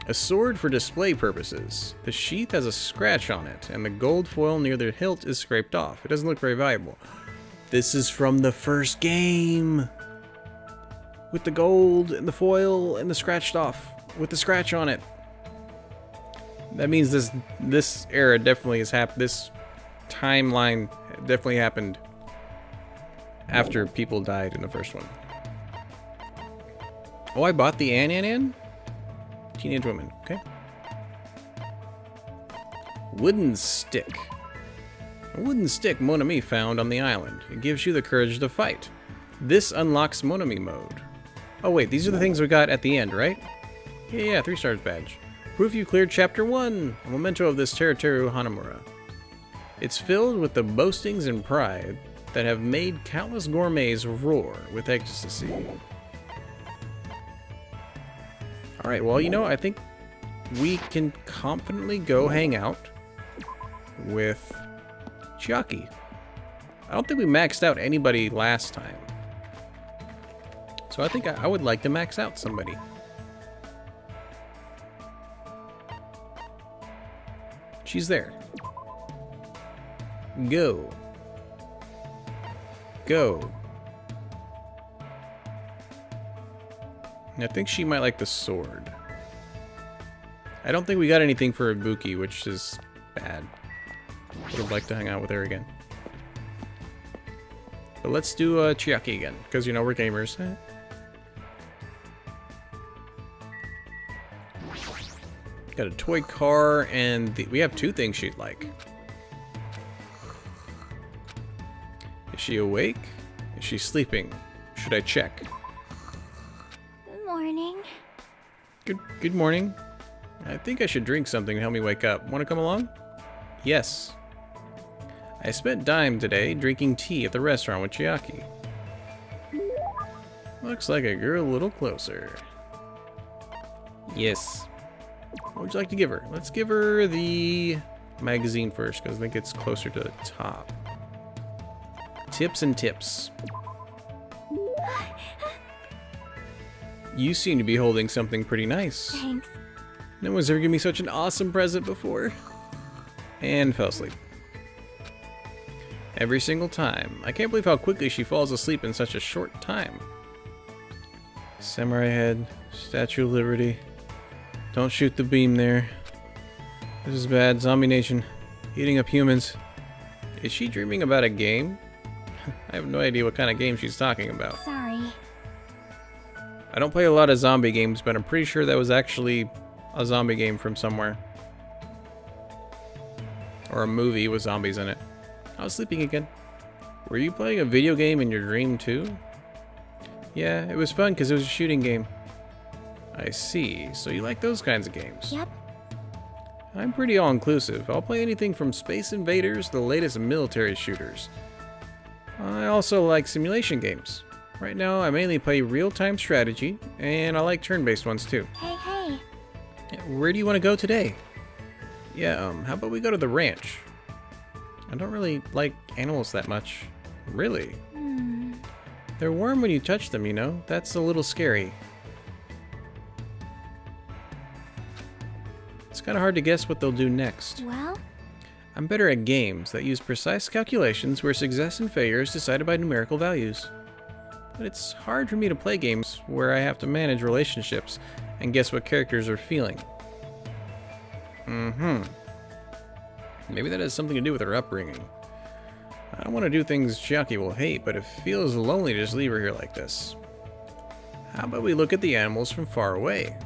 A sword for display purposes. The sheath has a scratch on it, and the gold foil near the hilt is scraped off. It doesn't look very valuable. This is from the first game. With the gold and the foil and the scratched off. With the scratch on it. That means this era definitely has happened. This timeline definitely happened after people died in the first one. Oh, I bought the An. Teenage woman, okay. Wooden stick. A wooden stick Monami found on the island. It gives you the courage to fight. This unlocks Monami mode. Oh wait, these are the things we got at the end, right? Yeah, 3 stars badge. Proof you cleared chapter 1. A memento of this Teruteru Hanamura. It's filled with the boastings and pride that have made countless gourmets roar with ecstasy. Alright, well, you know, I think we can confidently go hang out with Chiaki. I don't think we maxed out anybody last time. So I think I would like to max out somebody. She's there. Go. Go. I think she might like the sword. I don't think we got anything for Ibuki, which is bad. Would have liked to hang out with her again. But let's do Chiaki again, because, you know, we're gamers. Got a toy car, and we have 2 things she'd like. Is she awake? Is she sleeping? Should I check? Morning. Good morning. I think I should drink something to help me wake up. Want to come along? Yes. I spent dime today drinking tea at the restaurant with Chiaki. Looks like a girl a little closer. Yes. What would you like to give her? Let's give her the magazine first, because I think it's closer to the top. Tips and tips. You seem to be holding something pretty nice. Thanks. No one's ever given me such an awesome present before. And fell asleep. Every single time. I can't believe how quickly she falls asleep in such a short time. Samurai head, Statue of Liberty. Don't shoot the beam there. This is bad. Zombie Nation. Eating up humans. Is she dreaming about a game? I have no idea what kind of game she's talking about. Sorry. I don't play a lot of zombie games, but I'm pretty sure that was actually a zombie game from somewhere. Or a movie with zombies in it. I was sleeping again. Were you playing a video game in your dream too? Yeah, it was fun because it was a shooting game. I see. So you like those kinds of games? Yep. I'm pretty all-inclusive. I'll play anything from Space Invaders to the latest military shooters. I also like simulation games. Right now, I mainly play real-time strategy, and I like turn-based ones too. Hey. Where do you want to go today? Yeah, how about we go to the ranch? I don't really like animals that much. Really? They're warm when you touch them, you know? That's a little scary. It's kind of hard to guess what they'll do next. Well? I'm better at games that use precise calculations where success and failure is decided by numerical values. But it's hard for me to play games where I have to manage relationships and guess what characters are feeling. Maybe that has something to do with her upbringing. I don't want to do things Chiaki will hate, but it feels lonely to just leave her here like this. How about we look at the animals from far away?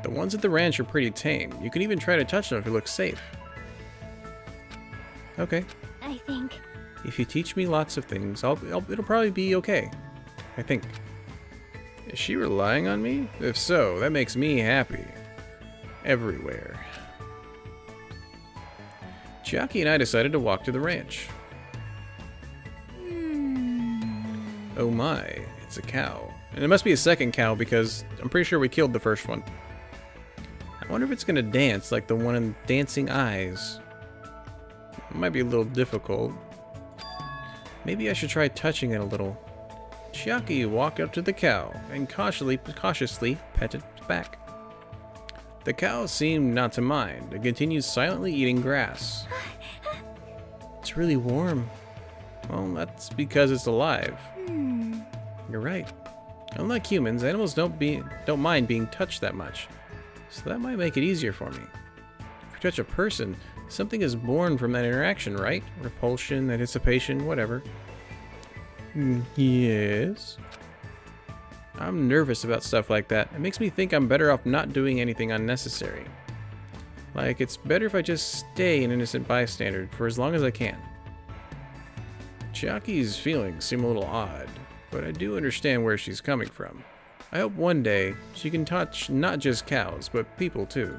The ones at the ranch are pretty tame. You can even try to touch them if you look safe. Okay. I think. If you teach me lots of things, it'll probably be okay. I think. Is she relying on me? If so, that makes me happy. Everywhere. Chiaki and I decided to walk to the ranch. Oh my, it's a cow. And it must be a second cow because I'm pretty sure we killed the first one. I wonder if it's gonna dance like the one in Dancing Eyes. It might be a little difficult. Maybe I should try touching it a little. Chiaki walked up to the cow and cautiously petted its back. The cow seemed not to mind and continued silently eating grass. It's really warm. Well, that's because it's alive. You're right. Unlike humans, animals don't mind being touched that much. So that might make it easier for me. If you touch a person, something is born from that interaction, right? Repulsion, anticipation, whatever. Yes. I'm nervous about stuff like that. It makes me think I'm better off not doing anything unnecessary. Like, it's better if I just stay an innocent bystander for as long as I can. Chiaki's feelings seem a little odd, but I do understand where she's coming from. I hope one day she can touch not just cows, but people too.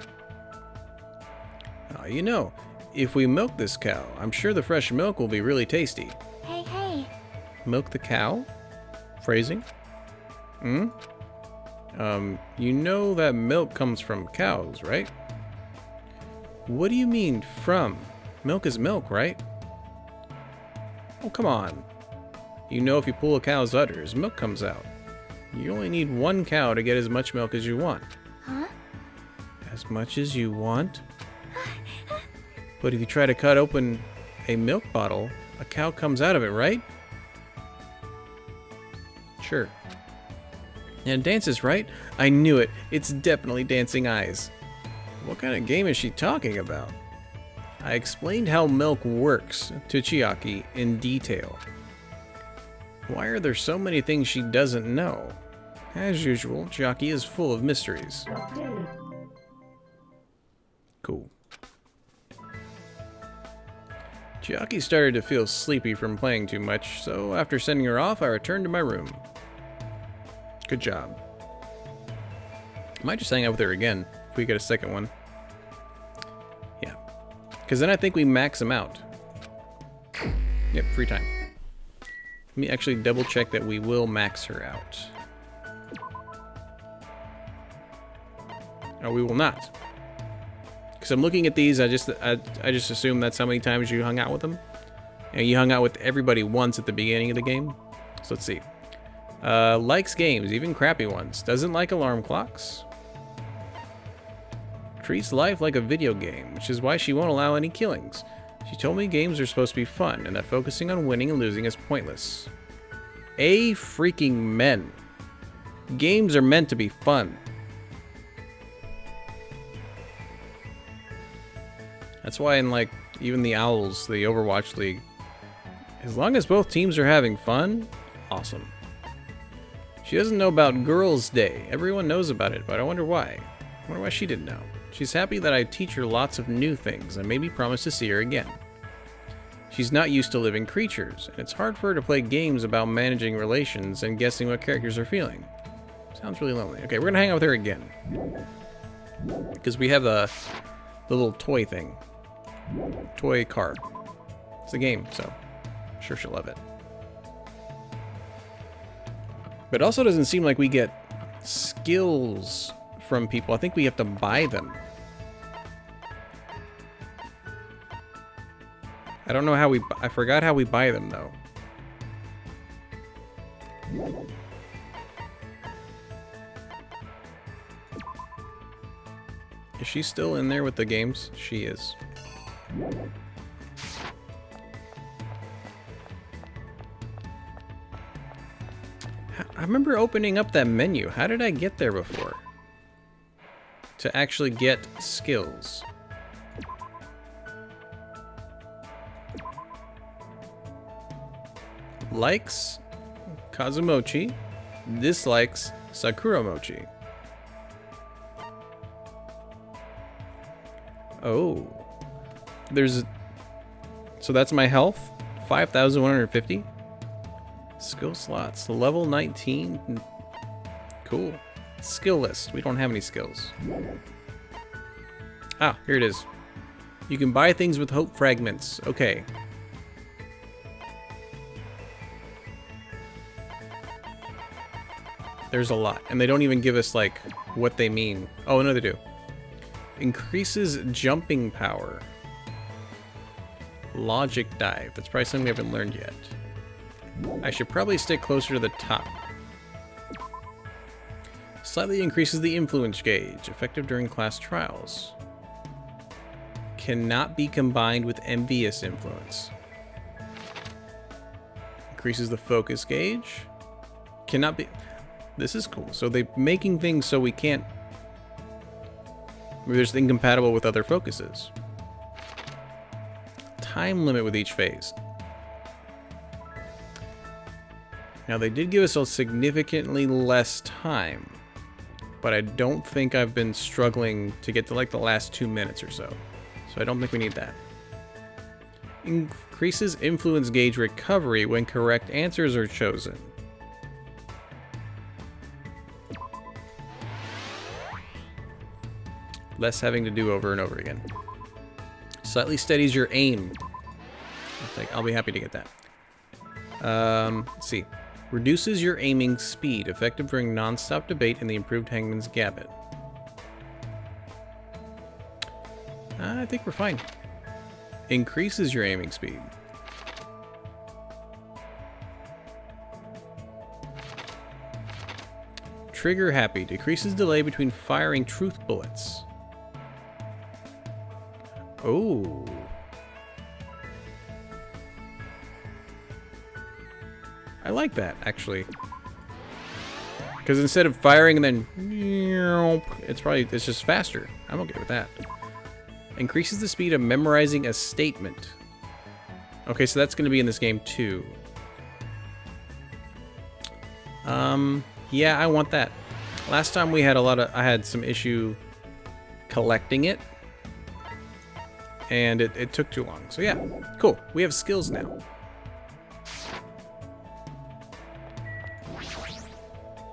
You know, if we milk this cow, I'm sure the fresh milk will be really tasty. Hey. Milk the cow? Phrasing? You know that milk comes from cows, right? What do you mean, from? Milk is milk, right? Oh, come on. You know if you pull a cow's udders, milk comes out. You only need one cow to get as much milk as you want. Huh? As much as you want? But if you try to cut open a milk bottle, a cow comes out of it, right? Sure. And dances, right? I knew it. It's definitely dancing eyes. What kind of game is she talking about? I explained how milk works to Chiaki in detail. Why are there so many things she doesn't know? As usual, Chiaki is full of mysteries. Cool. Chiaki started to feel sleepy from playing too much, so after sending her off, I returned to my room. Good job. I might just hang out with her again if we get a second one. Yeah. Because then I think we max them out. Yep, free time. Let me actually double check that we will max her out. No, we will not. Because I'm looking at these, I just assume that's how many times you hung out with them. And you hung out with everybody once at the beginning of the game. So let's see. Likes games, even crappy ones. Doesn't like alarm clocks. Treats life like a video game, which is why she won't allow any killings. She told me games are supposed to be fun, and that focusing on winning and losing is pointless. Freaking men. Games are meant to be fun. That's why in, like, even the Owls, the Overwatch League, as long as both teams are having fun, awesome. She doesn't know about Girls' Day. Everyone knows about it, but I wonder why. I wonder why she didn't know. She's happy that I teach her lots of new things and maybe promise to see her again. She's not used to living creatures, and it's hard for her to play games about managing relations and guessing what characters are feeling. Sounds really lonely. Okay, we're gonna hang out with her again. Because we have the little toy thing. Toy car. It's a game, so I'm sure she'll love it. But it also doesn't seem like we get skills from people. I think we have to buy them. I don't know how I forgot how we buy them, though. Is she still in there with the games? She is. I remember opening up that menu. How did I get there before? To actually get skills. Likes Kazumochi. Dislikes Sakuramochi. Oh. So that's my health. 5,150. Skill slots. Level 19. Cool. Skill list. We don't have any skills. Ah, here it is. You can buy things with hope fragments. Okay. There's a lot. And they don't even give us, like, what they mean. Oh, no, they do. Increases jumping power. Logic dive. That's probably something we haven't learned yet. I should probably stick closer to the top. Slightly increases the influence gauge, effective during class trials. Cannot be combined with envious influence. Increases the focus gauge. Cannot be... This is cool. So they're making things so we can't... There's incompatible with other focuses. Time limit with each phase. Now they did give us a significantly less time, but I don't think I've been struggling to get to like the last 2 minutes or so. So I don't think we need that. Increases influence gauge recovery when correct answers are chosen. Less having to do over and over again. Slightly steadies your aim. I'll be happy to get that. Let's see. Reduces your aiming speed, effective during non-stop debate in the improved Hangman's Gambit. I think we're fine. Increases your aiming speed. Trigger happy. Decreases delay between firing truth bullets. Oh. I like that, actually. Because instead of firing and then... It's just faster. I'm okay with that. Increases the speed of memorizing a statement. Okay, so that's going to be in this game too. Yeah, I want that. Last time we had I had some issue collecting it. And it took too long. So yeah, cool. We have skills now.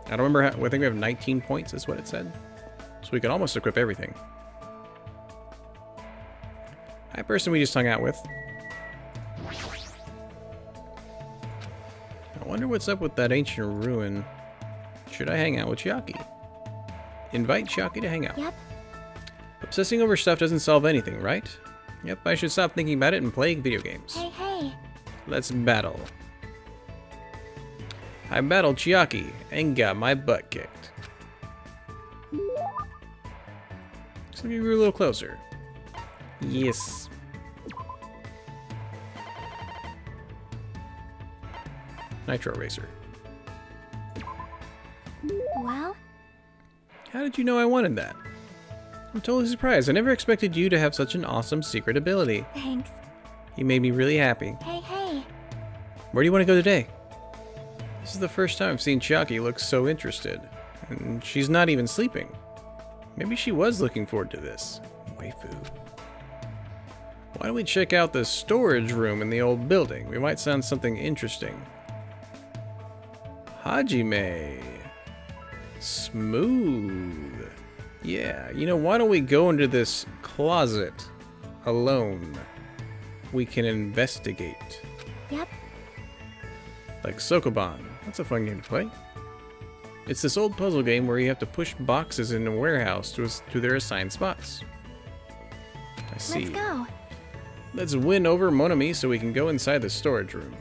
I don't remember I think we have 19 points is what it said. So we can almost equip everything. Hi, person we just hung out with. I wonder what's up with that ancient ruin. Should I hang out with Chiaki? Invite Chiaki to hang out. Yep. Obsessing over stuff doesn't solve anything, right? Yep, I should stop thinking about it and playing video games. Hey, hey. Let's battle. I battled Chiaki and got my butt kicked. So we were a little closer. Yes. Nitro Racer. Well? How did you know I wanted that? I'm totally surprised. I never expected you to have such an awesome secret ability. Thanks. You made me really happy. Hey, hey. Where do you want to go today? This is the first time I've seen Chiaki look so interested. And she's not even sleeping. Maybe she was looking forward to this. Waifu. Why don't we check out the storage room in the old building? We might find something interesting. Hajime. Smooth. Yeah, you know, why don't we go into this closet alone? We can investigate. Yep. Like Sokoban. That's a fun game to play. It's this old puzzle game where you have to push boxes in a warehouse to their assigned spots. I see. Let's go. Let's win over Monami so we can go inside the storage room.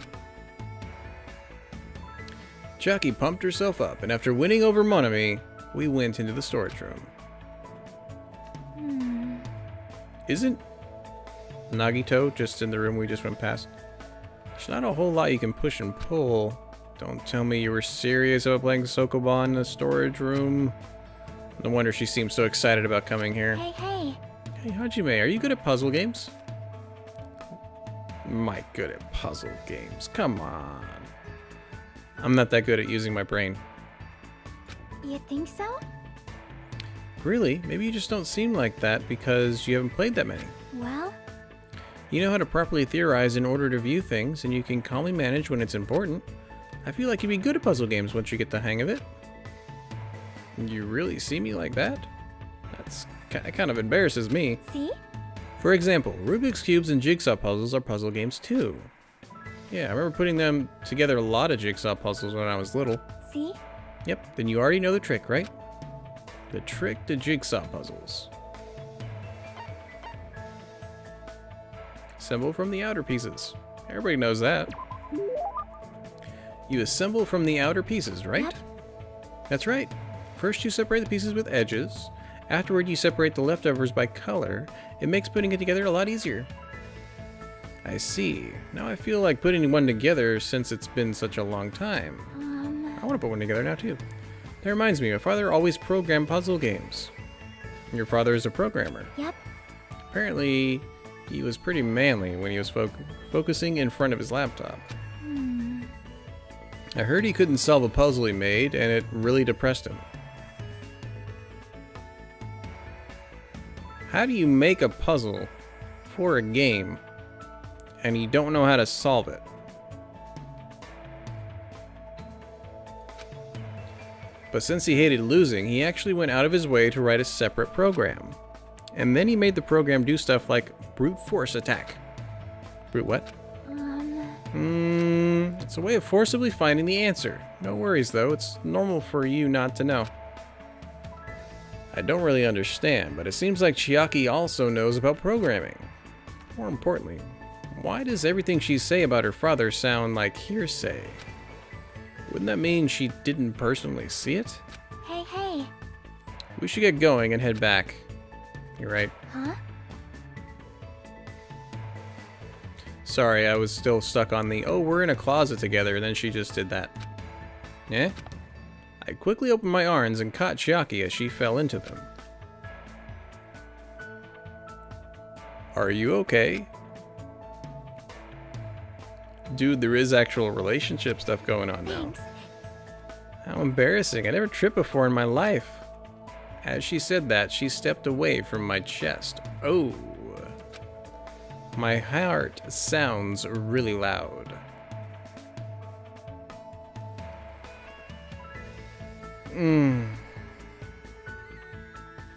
Chiaki pumped herself up, and after winning over Monami, we went into the storage room. Isn't Nagito just in the room we just went past? There's not a whole lot you can push and pull. Don't tell me you were serious about playing Sokoban in the storage room. No wonder she seems so excited about coming here. Hey, hey. Hey, Hajime, are you good at puzzle games? My good at puzzle games. Come on. I'm not that good at using my brain. You think so? Really? Maybe you just don't seem like that because you haven't played that many. Well? You know how to properly theorize in order to view things, and you can calmly manage when it's important. I feel like you'd be good at puzzle games once you get the hang of it. You really see me like that? That kind of embarrasses me. See? For example, Rubik's Cubes and Jigsaw puzzles are puzzle games too. Yeah, I remember putting them together a lot of Jigsaw puzzles when I was little. See? Yep, then you already know the trick, right? The trick to Jigsaw puzzles. Assemble from the outer pieces. Everybody knows that. You assemble from the outer pieces, right? Yep. That's right. First you separate the pieces with edges. Afterward you separate the leftovers by color. It makes putting it together a lot easier. I see. Now I feel like putting one together since it's been such a long time. I want to put one together now too. That reminds me, my father always programmed puzzle games. Your father is a programmer. Yep. Apparently, he was pretty manly when he was focusing in front of his laptop. I heard he couldn't solve a puzzle he made, and it really depressed him. How do you make a puzzle for a game, and you don't know how to solve it? But since he hated losing, he actually went out of his way to write a separate program. And then he made the program do stuff like brute force attack. Brute what? It's a way of forcibly finding the answer. No worries though, it's normal for you not to know. I don't really understand, but it seems like Chiaki also knows about programming. More importantly, why does everything she say about her father sound like hearsay? Wouldn't that mean she didn't personally see it? Hey. We should get going and head back. You're right. Huh? Sorry, I was still stuck on the, oh, we're in a closet together, and then she just did that. Eh? I quickly opened my arms and caught Chiaki as she fell into them. Are you okay? Dude, there is actual relationship stuff going on now. Thanks. How embarrassing. I never tripped before in my life. As she said that, she stepped away from my chest. Oh. My heart sounds really loud.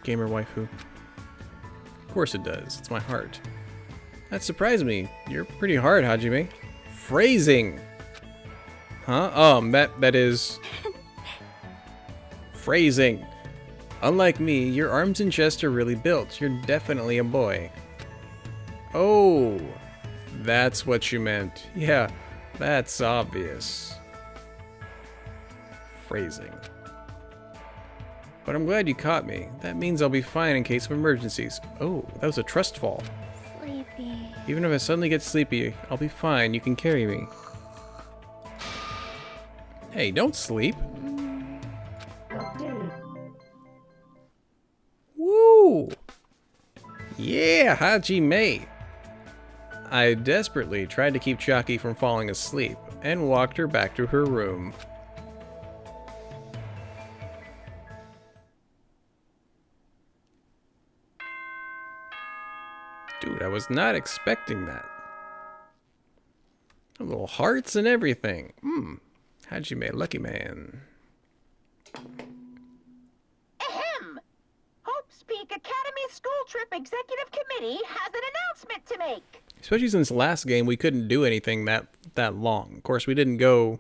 Gamer waifu. Of course it does. It's my heart. That surprised me. You're pretty hard, Hajime. Phrasing. Huh? That is... Phrasing. Unlike me, your arms and chest are really built. You're definitely a boy. Oh, that's what you meant. Yeah, that's obvious. Phrasing. But I'm glad you caught me. That means I'll be fine in case of emergencies. Oh, that was a trust fall. Sleepy. Even if I suddenly get sleepy, I'll be fine. You can carry me. Hey, don't sleep. Woo! Yeah, Hajime! I desperately tried to keep Chiaki from falling asleep and walked her back to her room. Dude, I was not expecting that. Little hearts and everything. Hajime, lucky man. Ahem! Hope's Peak Academy School Trip Executive Committee has an announcement to make. Especially since last game we couldn't do anything that long. Of course, we didn't go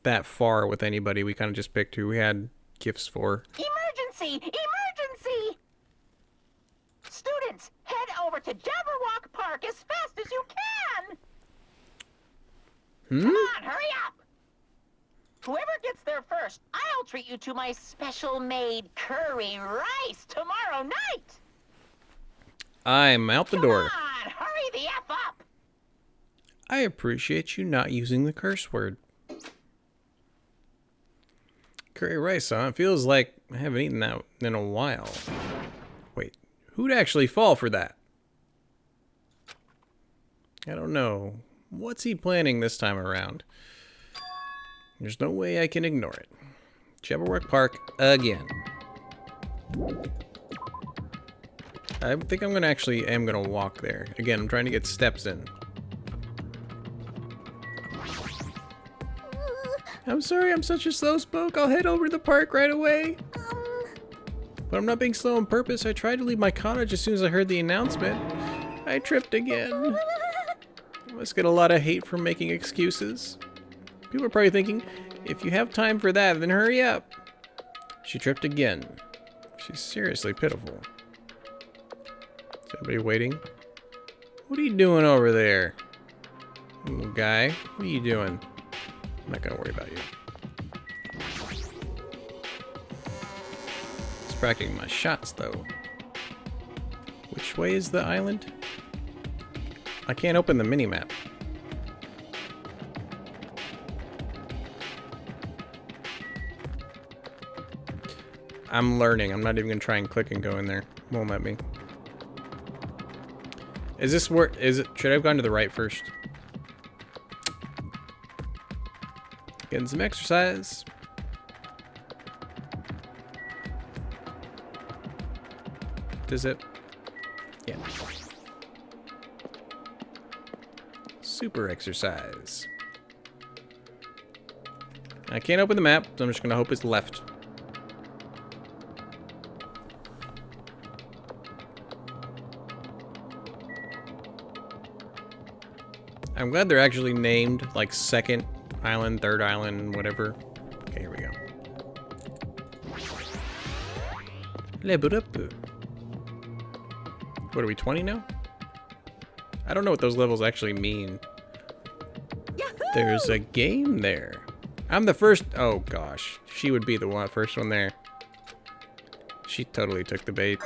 that far with anybody. We kind of just picked who we had gifts for. Emergency! Emergency! Students, head over to Jabberwock Park as fast as you can! Come on, hurry up! Whoever gets there first, I'll treat you to my special-made curry rice tomorrow night! I'm out the door. Come on, hurry the F up! I appreciate you not using the curse word. Curry rice, huh? It feels like I haven't eaten that in a while. Wait, who'd actually fall for that? I don't know. What's he planning this time around? There's no way I can ignore it. Jabberwock Park again. I think I'm gonna walk there. Again, I'm trying to get steps in. I'm sorry, I'm such a slow spoke. I'll head over to the park right away. But I'm not being slow on purpose. I tried to leave my cottage as soon as I heard the announcement. I tripped again. I must get a lot of hate for making excuses. People are probably thinking, if you have time for that, then hurry up. She tripped again. She's seriously pitiful. Is anybody waiting? What are you doing over there? Little guy, what are you doing? I'm not gonna worry about you. Distracting my shots, though. Which way is the island? I can't open the mini-map. I'm learning. I'm not even gonna try and click and go in there. Won't let me. Is this where... Is it... Should I have gone to the right first? Getting some exercise. Does it? Yeah. Super exercise. I can't open the map, so I'm just gonna hope it's left. I'm glad they're actually named, like, second island, third island, whatever. Okay, here we go. Level up. What are we, 20 now? I don't know what those levels actually mean. There's a game there. I'm the first. Oh gosh, she would be the first one there. She totally took the bait.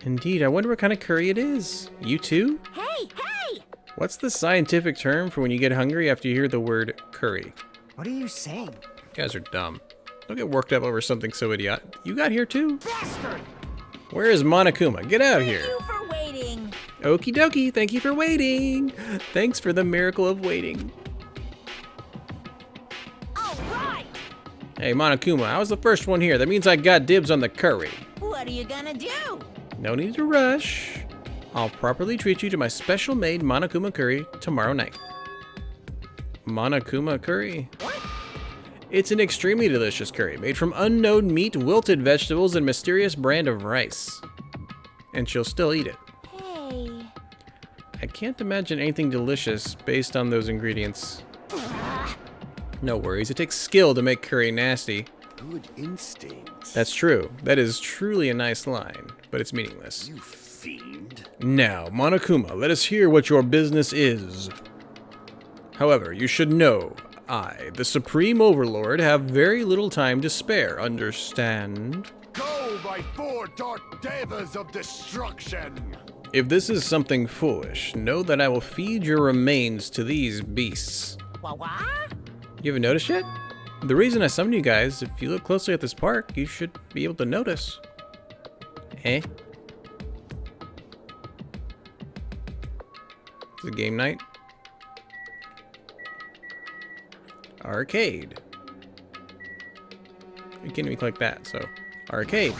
Indeed, I wonder what kind of curry it is. You too? Hey, hey! What's the scientific term for when you get hungry after you hear the word curry? What are you saying? You guys are dumb. Don't get worked up over something so idiotic. You got here too? Bastard! Where is Monokuma? Get out here. Thank you for waiting. Okie dokie, thank you for waiting. Thanks for the miracle of waiting. All right. Hey, Monokuma, I was the first one here. That means I got dibs on the curry. What are you gonna do? No need to rush. I'll properly treat you to my special-made Monokuma curry tomorrow night. Monokuma curry? What? It's an extremely delicious curry made from unknown meat, wilted vegetables, and mysterious brand of rice. And she'll still eat it. Hey. I can't imagine anything delicious based on those ingredients. No worries, it takes skill to make curry nasty. Good instincts. That's true. That is truly a nice line, but it's meaningless. You fiend. Now, Monokuma, let us hear what your business is. However, you should know, I, the Supreme Overlord, have very little time to spare, understand? Go, my four dark devas of destruction! If this is something foolish, know that I will feed your remains to these beasts. What? You haven't noticed yet? The reason I summoned you guys, if you look closely at this park, you should be able to notice. Eh? Is it game night? Arcade. You can't even click that, so arcade.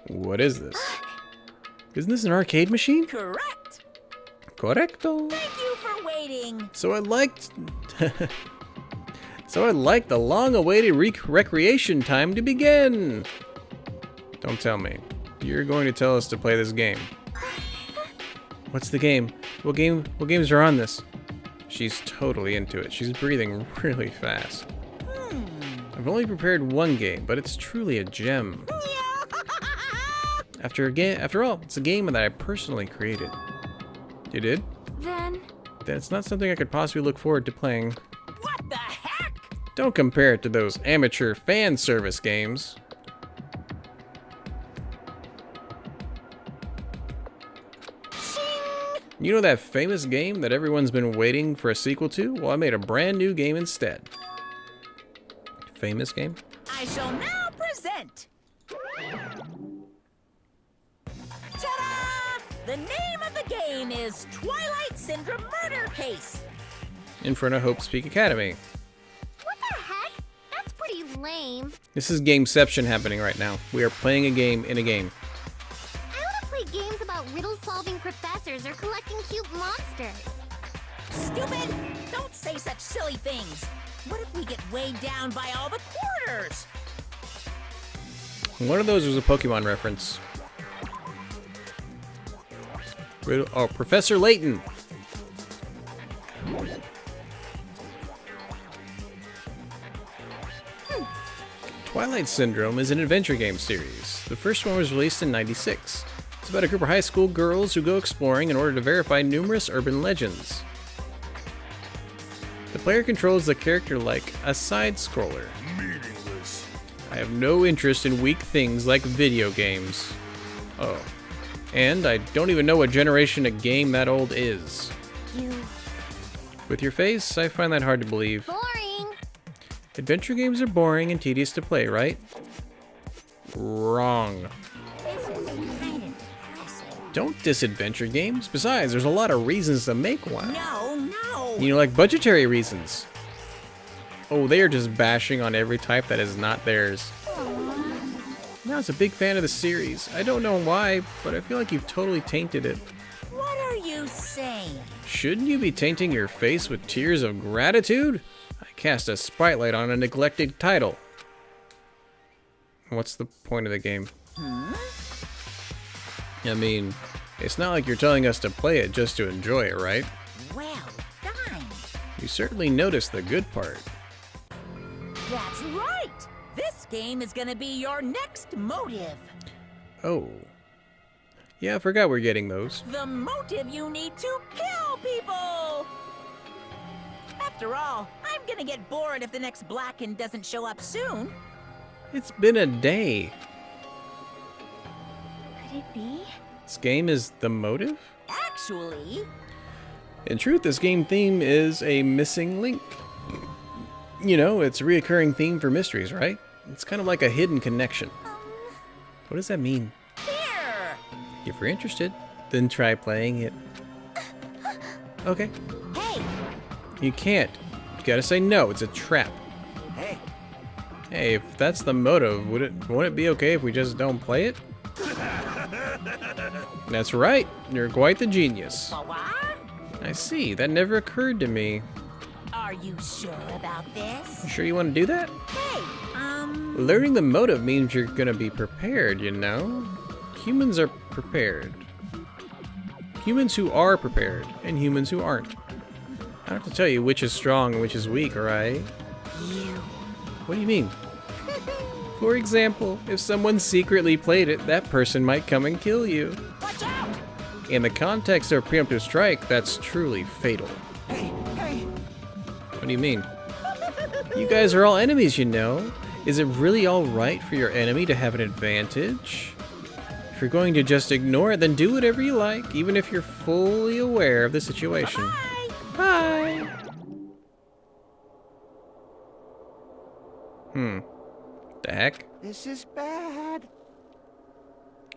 What is this? Isn't this an arcade machine? Correct. Correcto. Thank you for waiting. So I liked the long-awaited recreation time to begin. Don't tell me. You're going to tell us to play this game. What's the game? What games are on this? She's totally into it. She's breathing really fast. I've only prepared one game, but it's truly a gem. After all, it's a game that I personally created. You did? Then It's not something I could possibly look forward to playing. What the heck? Don't compare it to those amateur fan service games. You know that famous game that everyone's been waiting for a sequel to? Well, I made a brand new game instead. Famous game? I shall now present. Ta-da! The name of the game is Twilight Syndrome Murder Case. In front of Hope's Peak Academy. what the heck? That's pretty lame. This is Gameception happening right now. We are playing a game in a game. I want to play games about riddle-solving professors or collecting cute monsters. Stupid! Don't say such silly things. What if we get weighed down by all the quarters? One of those was a Pokemon reference. Oh, Professor Layton. Twilight Syndrome is an adventure game series. The first one was released in '96. It's about a group of high school girls who go exploring in order to verify numerous urban legends. The player controls the character like a side-scroller. Meaningless. I have no interest in weak things like video games. Oh. And I don't even know what generation a game that old is. You... With your face, I find that hard to believe. Boring. Adventure games are boring and tedious to play, right? Wrong. Don't diss adventure games. Besides, there's a lot of reasons to make one. No. You know, like budgetary reasons. Oh, they are just bashing on every type that is not theirs. No, I was a big fan of the series. I don't know why, but I feel like you've totally tainted it. What are you saying? Shouldn't you be tainting your face with tears of gratitude? I cast a spotlight on a neglected title. What's the point of the game? I mean, it's not like you're telling us to play it just to enjoy it, right? Well done. You certainly noticed the good part. That's right. This game is gonna be your next motive. Oh. Yeah, I forgot we're getting those. The motive you need to kill people. After all, I'm gonna get bored if the next Blacken doesn't show up soon. It's been a day. Could it be? This game is the motive? Actually, In truth, this game theme is a missing link. You know, it's a reoccurring theme for mysteries, right? It's kind of like a hidden connection. What does that mean? here. If you're interested, then try playing it. Okay. Hey, You can't. You gotta say no, it's a trap. Hey, Hey, if that's the motive, won't it be okay if we just don't play it? That's right. You're quite the genius. what? I see. That never occurred to me. Are you sure about this? You sure you want to do that? Hey, Learning the motive means you're gonna be prepared, you know? Humans are prepared. Humans who are prepared, and humans who aren't. I don't have to tell you which is strong and which is weak, right? What do you mean? For example, if someone secretly played it, that person might come and kill you. watch out! In the context of a preemptive strike, that's truly fatal. hey, hey. What do you mean? You guys are all enemies, you know. Is it really all right for your enemy to have an advantage? If you're going to just ignore it, then do whatever you like, even if you're fully aware of the situation. Bye. Bye! The heck? This is bad.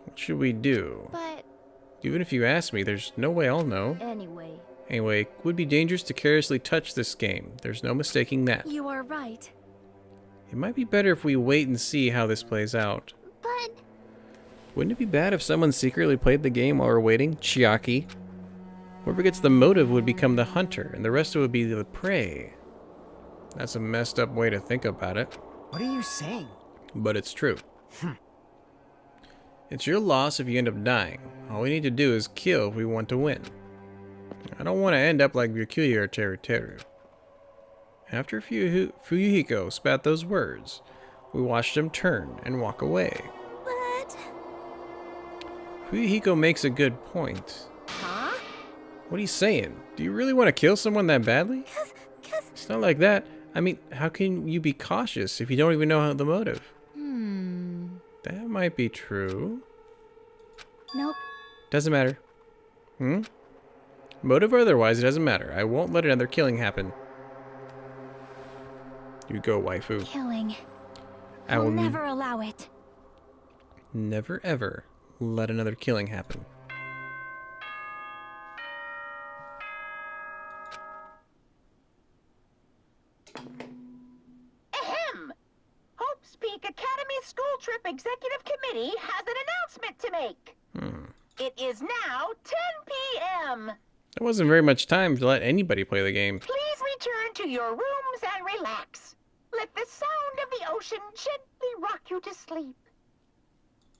What should we do? But Even if you ask me, there's no way I'll know. anyway, Anyway, it would be dangerous to carelessly touch this game. There's no mistaking that. you are right. It might be better if we wait and see how this plays out. But Wouldn't it be bad if someone secretly played the game while we're waiting? Chiaki. Whoever gets the motive would become the hunter, and the rest would be the prey. That's a messed up way to think about it, What are you saying? but it's true. It's your loss if you end up dying. All we need to do is kill if we want to win. I don't want to end up like Ryukiya or Teruteru. After Fuyuhiko spat those words, we watched him turn and walk away. but Fuyuhiko makes a good point. huh? What are you saying? Do you really want to kill someone that badly? Cause It's not like that. I mean, how can you be cautious if you don't even know the motive? That might be true. Nope. Doesn't matter. Motive or otherwise, it doesn't matter. I won't let another killing happen. You go, waifu. Killing. I I'll will never allow it. never ever let another killing happen. Ahem! Hope's Peak Academy School Trip Executive Committee has an announcement to make. It is now 10 p.m. There wasn't very much time to let anybody play the game. Please return to your rooms and relax. Let the sound of the ocean gently rock you to sleep.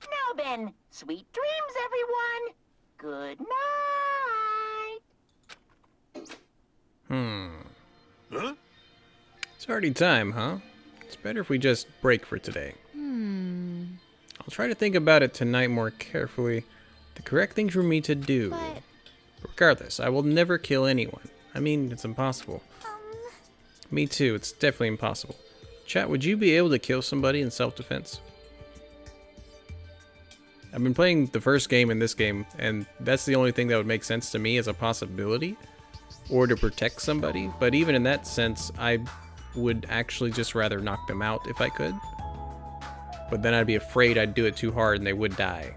Now then, sweet dreams, everyone. Good night. Huh? It's already time, huh? It's better if we just break for today. I'll try to think about it tonight more carefully. The correct thing for me to do. But Regardless, I will never kill anyone. I mean, it's impossible. Me too, it's definitely impossible. Chat, would you be able to kill somebody in self-defense? I've been playing the first game and this game, and that's the only thing that would make sense to me as a possibility, or to protect somebody, but even in that sense, I would actually just rather knock them out if I could. But then I'd be afraid I'd do it too hard and they would die.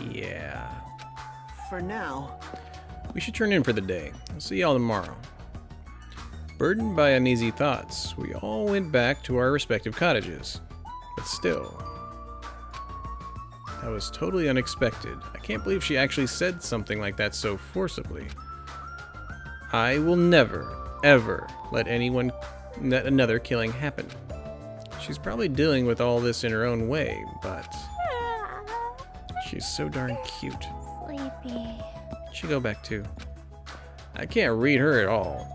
Yeah. For now. We should turn in for the day. I'll see y'all tomorrow. Burdened by uneasy thoughts, we all went back to our respective cottages. But still, that was totally unexpected. I can't believe she actually said something like that so forcibly. I will never, ever let another killing happen. She's probably dealing with all this in her own way, but she's so darn cute. Sleepy. She go back too. I can't read her at all.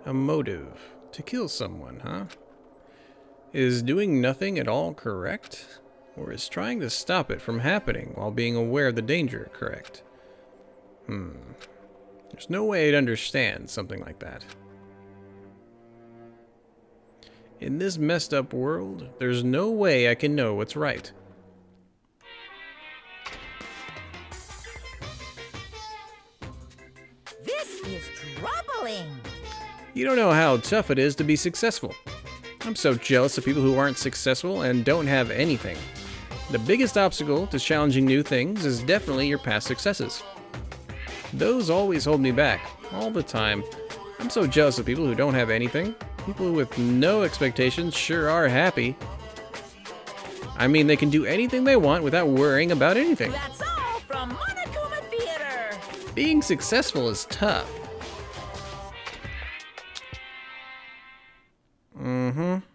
A motive to kill someone, huh? Is doing nothing at all correct? Or is trying to stop it from happening while being aware of the danger correct? There's no way I'd understand something like that. In this messed up world, there's no way I can know what's right. This is troubling. You don't know how tough it is to be successful. I'm so jealous of people who aren't successful and don't have anything. The biggest obstacle to challenging new things is definitely your past successes. Those always hold me back, all the time. I'm so jealous of people who don't have anything. People with no expectations sure are happy. I mean, they can do anything they want without worrying about anything. That's all from Monokuma Theater. Being successful is tough. Ahem!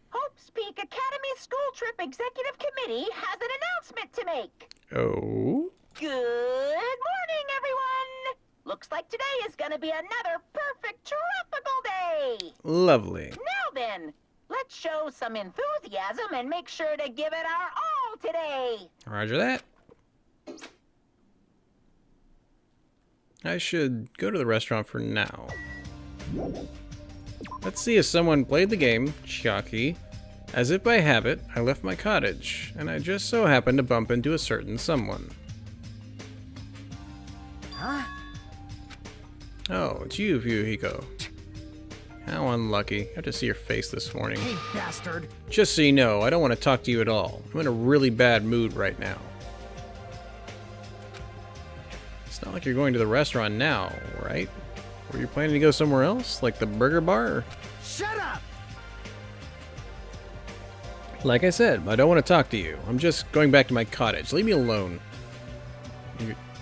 Hope's Peak Academy School Trip Executive Committee has an announcement to make. Oh? Good morning, everyone! Looks like today is gonna be another perfect tropical day! Lovely. Now then, let's show some enthusiasm and make sure to give it our all today! Roger that. I should go to the restaurant for now. Let's see if someone played the game, Chucky. As if by habit, I left my cottage, and I just so happened to bump into a certain someone. Huh? Oh, it's you, Fuyuhiko. How unlucky. I had to see your face this morning. Hey, bastard. Just so you know, I don't want to talk to you at all. I'm in a really bad mood right now. It's not like you're going to the restaurant now, right? Were you planning to go somewhere else? Like the burger bar? Shut up! Like I said, I don't want to talk to you. I'm just going back to my cottage. Leave me alone.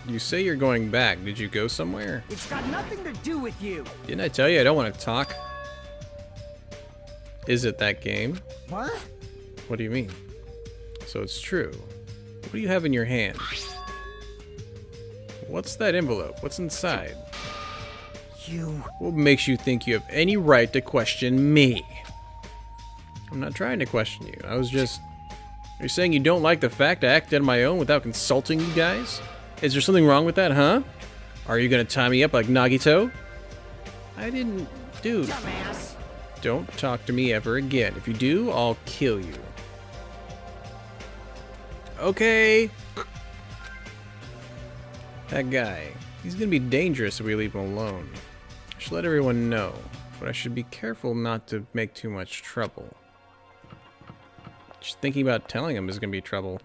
You say you're going back. Did you go somewhere? It's got nothing to do with you. Didn't I tell you I don't want to talk? Is it that game? What? What do you mean? So it's true. What do you have in your hand? What's that envelope? What's inside? You... What makes you think you have any right to question me? I'm not trying to question you. I was just... You're saying you don't like the fact I acted on my own without consulting you guys? Is there something wrong with that, huh? Are you gonna tie me up like Nagito? I didn't... Dude. Dumbass. Don't talk to me ever again. If you do, I'll kill you. Okay. That guy. He's gonna be dangerous if we leave him alone. I should let everyone know, but I should be careful not to make too much trouble. Just thinking about telling him is gonna be trouble.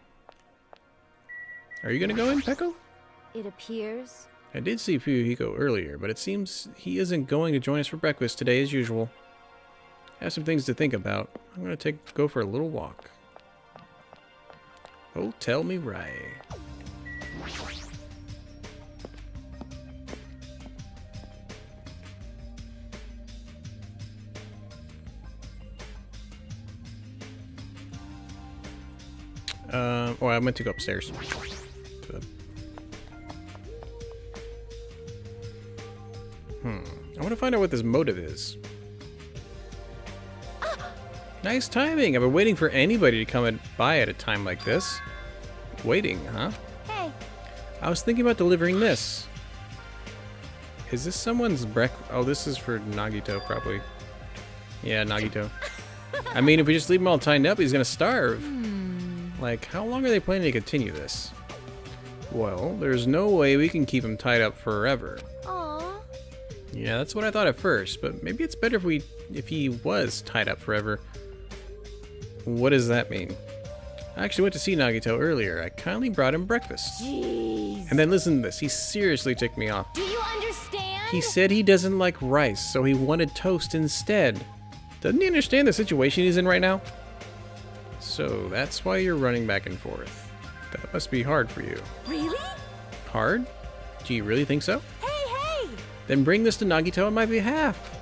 Are you gonna go in, Peko? It appears. I did see Fuyuhiko earlier, but it seems he isn't going to join us for breakfast today as usual. I have some things to think about. I'm gonna go for a little walk. Oh, tell me right. Oh, I meant to go upstairs. I want to find out what this motive is. Nice timing. I've been waiting for anybody to come by at a time like this. Waiting, huh? Hey, I was thinking about delivering this. Is this someone's breakfast? Oh, this is for Nagito, probably. Yeah, Nagito. I mean, if we just leave him all tied up, he's gonna starve. Like, how long are they planning to continue this? Well, there's no way we can keep him tied up forever. aw. Yeah, that's what I thought at first, but maybe it's better if he was tied up forever. What does that mean? I actually went to see Nagito earlier. I kindly brought him breakfast. Jeez. And then listen to this. He seriously ticked me off. Do you understand? He said he doesn't like rice, so he wanted toast instead. Doesn't he understand the situation he's in right now? So that's why you're running back and forth. That must be hard for you. Really? Hard? Do you really think so? Hey! Then bring this to Nagito on my behalf.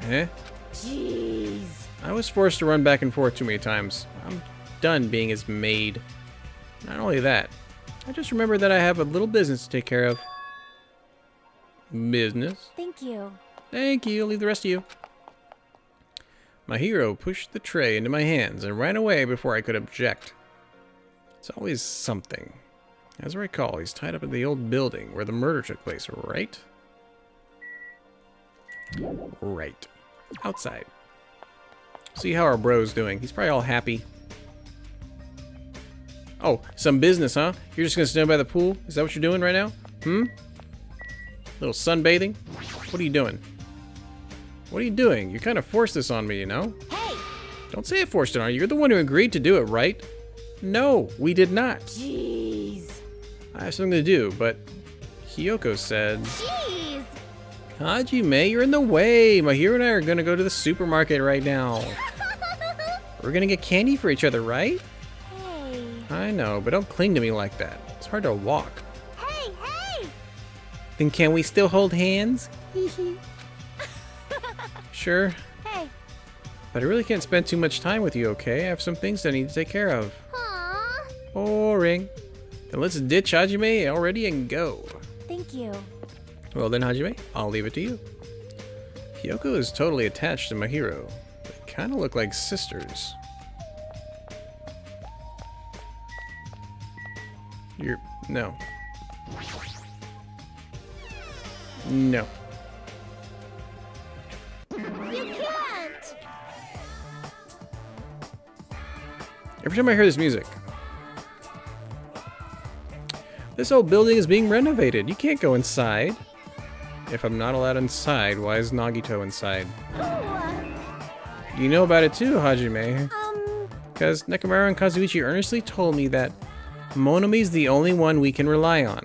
Eh? Jeez. I was forced to run back and forth too many times. I'm done being his maid. Not only that, I just remembered that I have a little business to take care of. Business? Thank you. Thank you. I'll leave the rest of you. My hero pushed the tray into my hands and ran away before I could object. It's always something. As I recall, he's tied up in the old building where the murder took place, right? Right. Outside. See how our bro's doing. He's probably all happy. Oh, some business, huh? You're just gonna stand by the pool? Is that what you're doing right now? Little sunbathing? What are you doing? What are you doing? You kind of forced this on me, you know? Hey! Don't say I forced it on you. You're the one who agreed to do it, right? No, we did not. Jeez. I have something to do, but Hiyoko said... Jeez. Hajime, you're in the way. My hero and I are gonna go to the supermarket right now. We're gonna get candy for each other, right? Hey. I know, but don't cling to me like that. It's hard to walk. Hey! Then can we still hold hands? Sure. Hey. But I really can't spend too much time with you, okay? I have some things I need to take care of. Aw. Boring. Then let's ditch Hajime already and go. Thank you. Well then, Hajime, I'll leave it to you. Hiyoko is totally attached to my hero. They kind of look like sisters. No. No. You can't. Every time I hear this music. This old building is being renovated. You can't go inside. If I'm not allowed inside, why is Nagito inside? You know about it too, Hajime. Because Nekomaru and Kazuichi earnestly told me that Monomi's the only one we can rely on.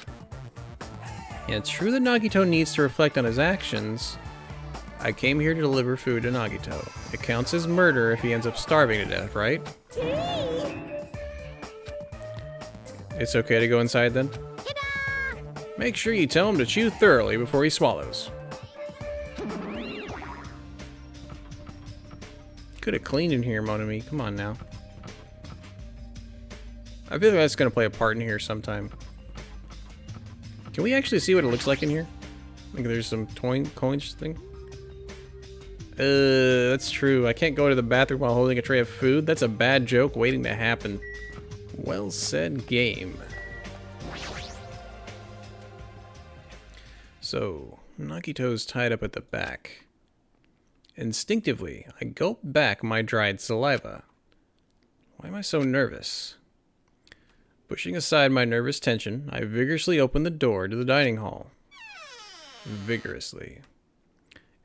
And it's true that Nagito needs to reflect on his actions. I came here to deliver food to Nagito. It counts as murder if he ends up starving to death, right? It's okay to go inside then? Make sure you tell him to chew thoroughly before he swallows. Could have cleaned in here, Monomi. Come on now. I feel like that's going to play a part in here sometime. Can we actually see what it looks like in here? Like there's some coins thing? That's true. I can't go to the bathroom while holding a tray of food. That's a bad joke waiting to happen. Well said, game. So, Nagito's tied up at the back. Instinctively, I gulp back my dried saliva. Why am I so nervous? Pushing aside my nervous tension, I vigorously open the door to the dining hall. Vigorously.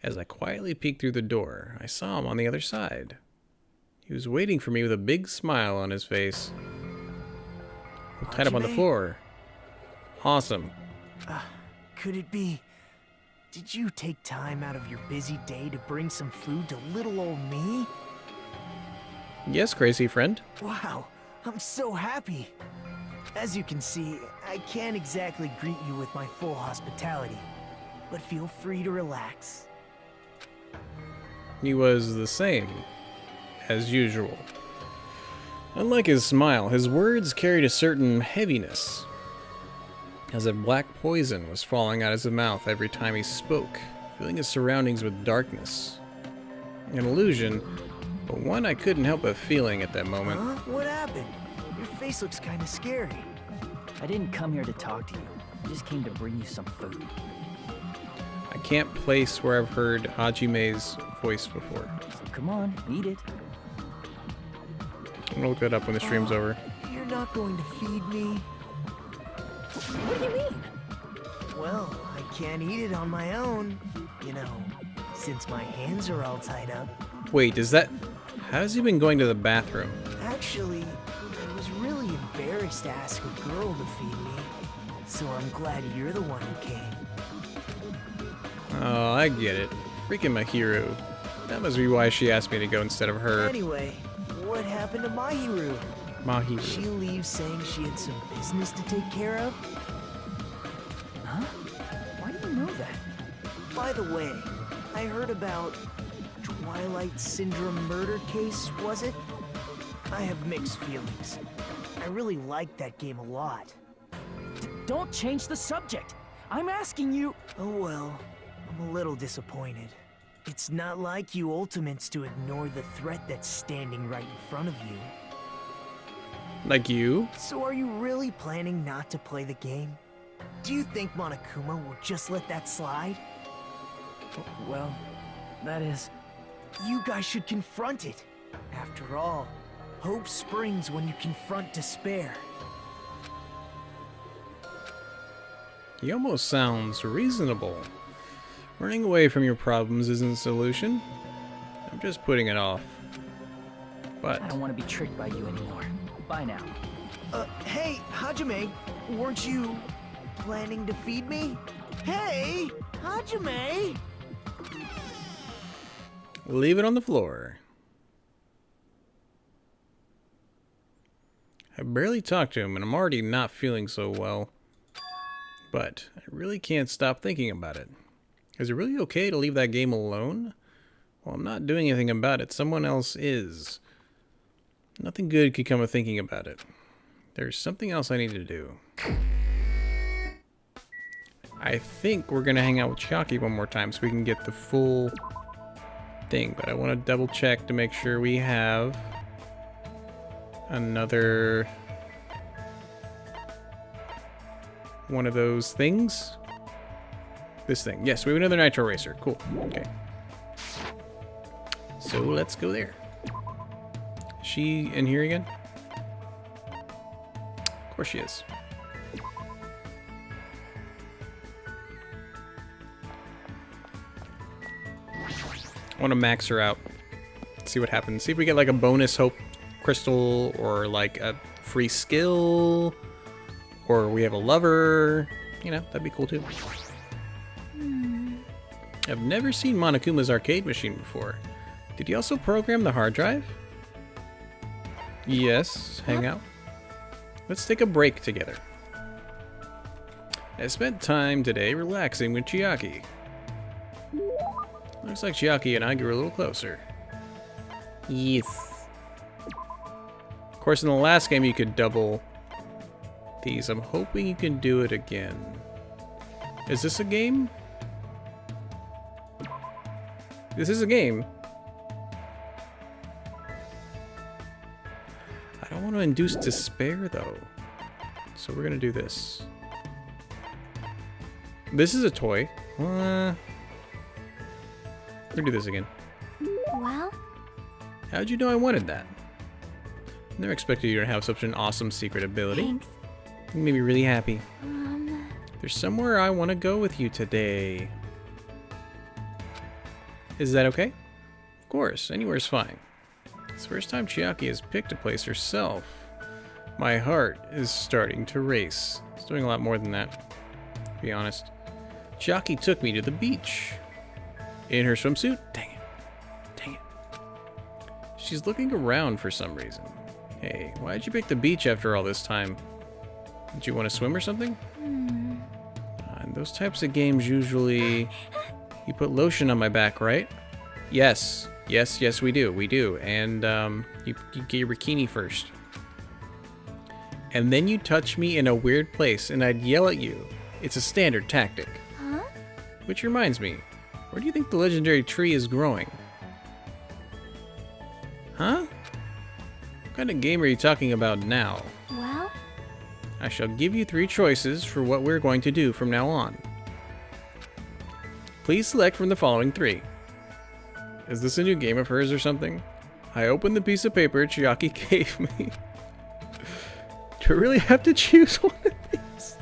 As I quietly peeked through the door, I saw him on the other side. He was waiting for me with a big smile on his face. Tied up on the floor. Awesome. Could it be... Did you take time out of your busy day to bring some food to little old me? Yes, crazy friend. Wow, I'm so happy. As you can see, I can't exactly greet you with my full hospitality, but feel free to relax. He was the same, as usual. Unlike his smile, his words carried a certain heaviness, as if black poison was falling out of his mouth every time he spoke. filling his surroundings with darkness. An illusion, but one I couldn't help but feeling at that moment. Huh? What happened? Your face looks kind of scary. I didn't come here to talk to you. I just came to bring you some food. I can't place where I've heard Hajime's voice before. So come on, eat it. I'm gonna look that up when the stream's over. You're not going to feed me? What do you mean? Well, I can't eat it on my own. You know, since my hands are all tied up. Wait, is that... How's he been going to the bathroom? Actually, I was really embarrassed to ask a girl to feed me. So I'm glad you're the one who came. Oh, I get it. Freaking Mahiru. That must be why she asked me to go instead of her. Anyway, what happened to Mahiru? Mahiru. She leaves saying she had some business to take care of? Huh? Why do you know that? By the way, I heard about Twilight Syndrome murder case, was it? I have mixed feelings. I really liked that game a lot. Don't change the subject. I'm asking you. Oh well, I'm a little disappointed. It's not like you Ultimates to ignore the threat that's standing right in front of you. Like you? So are you really planning not to play the game? Do you think Monokuma will just let that slide? Well, that is... You guys should confront it. After all, hope springs when you confront despair. He almost sounds reasonable. Running away from your problems isn't a solution. I'm just putting it off. But I don't want to be tricked by you anymore. Bye now. Hey, Hajime, weren't you planning to feed me? Hey, Hajime! leave it on the floor. I barely talked to him and I'm already not feeling so well. But I really can't stop thinking about it. Is it really okay to leave that game alone? Well, I'm not doing anything about it. Someone else is. Nothing good could come of thinking about it. There's something else I need to do. I think we're going to hang out with Chiaki one more time so we can get the full thing. But I want to double check to make sure we have another one of those things. This thing. Yes, we have another Nitro Racer. Cool. Okay. So let's go there. Is she in here again? Of course she is. I want to max her out. See what happens. See if we get like a bonus hope crystal or like a free skill or we have a lover. You know, that'd be cool too. I've never seen Monokuma's arcade machine before. Did he also program the hard drive? Yes, hang out. Let's take a break together. I spent time today relaxing with Chiaki. Looks like Chiaki and I grew a little closer. Yes. Of course, in the last game you could double these. I'm hoping you can do it again. Is this a game? This is a game. I don't want to induce despair, though. So we're going to do this. This is a toy. We're going to do this again. Well? How'd you know I wanted that? Never expected you to have such an awesome secret ability. Thanks. You made me really happy. There's somewhere I want to go with you today. Is that okay? Of course, anywhere's fine. It's the first time Chiaki has picked a place herself. My heart is starting to race. It's doing a lot more than that, to be honest. Chiaki took me to the beach. In her swimsuit? Dang it. Dang it. She's looking around for some reason. Hey, why did you pick the beach after all this time? Did you want to swim or something? In those types of games, usually you put lotion on my back, right? Yes. Yes, yes, we do. We do. And you get your bikini first. And then you touch me in a weird place, and I'd yell at you. It's a standard tactic. Huh? Which reminds me, Where do you think the legendary tree is growing? Huh? What kind of game are you talking about now? Well, I shall give you 3 choices for what we're going to do from now on. Please select from the following 3. Is this a new game of hers or something? I opened the piece of paper Chiaki gave me. Do I really have to choose one of these?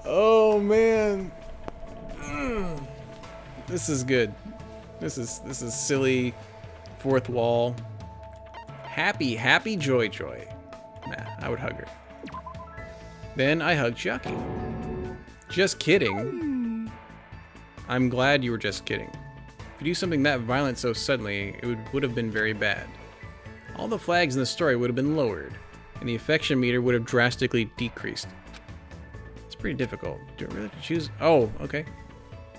Oh man. This is good. This is silly. Fourth wall. Happy joy. Nah, I would hug her. Then I hug Chiaki. Just kidding. I'm glad you were just kidding. If you do something that violent so suddenly, it would have been very bad. All the flags in the story would have been lowered, and the affection meter would have drastically decreased. It's pretty difficult. Do I really have to choose? Oh, okay.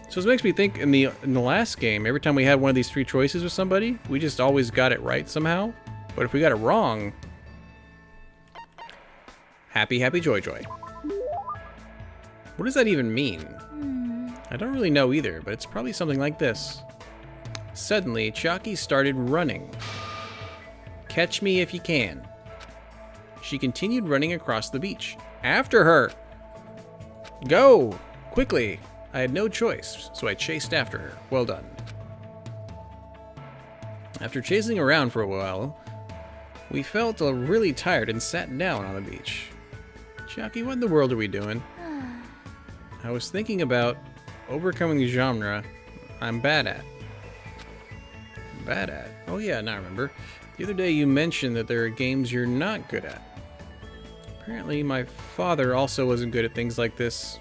So this makes me think in the last game, every time we had one of these 3 choices with somebody, we just always got it right somehow. But if we got it wrong, happy joy. What does that even mean? I don't really know either, but it's probably something like this. Suddenly, Chiaki started running. Catch me if you can. She continued running across the beach. After her! Go! Quickly! I had no choice, so I chased after her. Well done. After chasing around for a while, we felt really tired and sat down on the beach. Chiaki, what in the world are we doing? I was thinking about overcoming the genre I'm bad at. Bad at? Oh yeah, now I remember. The other day you mentioned that there are games you're not good at. Apparently my father also wasn't good at things like this.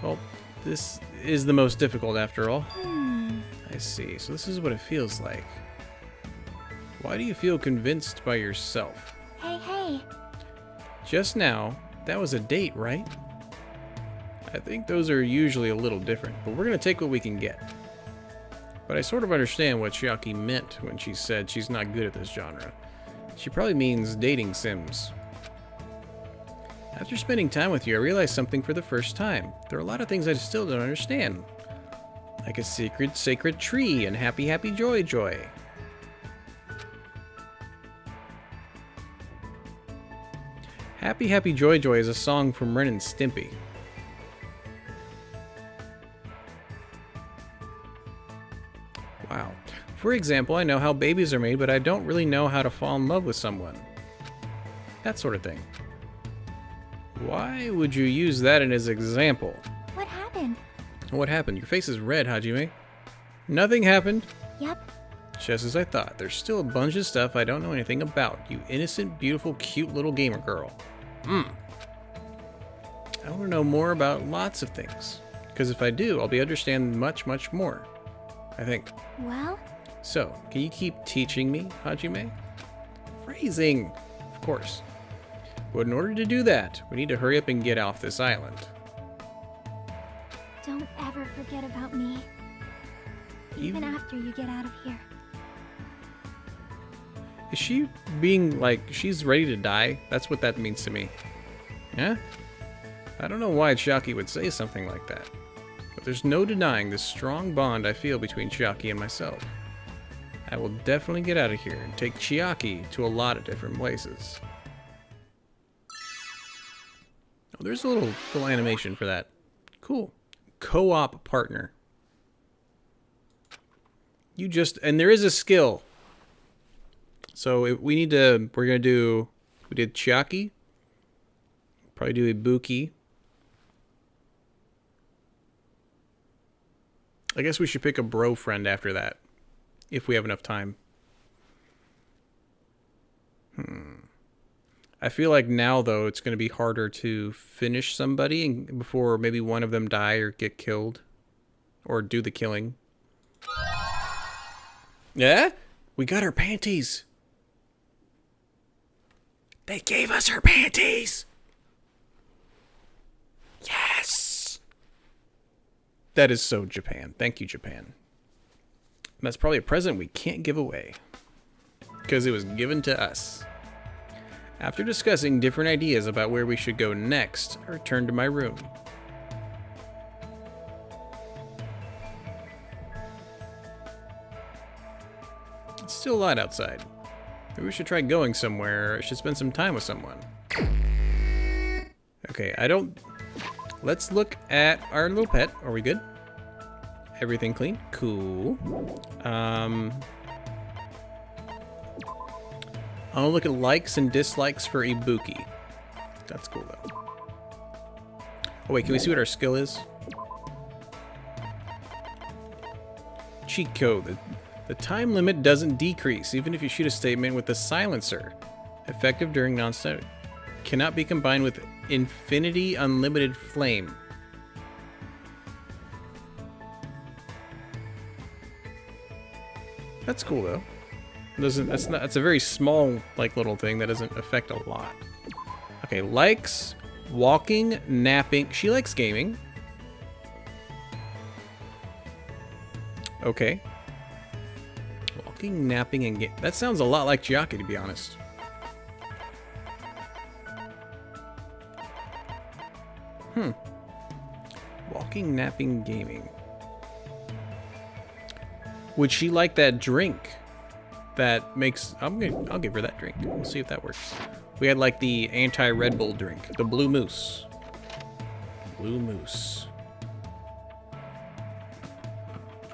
Well, this is the most difficult after all. I see, so this is what it feels like. Why do you feel convinced by yourself? hey. Just now, that was a date, right? I think those are usually a little different, but we're gonna take what we can get. But I sort of understand what Chiaki meant when she said she's not good at this genre. She probably means dating sims. After spending time with you, I realized something for the first time. There are a lot of things I still don't understand. Like a sacred tree and happy joy. Happy joy is a song from Ren and Stimpy. Wow. For example, I know how babies are made, but I don't really know how to fall in love with someone. That sort of thing. Why would you use that as an example? What happened? What happened? Your face is red, Hajime. Nothing happened. Yep. Just as I thought. There's still a bunch of stuff I don't know anything about. You innocent, beautiful, cute little gamer girl. I want to know more about lots of things. Because if I do, I'll be understanding much more. I think. Well? So, can you keep teaching me, Hajime? Phrasing! Of course. But in order to do that, we need to hurry up and get off this island. Don't ever forget about me. Even after you get out of here. Is she being like, she's ready to die? That's what that means to me. Yeah? I don't know why Chiaki would say something like that. But there's no denying the strong bond I feel between Chiaki and myself. I will definitely get out of here and take Chiaki to a lot of different places. Oh, there's a little animation for that. Cool. Co-op partner. And there is a skill. So if we did Chiaki. Probably do Ibuki. I guess we should pick a bro friend after that. If we have enough time. I feel like now, though, it's going to be harder to finish somebody before maybe one of them die or get killed. Or do the killing. Yeah? We got her panties. They gave us her panties. Yes. That is so Japan. Thank you, Japan. And that's probably a present we can't give away. Because it was given to us. After discussing different ideas about where we should go next, I returned to my room. still light outside. Maybe we should try going somewhere. I should spend some time with someone. Okay, let's look at our little pet. Are we good? Everything clean? Cool. I'll look at likes and dislikes for Ibuki. That's cool though. Oh wait, can we see what our skill is? Cheat code. The time limit doesn't decrease, even if you shoot a statement with a silencer. Effective during non-stop. Cannot be combined with Infinity Unlimited Flame. That's cool though. That's a very small like little thing that doesn't affect a lot. Okay, likes, walking, napping. She likes gaming. Okay. Walking, napping, and that sounds a lot like Chiaki, to be honest. Walking, napping, gaming. Would she like that drink? That makes... I'll give her that drink. We'll see if that works. We had like the anti-Red Bull drink. The Blue Moose. Blue Moose.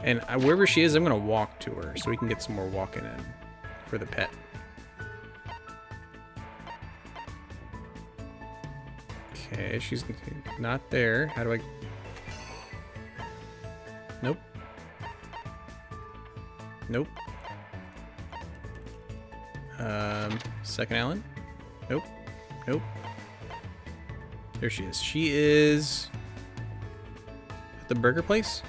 And wherever she is, I'm going to walk to her so we can get some more walking in for the pet. Okay, she's not there. How do I... Nope. Nope. Second Allen? Nope. Nope. There she is. She is... at the burger place?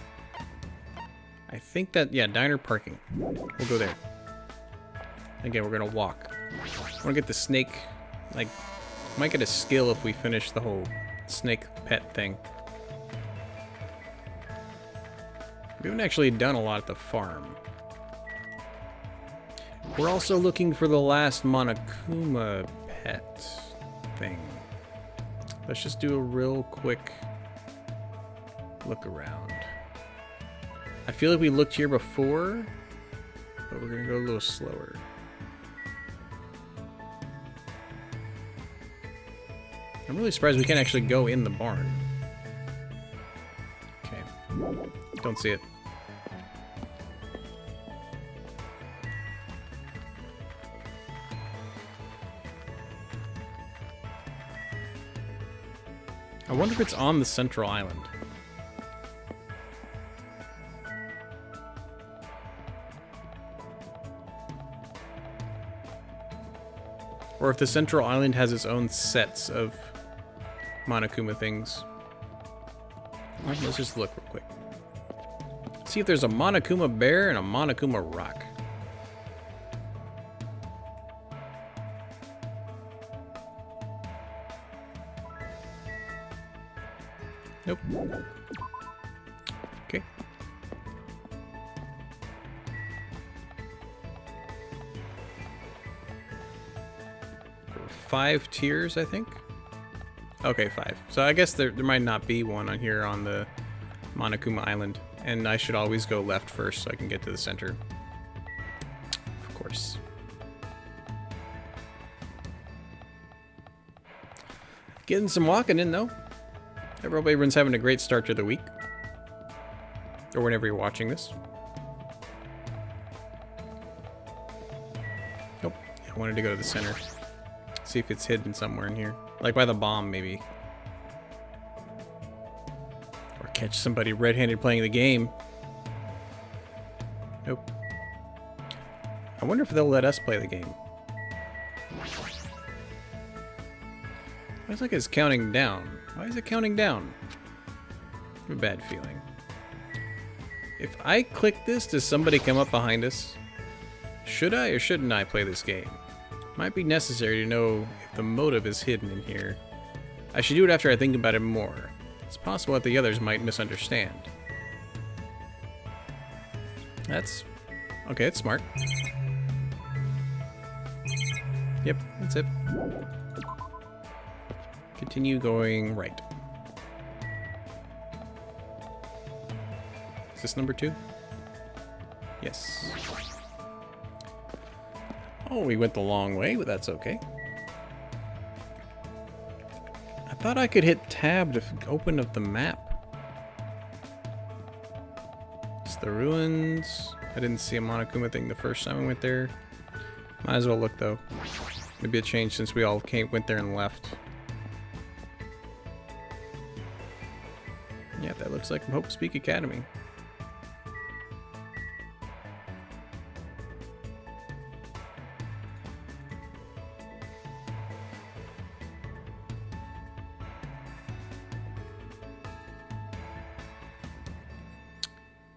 I think that, yeah, diner parking. We'll go there. Again, we're gonna walk. I wanna get the snake, like, might get a skill if we finish the whole snake pet thing. We haven't actually done a lot at the farm. We're also looking for the last Monokuma pet thing. Let's just do a real quick look around. I feel like we looked here before, but we're gonna go a little slower. I'm really surprised we can't actually go in the barn. Okay. Don't see it. I wonder if it's on the central island. Or if the central island has its own sets of Monokuma things. Let's just look real quick. See if there's a Monokuma bear and a Monokuma rock. Nope. Okay. There were 5 tiers, I think. Okay, 5. So I guess there might not be one on here on the Monokuma Island. And I should always go left first so I can get to the center. Of course. Getting some walking in, though. Everyone's having a great start to the week. Or whenever you're watching this. Nope. I wanted to go to the center. See if it's hidden somewhere in here. Like by the bomb, maybe. Or catch somebody red-handed playing the game. Nope. I wonder if they'll let us play the game. It's like it's counting down. Why is it counting down? I have a bad feeling. If I click this, does somebody come up behind us? Should I or shouldn't I play this game? Might be necessary to know if the motive is hidden in here. I should do it after I think about it more. It's possible that the others might misunderstand. That's... okay, it's smart. Yep, that's it. Continue going right. Is this number 2? Yes. Oh, we went the long way, but that's okay. I thought I could hit tab to open up the map. It's the ruins. I didn't see a Monokuma thing the first time we went there. Might as well look though. Maybe a change since we all went there and left. Yeah, that looks like Hope Speak Academy.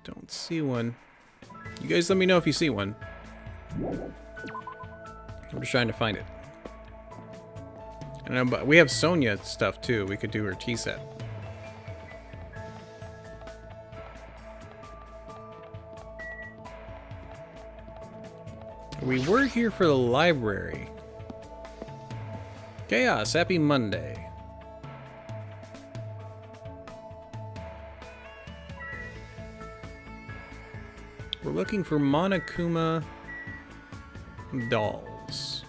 Don't see one. You guys let me know if you see one. I'm just trying to find it. I know, but we have Sonya stuff too. We could do her tea set. We were here for the library. Chaos, happy Monday. We're looking for Monokuma dolls.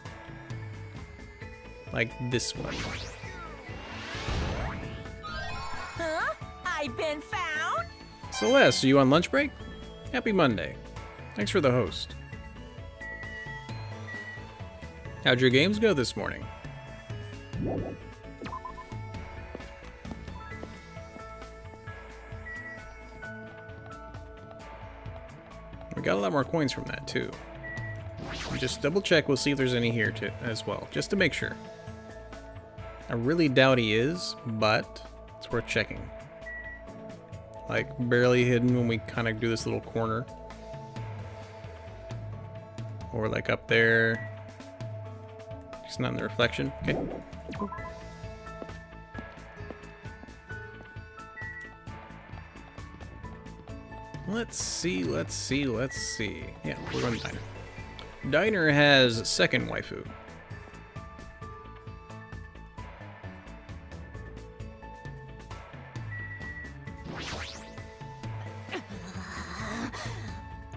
Like this one. Huh? I've been found? Celeste, are you on lunch break? Happy Monday. Thanks for the host. How'd your games go this morning? We got a lot more coins from that too. Just double check, we'll see if there's any here too, as well, just to make sure. I really doubt he is, but it's worth checking. Like, barely hidden when we kind of do this little corner. Or like up there. It's not in the reflection. Okay. Cool. Let's see. Yeah, we're going to Diner. Diner has second waifu.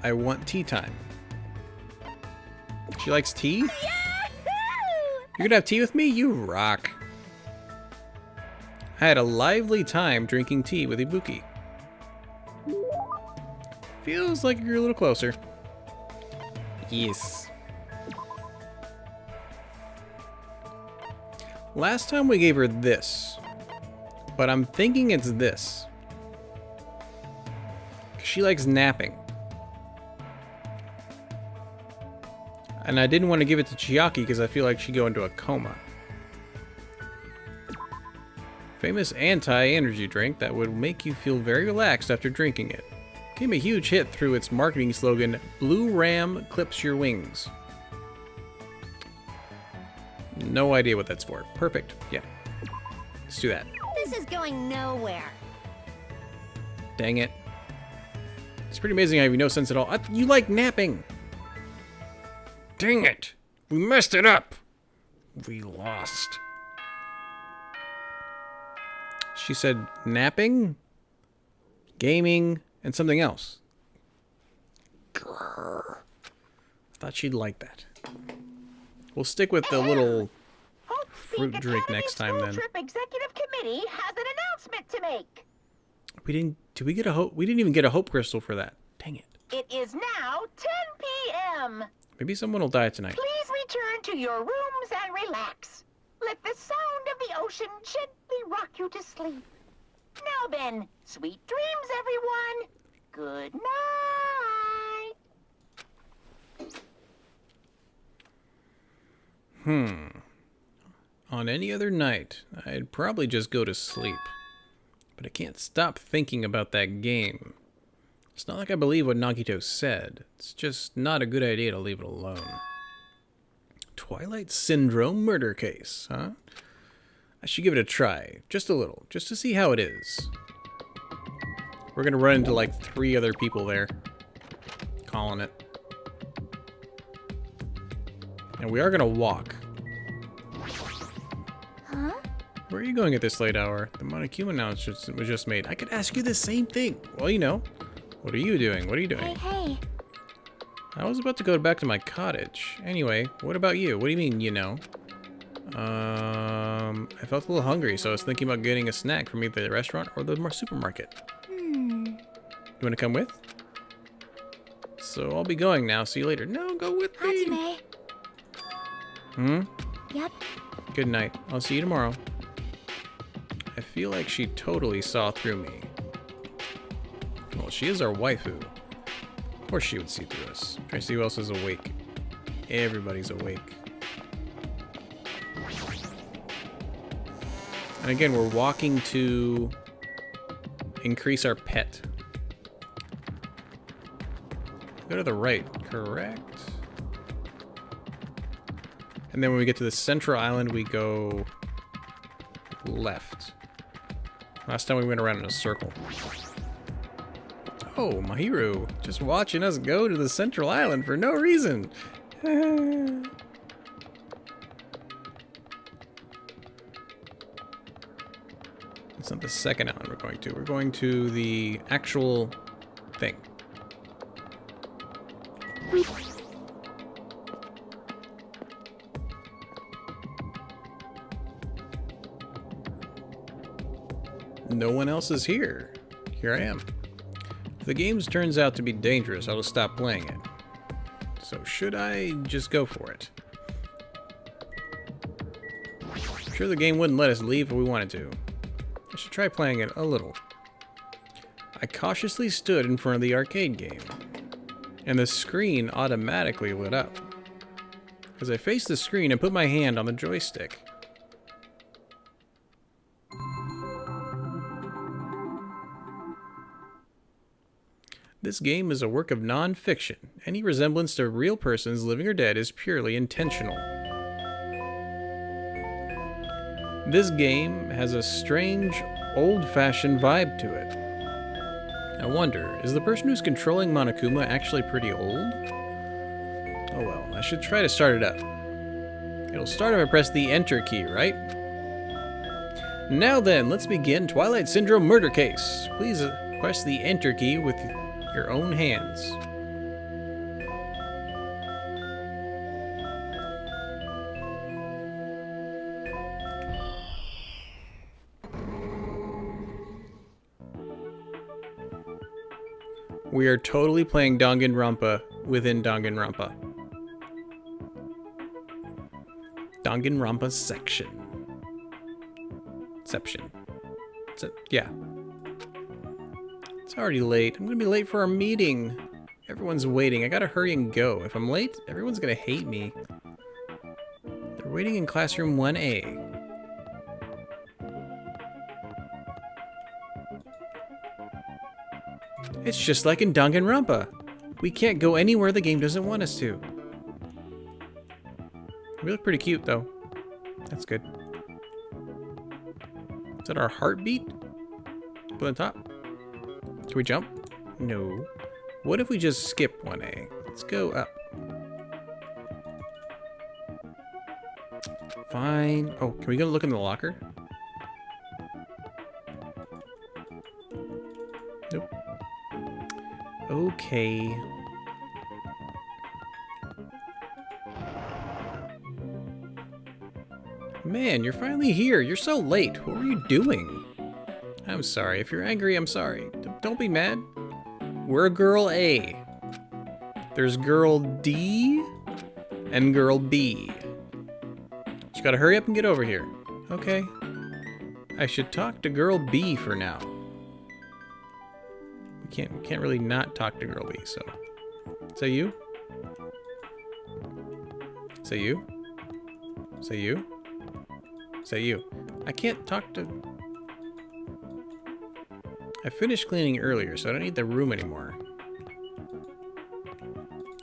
I want tea time. She likes tea? You're gonna have tea with me? You rock. I had a lively time drinking tea with Ibuki. Feels like you're a little closer. Yes. Last time we gave her this, but I'm thinking it's this. She likes napping. And I didn't want to give it to Chiaki because I feel like she'd go into a coma. Famous anti-energy drink that would make you feel very relaxed after drinking it. Became a huge hit through its marketing slogan, Blue Ram Clips Your Wings. No idea what that's for. Perfect. Yeah. Let's do that. This is going nowhere. Dang it. It's pretty amazing how you have no sense at all. You like napping. Dang it! We messed it up! We lost. She said napping, gaming, and something else. Grrr. I thought she'd like that. We'll stick with the little fruit drink next time then. Trip Executive Committee has an announcement to make. We didn't. Did we get a hope? We didn't even get a hope crystal for that. Dang it! It is now 10 p.m. Maybe someone will die tonight. Please return to your rooms and relax. Let the sound of the ocean gently rock you to sleep. Now then, sweet dreams, everyone. Good night. On any other night, I'd probably just go to sleep. But I can't stop thinking about that game. It's not like I believe what Nagito said. It's just not a good idea to leave it alone. Twilight Syndrome murder case, huh? I should give it a try. Just a little. Just to see how it is. We're gonna run into like 3 other people there. Calling it. And we are gonna walk. Huh? Where are you going at this late hour? The Monokuma announcement was just made. I could ask you the same thing. Well, you know. What are you doing? What are you doing? Hey, hey. I was about to go back to my cottage. Anyway, what about you? What do you mean, you know? I felt a little hungry, so I was thinking about getting a snack from either the restaurant or the supermarket. You want to come with? So I'll be going now. See you later. No, go with me. Hajime. Hmm? Yep. Good night. I'll see you tomorrow. I feel like she totally saw through me. Well, she is our waifu. Of course she would see through us. Try to see who else is awake. Everybody's awake. And again, we're walking to increase our pet. Go to the right, correct? And then when we get to the central island, we go left. Last time we went around in a circle. Oh, Mahiru, just watching us go to the central island for no reason. It's not the second island we're going to. We're going to the actual thing. No one else is here. Here I am. If the game turns out to be dangerous, I'll just stop playing it. So should I just go for it? I'm sure the game wouldn't let us leave if we wanted to. I should try playing it a little. I cautiously stood in front of the arcade game, and the screen automatically lit up. As I faced the screen and put my hand on the joystick. This game is a work of non-fiction. Any resemblance to real persons, living or dead, is purely intentional. This game has a strange, old-fashioned vibe to it. I wonder, is the person who's controlling Monokuma actually pretty old? Oh well, I should try to start it up. It'll start if I press the Enter key, right? Now then, let's begin Twilight Syndrome Murder Case. Please press the Enter key with your own hands. We are totally playing Danganronpa within Danganronpa. Danganronpa section. Yeah. It's already late. I'm gonna be late for our meeting. Everyone's waiting. I gotta hurry and go. If I'm late, everyone's gonna hate me. They're waiting in classroom 1A. It's just like in Danganronpa. We can't go anywhere the game doesn't want us to. We look pretty cute, though. That's good. Is that our heartbeat? Up on the top? Can we jump? No. What if we just skip 1A? Let's go up. Fine. Oh, can we go look in the locker? Nope. Okay. Man, you're finally here. You're so late. What were you doing? I'm sorry. If you're angry, I'm sorry. Don't be mad. We're girl A. There's girl D and girl B. You gotta hurry up and get over here. Okay. I should talk to girl B for now. We can't really not talk to girl B, so. Is that you? Is that you? Is that you? Is that you? I can't talk to... I finished cleaning earlier, so I don't need the room anymore.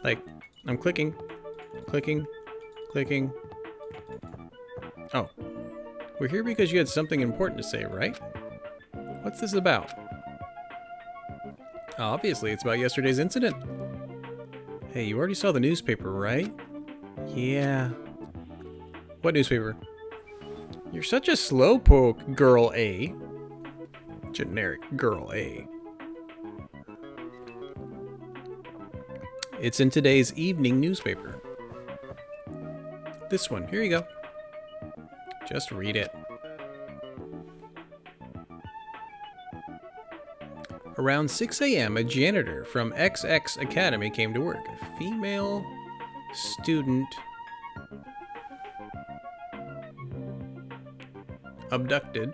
Like, I'm clicking, clicking, clicking. Oh. We're here because you had something important to say, right? What's this about? Obviously, it's about yesterday's incident. Hey, you already saw the newspaper, right? Yeah. What newspaper? You're such a slowpoke, girl A. Generic girl A. It's in today's evening newspaper. This one. Here you go. Just read it. Around 6 a.m., a janitor from XX Academy came to work. A female student abducted.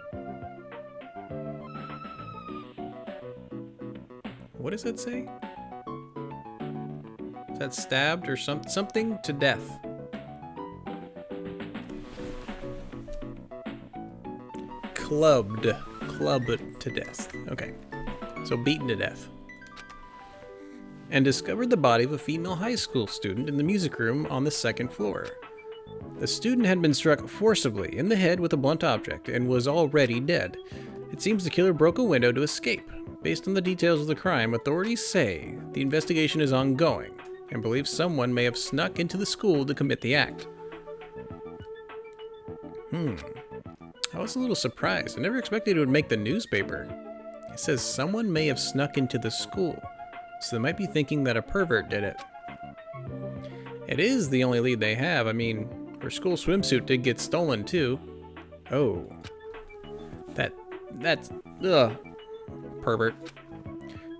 What does that say? Is that stabbed or something to death? Clubbed to death. Okay. So beaten to death. And discovered the body of a female high school student in the music room on the second floor. The student had been struck forcibly in the head with a blunt object and was already dead. It seems the killer broke a window to escape. Based on the details of the crime, authorities say the investigation is ongoing and believe someone may have snuck into the school to commit the act. I was a little surprised. I never expected it would make the newspaper. It says someone may have snuck into the school, so they might be thinking that a pervert did it. It is the only lead they have. I mean, her school swimsuit did get stolen too. Oh. That's pervert.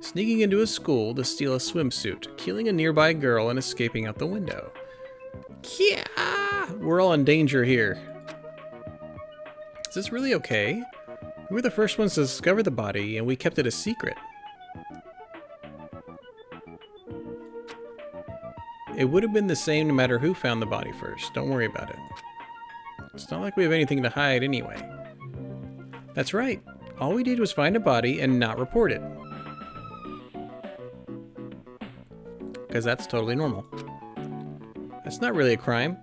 Sneaking into a school to steal a swimsuit, killing a nearby girl and escaping out the window. Yeah! We're all in danger here. Is this really okay? We were the first ones to discover the body, and we kept it a secret. It would have been the same no matter who found the body first. Don't worry about it. It's not like we have anything to hide anyway. That's right. All we did was find a body and not report it. Because that's totally normal. That's not really a crime.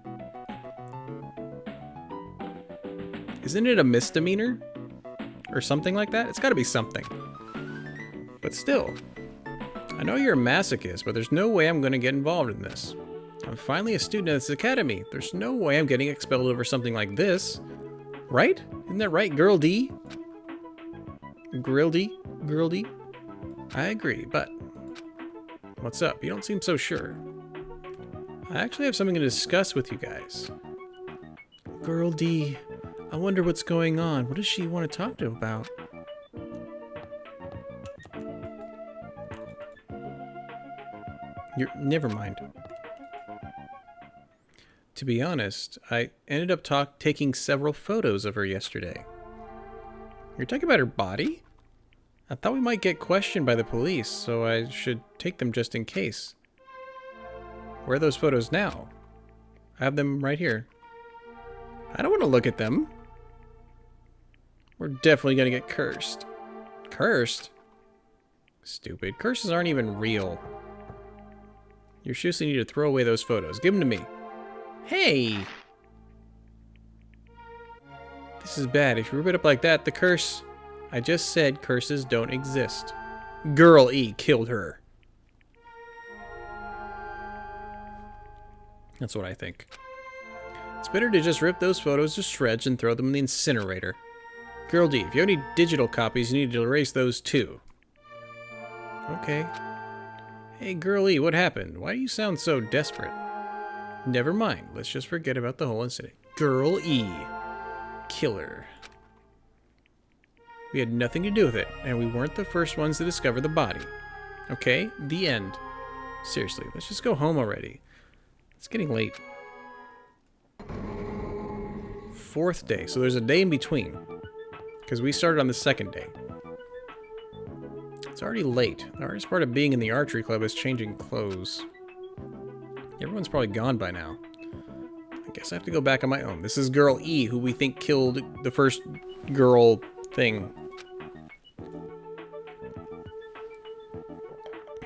Isn't it a misdemeanor? Or something like that? It's gotta be something. But still. I know you're a masochist, but there's no way I'm gonna get involved in this. I'm finally a student at this academy. There's no way I'm getting expelled over something like this. Right? Isn't that right, Girl D? Girl D? Girl D? I agree, but... What's up? You don't seem so sure. I actually have something to discuss with you guys. Girl D... I wonder what's going on. What does she want to talk to about? Never mind. To be honest, I ended up taking several photos of her yesterday. You're talking about her body? I thought we might get questioned by the police, so I should take them just in case. Where are those photos now? I have them right here. I don't want to look at them. We're definitely gonna get cursed. Cursed? Stupid. Curses aren't even real. You seriously need to throw away those photos. Give them to me. Hey! This is bad. If you rip it up like that, the curse... I just said curses don't exist. Girl E killed her. That's what I think. It's better to just rip those photos to shreds and throw them in the incinerator. Girl D, if you have any digital copies, you need to erase those too. Okay. Hey, Girl E, what happened? Why do you sound so desperate? Never mind. Let's just forget about the whole incident. Girl E. Killer. We had nothing to do with it, and we weren't the first ones to discover the body. Okay? The end. Seriously, let's just go home already. It's getting late. 4th day, so there's a day in between. Because we started on the 2nd day. It's already late. The hardest part of being in the archery club is changing clothes. Everyone's probably gone by now. I guess I have to go back on my own. This is Girl E, who we think killed the first girl thing.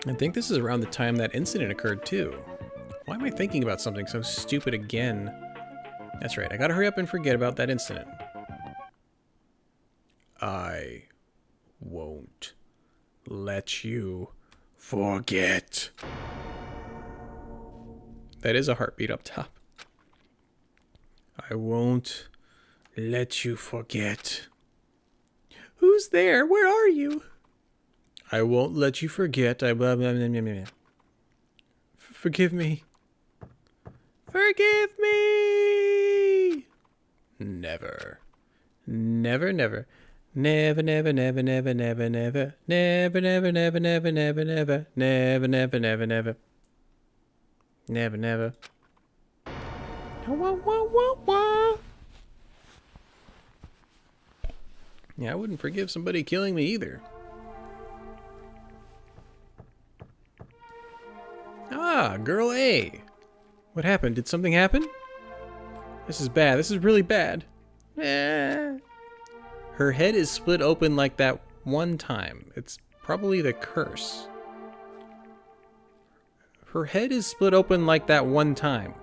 I think this is around the time that incident occurred, too. Why am I thinking about something so stupid again? That's right, I gotta hurry up and forget about that incident. I won't let you forget. That is a heartbeat up top. I won't let you forget. Who's there? Where are you? I won't let you forget. I blah, blah, blah, blah, blah. Forgive me. Forgive me! Never. Never, never. Never, never, never, never, never, never. Never, never, never, never, never, never. Never, never, never, never. Never, never. Wah, wah, wah, wah. Yeah, I wouldn't forgive somebody killing me either. Ah, girl A. What happened? Did something happen? This is bad. This is really bad. Her head is split open like that one time. It's probably the curse. Her head is split open like that one time.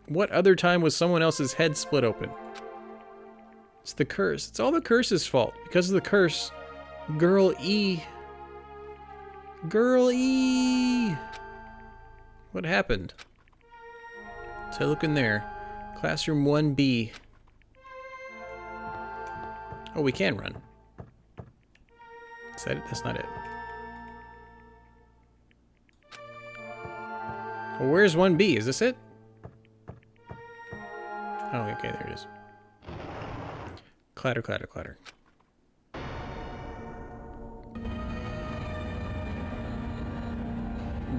What other time was someone else's head split open? It's the curse. It's all the curse's fault. Because of the curse, Girl E. Girl E. What happened? So look in there. Classroom 1B. Oh, we can run. Is that it? That's not it. Well, where's 1B? Is this it? Oh, okay, there it is. Clatter, clatter, clatter.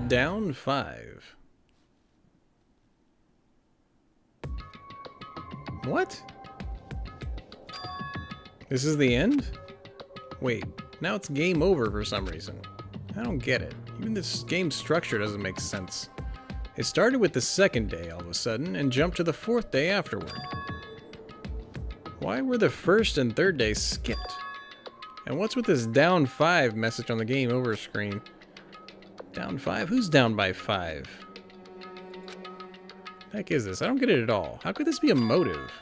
Down 5. What? This is the end? Wait, now it's game over for some reason. I don't get it. Even this game's structure doesn't make sense. It started with the second day all of a sudden and jumped to the fourth day afterward. Why were the first and third days skipped? And what's with this down 5 message on the game over screen? Down 5? Who's down by 5? The heck is this? I don't get it at all. How could this be a motive?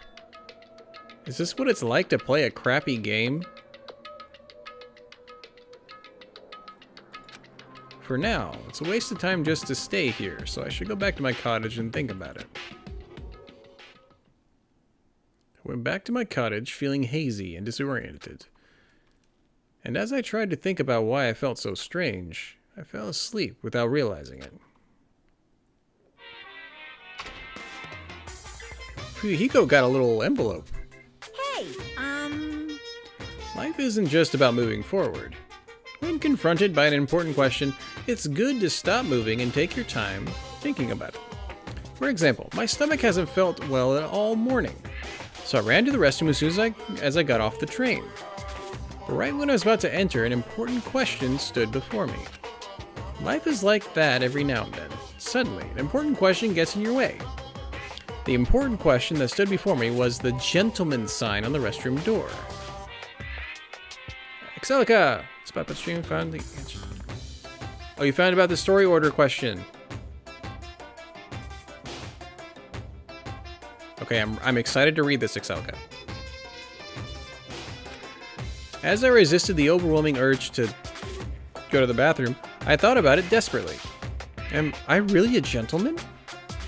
Is this what it's like to play a crappy game? For now, it's a waste of time just to stay here, so I should go back to my cottage and think about it. I went back to my cottage feeling hazy and disoriented. And as I tried to think about why I felt so strange, I fell asleep without realizing it. Hiko got a little envelope. Hey, Life isn't just about moving forward. When confronted by an important question, it's good to stop moving and take your time thinking about it. For example, my stomach hasn't felt well at all morning, so I ran to the restroom as soon as I got off the train. But right when I was about to enter, an important question stood before me. Life is like that every now and then. Suddenly, an important question gets in your way. The important question that stood before me was the gentleman's sign on the restroom door. Excelica! It's about the stream found the answer. Oh, you found about the story order question. Okay, I'm excited to read this, Excelica. As I resisted the overwhelming urge to go to the bathroom, I thought about it desperately. Am I really a gentleman?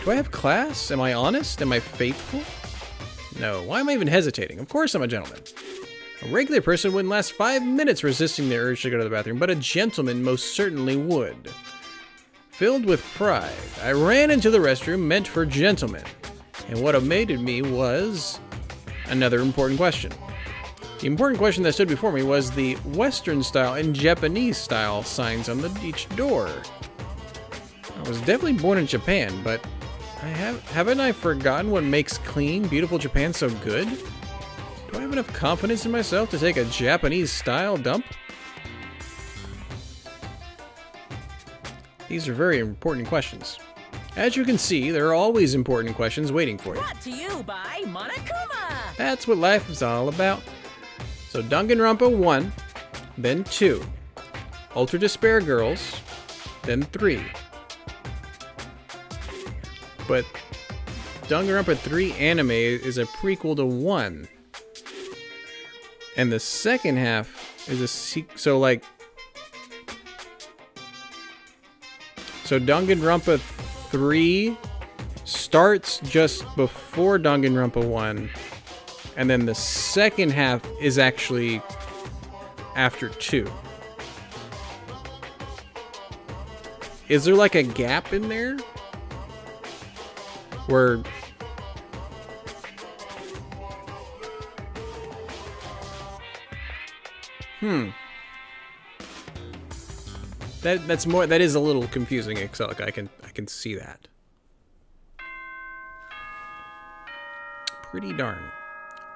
Do I have class? Am I honest? Am I faithful? No, why am I even hesitating? Of course I'm a gentleman. A regular person wouldn't last 5 minutes resisting their urge to go to the bathroom, but a gentleman most certainly would. Filled with pride, I ran into the restroom meant for gentlemen, and what awaited me was another important question. The important question that stood before me was the Western style and Japanese style signs on each door. I was definitely born in Japan, but haven't I forgotten what makes clean, beautiful Japan so good? Do I have enough confidence in myself to take a Japanese style dump? These are very important questions. As you can see, there are always important questions waiting for you. brought to you by Monokuma. That's what life is all about. So Danganronpa 1, then 2, Ultra Despair Girls, then 3. But Danganronpa 3 anime is a prequel to 1. And the second half is a sequel. So Danganronpa 3 starts just before Danganronpa 1. And then the second half is actually after 2. Is there like a gap in there? Where... That's more. That is a little confusing. Except I can see that. Pretty darn.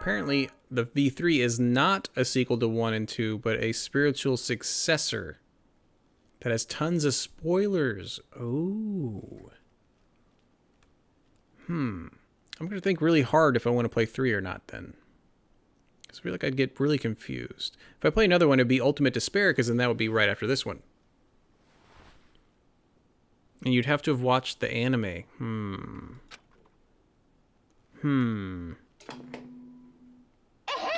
Apparently, the V3 is not a sequel to 1 and 2, but a spiritual successor that has tons of spoilers. Oh. I'm gonna think really hard if I want to play 3 or not. Then. Because I feel like I'd get really confused. If I play another one, it'd be Ultimate Despair, because then that would be right after this one. And you'd have to have watched the anime.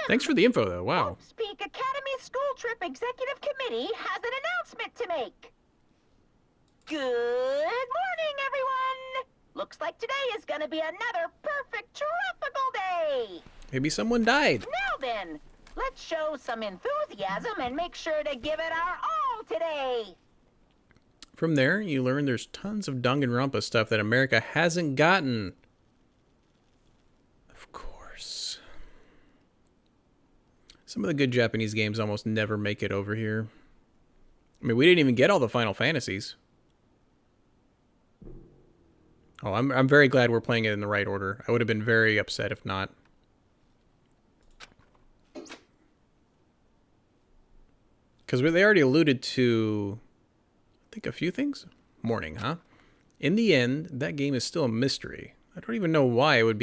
Thanks for the info, though. Wow. Speak Academy School Trip Executive Committee has an announcement to make. Good morning, everyone! Looks like today is gonna be another perfect tropical day! Maybe someone died. Now then, let's show some enthusiasm and make sure to give it our all today! From there, you learn there's tons of Danganronpa stuff that America hasn't gotten. Of course. Some of the good Japanese games almost never make it over here. I mean, we didn't even get all the Final Fantasies. Oh, I'm very glad we're playing it in the right order. I would have been very upset if not. Because they already alluded to, I think, a few things. Morning, huh? In the end, that game is still a mystery. I don't even know why it would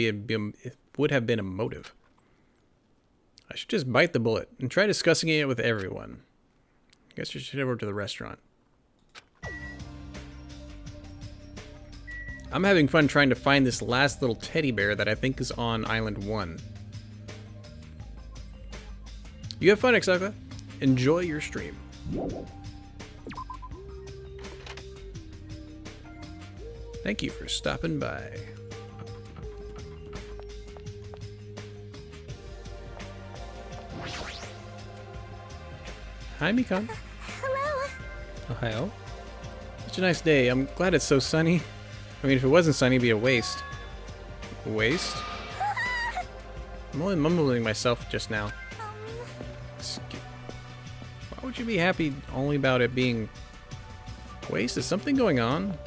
have been a motive. I should just bite the bullet and try discussing it with everyone. I guess you should head over to the restaurant. I'm having fun trying to find this last little teddy bear that I think is on Island 1. You have fun, Exaka. Enjoy your stream. Thank you for stopping by. Hi, Mikan. Hello. Ohio. Such a nice day. I'm glad it's so sunny. I mean, if it wasn't sunny, it'd be a waste. A waste? I'm only mumbling myself just now. Why would you be happy only about it being waste? Is something going on?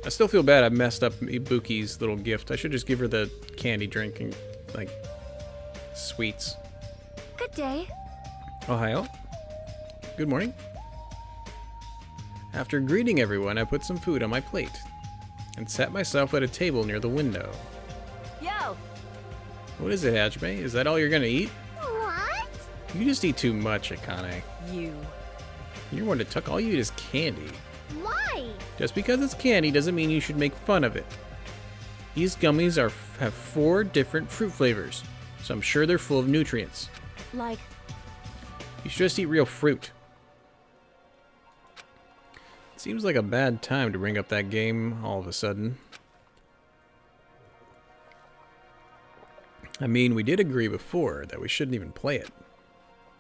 I still feel bad I messed up Ibuki's little gift. I should just give her the candy drink and, like, sweets. Good day. Ohio. Good morning. After greeting everyone, I put some food on my plate and sat myself at a table near the window. Yo! What is it, Hajime? Is that all you're gonna eat? What? You just eat too much, Akane. You. You're one to tuck. All you eat is candy. Why? Just because it's candy doesn't mean you should make fun of it. These gummies have 4 different fruit flavors, so I'm sure they're full of nutrients. Like, You should just eat real fruit. It seems like a bad time to bring up that game all of a sudden. I mean, we did agree before that we shouldn't even play it.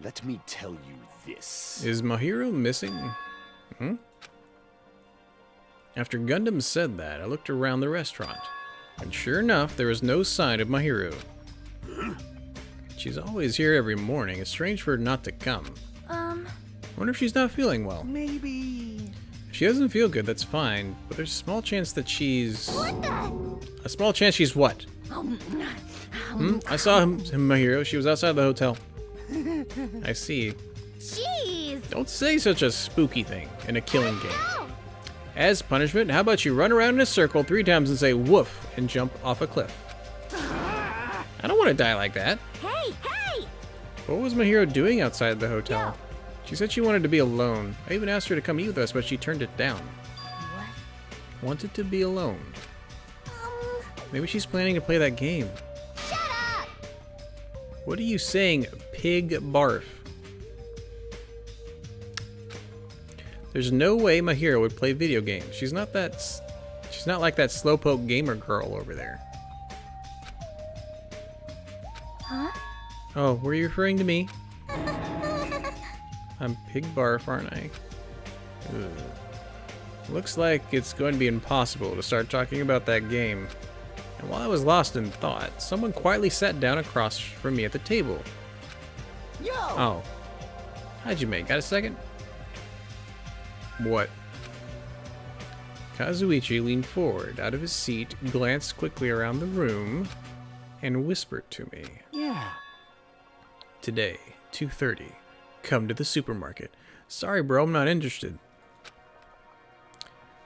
Let me tell you this. Is Mahiro missing? After Gundam said that, I looked around the restaurant. And sure enough, there was no sign of Mahiro. She's always here every morning. It's strange for her not to come. I wonder if she's not feeling well. Maybe. If she doesn't feel good, that's fine. But there's a small chance that she's... what the? A small chance she's what? I saw him, Mahiro. She was outside the hotel. I see. Jeez. Don't say such a spooky thing in a killing game. Ow. As punishment, how about you run around in a circle 3 times and say woof and jump off a cliff? I don't want to die like that. Hey, hey! What was Mahiro doing outside the hotel? She said she wanted to be alone. I even asked her to come eat with us, but she turned it down. What? Wanted to be alone. Maybe she's planning to play that game. Shut up! What are you saying, pig barf? There's no way Mahiro would play video games. She's not like that slowpoke gamer girl over there. Huh? Oh, were you referring to me? I'm pig barf, aren't I? Ugh. Looks like it's going to be impossible to start talking about that game. And while I was lost in thought, someone quietly sat down across from me at the table. Yo! Oh. Hajime, got a second? What? Kazuichi leaned forward out of his seat, glanced quickly around the room, and whispered to me. Yeah. Today, 2:30. Come to the supermarket. Sorry, bro, I'm not interested.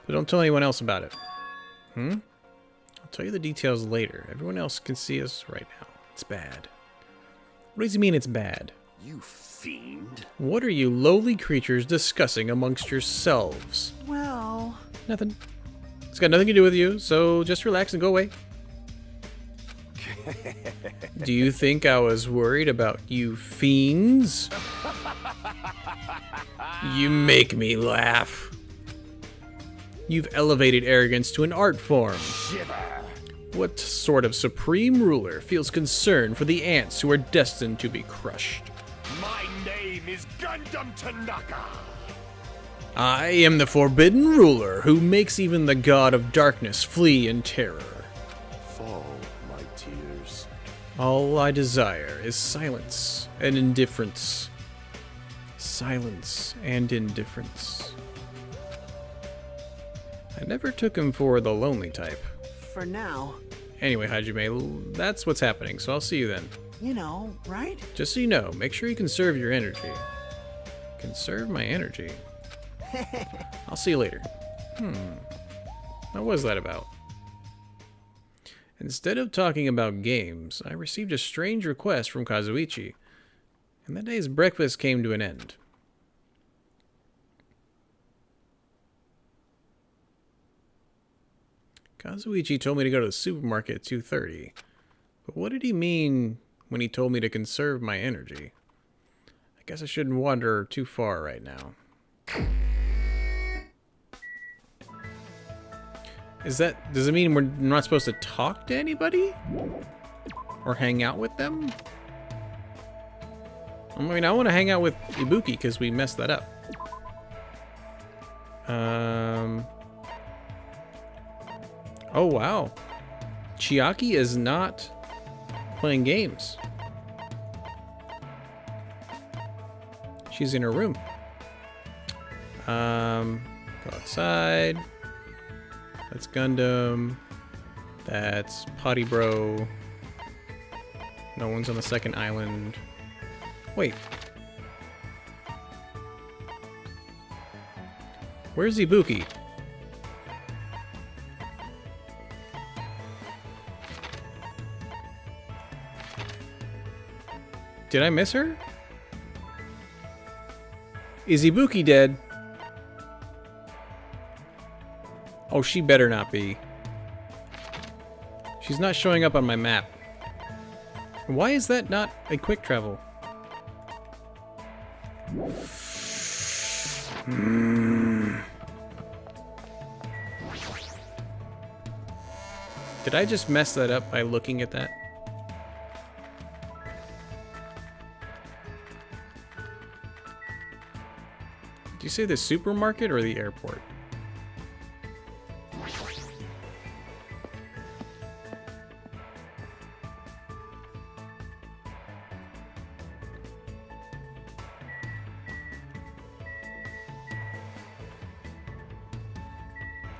But don't tell anyone else about it. I'll tell you the details later. Everyone else can see us right now. It's bad. What does he mean it's bad? You fiend. What are you lowly creatures discussing amongst yourselves? Well... Nothing. It's got nothing to do with you, so just relax and go away. Do you think I was worried about you fiends? You make me laugh. You've elevated arrogance to an art form. Shiver. What sort of supreme ruler feels concern for the ants who are destined to be crushed? My name is Gundam Tanaka. I am the forbidden ruler who makes even the god of darkness flee in terror. Fall, my tears. All I desire is silence and indifference. Silence and indifference. I never took him for the lonely type. For now. Anyway, Hajime, that's what's happening, so I'll see you then. You know, right? Just so you know, make sure you conserve your energy. Conserve my energy? I'll see you later. What was that about? Instead of talking about games, I received a strange request from Kazuichi, and that day's breakfast came to an end. Kazuichi told me to go to the supermarket at 2:30, but what did he mean when he told me to conserve my energy? I guess I shouldn't wander too far right now. Does it mean we're not supposed to talk to anybody? Or hang out with them? I mean, I want to hang out with Ibuki because we messed that up. Oh, wow. Chiaki is not playing games. She's in her room. Go outside. That's Gundam. That's Potty Bro. No one's on the second island. Wait. Where's Ibuki? Did I miss her? Is Ibuki dead? Oh, she better not be. She's not showing up on my map. Why is that not a quick travel? Did I just mess that up by looking at that? Did you say the supermarket or the airport?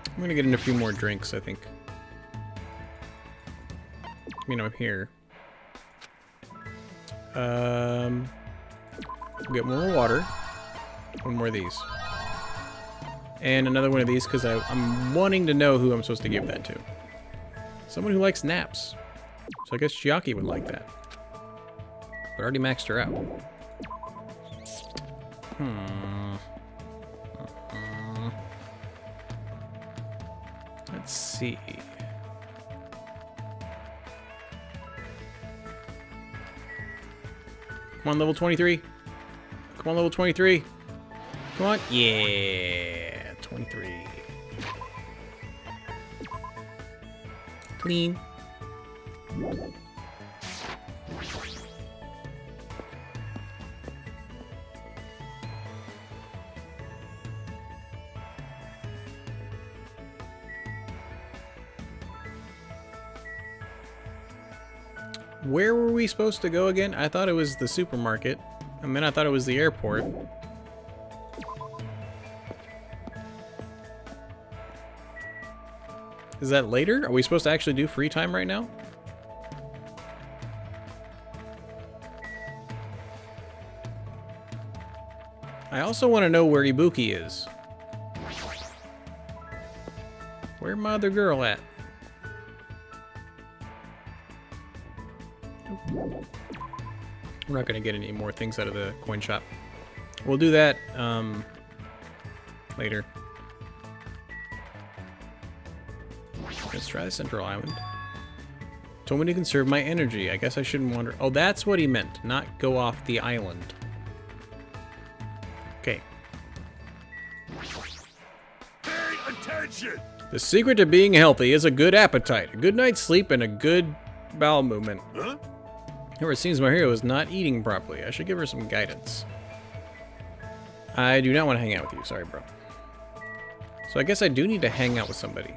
I'm gonna get in a few more drinks, I think. I mean, I'm here. We'll get more water. One more of these. And another one of these, because I'm wanting to know who I'm supposed to give that to. Someone who likes naps. So I guess Chiaki would like that. But I already maxed her out. Let's see. Come on, level 23. Come on, level 23. Come on. Yeah, 23. Clean. Where were we supposed to go again? I thought it was the supermarket. And then I thought it was the airport. Is that later? Are we supposed to actually do free time right now? I also want to know where Ibuki is. Where my other girl at? We're not going to get any more things out of the coin shop. We'll do that later. Let's try the Central Island. Told me to conserve my energy. I guess I shouldn't wander. Oh, that's what he meant. Not go off the island. Okay. Pay attention! The secret to being healthy is a good appetite, a good night's sleep, and a good bowel movement. Huh? However, it seems my hero is not eating properly. I should give her some guidance. I do not want to hang out with you. Sorry, bro. So I guess I do need to hang out with somebody.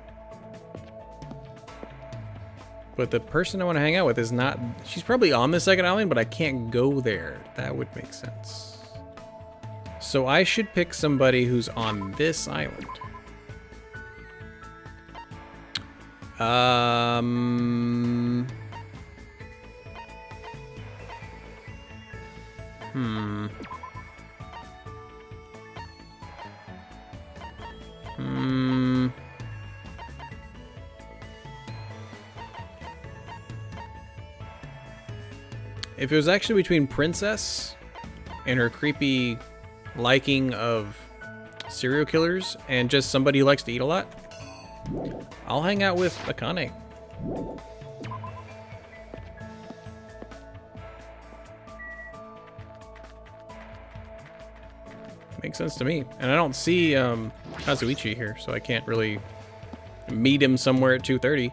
But the person I want to hang out with is not... She's probably on the second island, but I can't go there. That would make sense. So I should pick somebody who's on this island. If it was actually between Princess and her creepy liking of serial killers and just somebody who likes to eat a lot, I'll hang out with Akane. Makes sense to me. And I don't see Kazuichi here, so I can't really meet him somewhere at 2:30.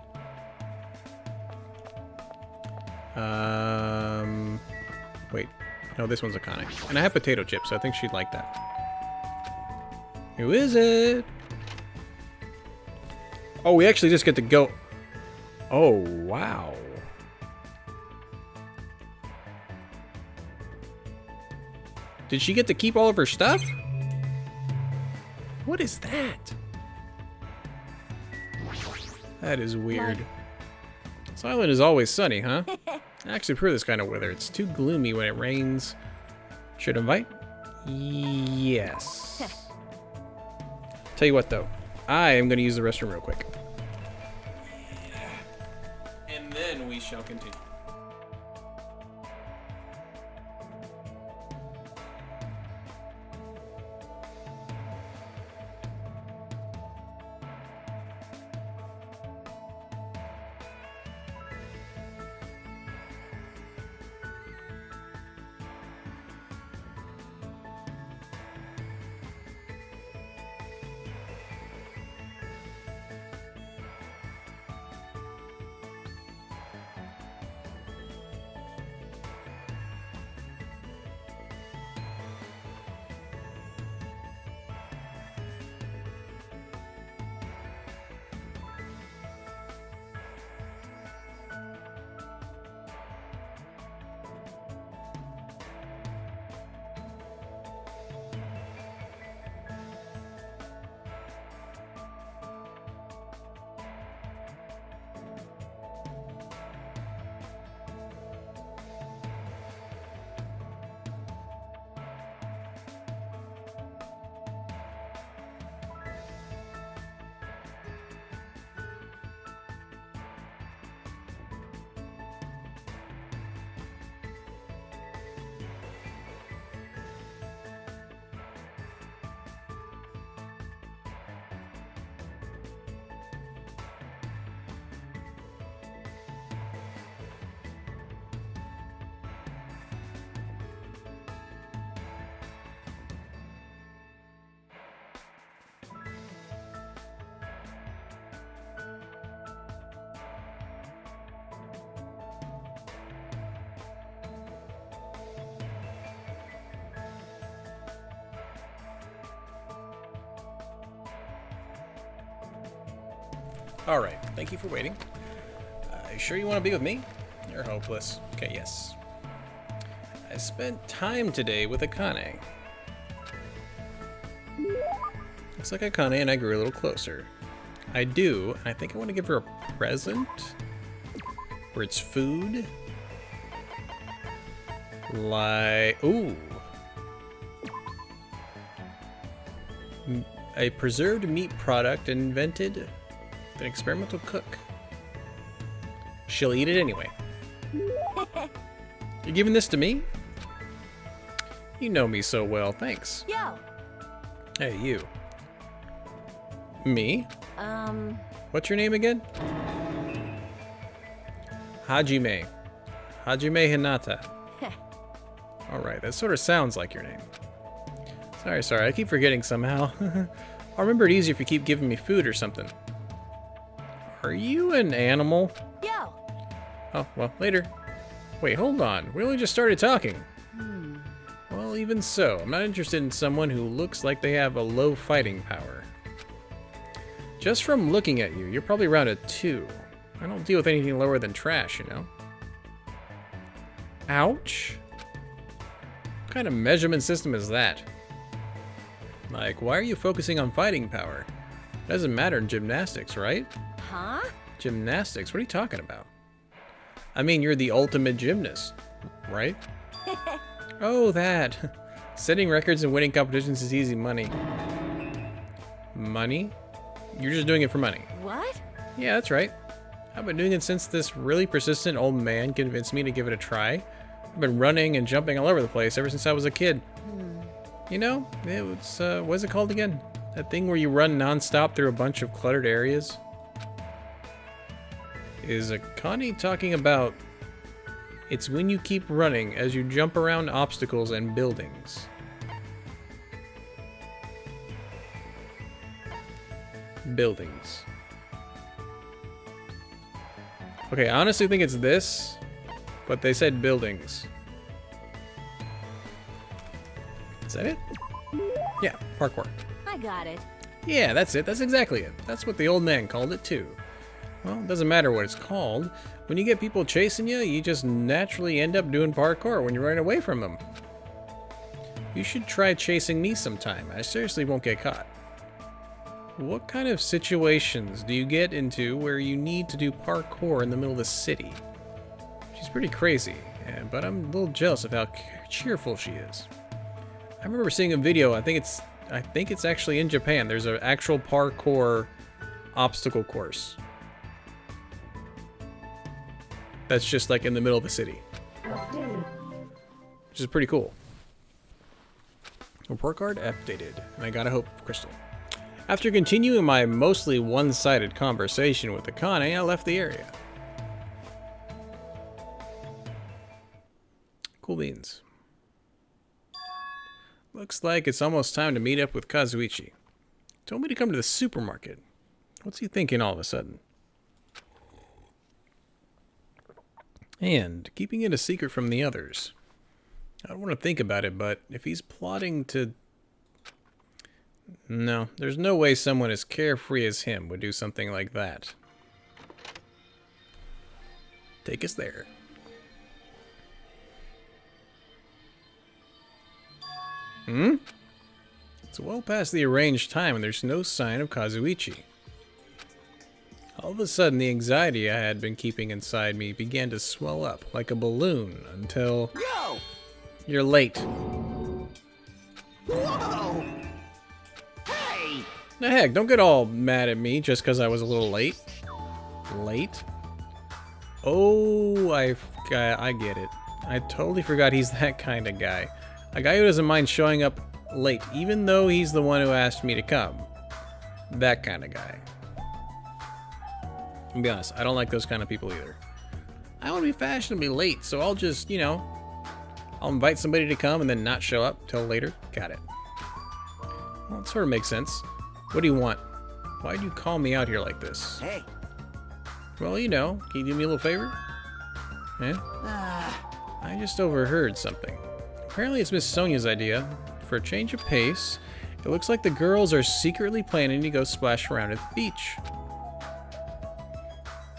Wait. No, this one's Akane. And I have potato chips, so I think she'd like that. Who is it? Oh, we actually just get to go... Oh, wow. Did she get to keep all of her stuff? What is that? That is weird. This island is always sunny, huh? I actually prefer this kind of weather. It's too gloomy when it rains. Should invite? Yes. Tell you what, though. I am going to use the restroom real quick. And then we shall continue. All right, thank you for waiting. You sure you want to be with me? You're hopeless. Okay, yes. I spent time today with Akane. Looks like Akane and I grew a little closer. I do, and I think I want to give her a present. Or it's food. Like, ooh. A preserved meat product invented an experimental cook. She'll eat it anyway. You're giving this to me? You know me so well, thanks. Yo. Hey, you. Me? What's your name again? Hajime. Hajime Hinata. Alright, that sort of sounds like your name. Sorry, I keep forgetting somehow. I'll remember it easier if you keep giving me food or something. Are you an animal? Yo. Oh, well, later. Wait, hold on. We only just started talking. Well, even so, I'm not interested in someone who looks like they have a low fighting power. Just from looking at you, you're probably around a 2. I don't deal with anything lower than trash, you know? Ouch. What kind of measurement system is that? Like, why are you focusing on fighting power? It doesn't matter in gymnastics, right? Huh? Gymnastics? What are you talking about? I mean, you're the ultimate gymnast, right? Oh, that. Setting records and winning competitions is easy money. Money? You're just doing it for money. What? Yeah, that's right. I've been doing it since this really persistent old man convinced me to give it a try. I've been running and jumping all over the place ever since I was a kid. You know, it was, what's it called again? That thing where you run non-stop through a bunch of cluttered areas? Is Akane talking about... It's when you keep running as you jump around obstacles and buildings. Buildings. Okay, I honestly think it's this, but they said buildings. Is that it? Yeah, parkour. I got it. Yeah, that's it. That's exactly it. That's what the old man called it too. Well, it doesn't matter what it's called. When you get people chasing you, you just naturally end up doing parkour when you're running away from them. You should try chasing me sometime. I seriously won't get caught. What kind of situations do you get into where you need to do parkour in the middle of the city? She's pretty crazy, but I'm a little jealous of how cheerful she is. I remember seeing a video, I think it's actually in Japan. There's an actual parkour obstacle course. That's just like in the middle of the city. Which is pretty cool. Report card updated. And I got a hope crystal. After continuing my mostly one-sided conversation with Akane, I left the area. Cool beans. Looks like it's almost time to meet up with Kazuichi. Told me to come to the supermarket. What's he thinking all of a sudden? And keeping it a secret from the others. I don't want to think about it, but if he's plotting to... No, there's no way someone as carefree as him would do something like that. Take us there. It's well past the arranged time and there's no sign of Kazuichi. All of a sudden, the anxiety I had been keeping inside me began to swell up like a balloon until... Yo! You're late. Whoa! Hey! Now heck, don't get all mad at me just because I was a little late. Late? Oh, I get it. I totally forgot he's that kind of guy. A guy who doesn't mind showing up late, even though he's the one who asked me to come. That kind of guy. To be honest, I don't like those kind of people either. I want to be fashionably late, so I'll just, you know, I'll invite somebody to come and then not show up till later. Got it. Well, it sort of makes sense. What do you want? Why'd you call me out here like this? Hey. Well, you know, can you do me a little favor? Eh? I just overheard something. Apparently it's Miss Sonia's idea. For a change of pace, it looks like the girls are secretly planning to go splash around at the beach.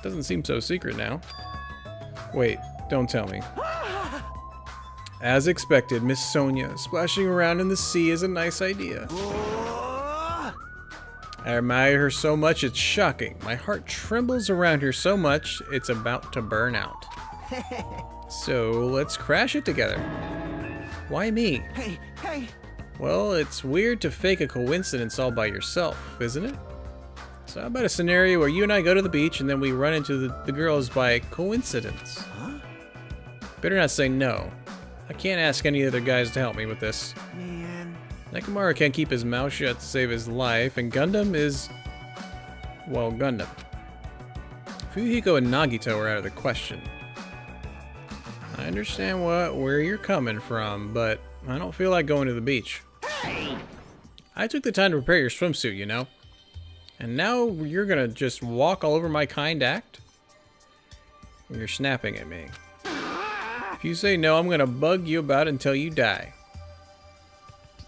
Doesn't seem so secret now. Wait, don't tell me. As expected, Miss Sonia, splashing around in the sea is a nice idea. I admire her so much it's shocking. My heart trembles around her so much it's about to burn out. So let's crash it together. Why me? Hey. Well, it's weird to fake a coincidence all by yourself, isn't it? So how about a scenario where you and I go to the beach and then we run into the girls by coincidence? Huh? Better not say no. I can't ask any other guys to help me with this. Man. Nekomura can't keep his mouth shut to save his life, and Gundam is... well, Gundam. Fuyuhiko and Nagito are out of the question. I understand where you're coming from, but I don't feel like going to the beach. Hey! I took the time to prepare your swimsuit, you know? And now you're gonna just walk all over my kind act? You're snapping at me. If you say no, I'm gonna bug you about it until you die.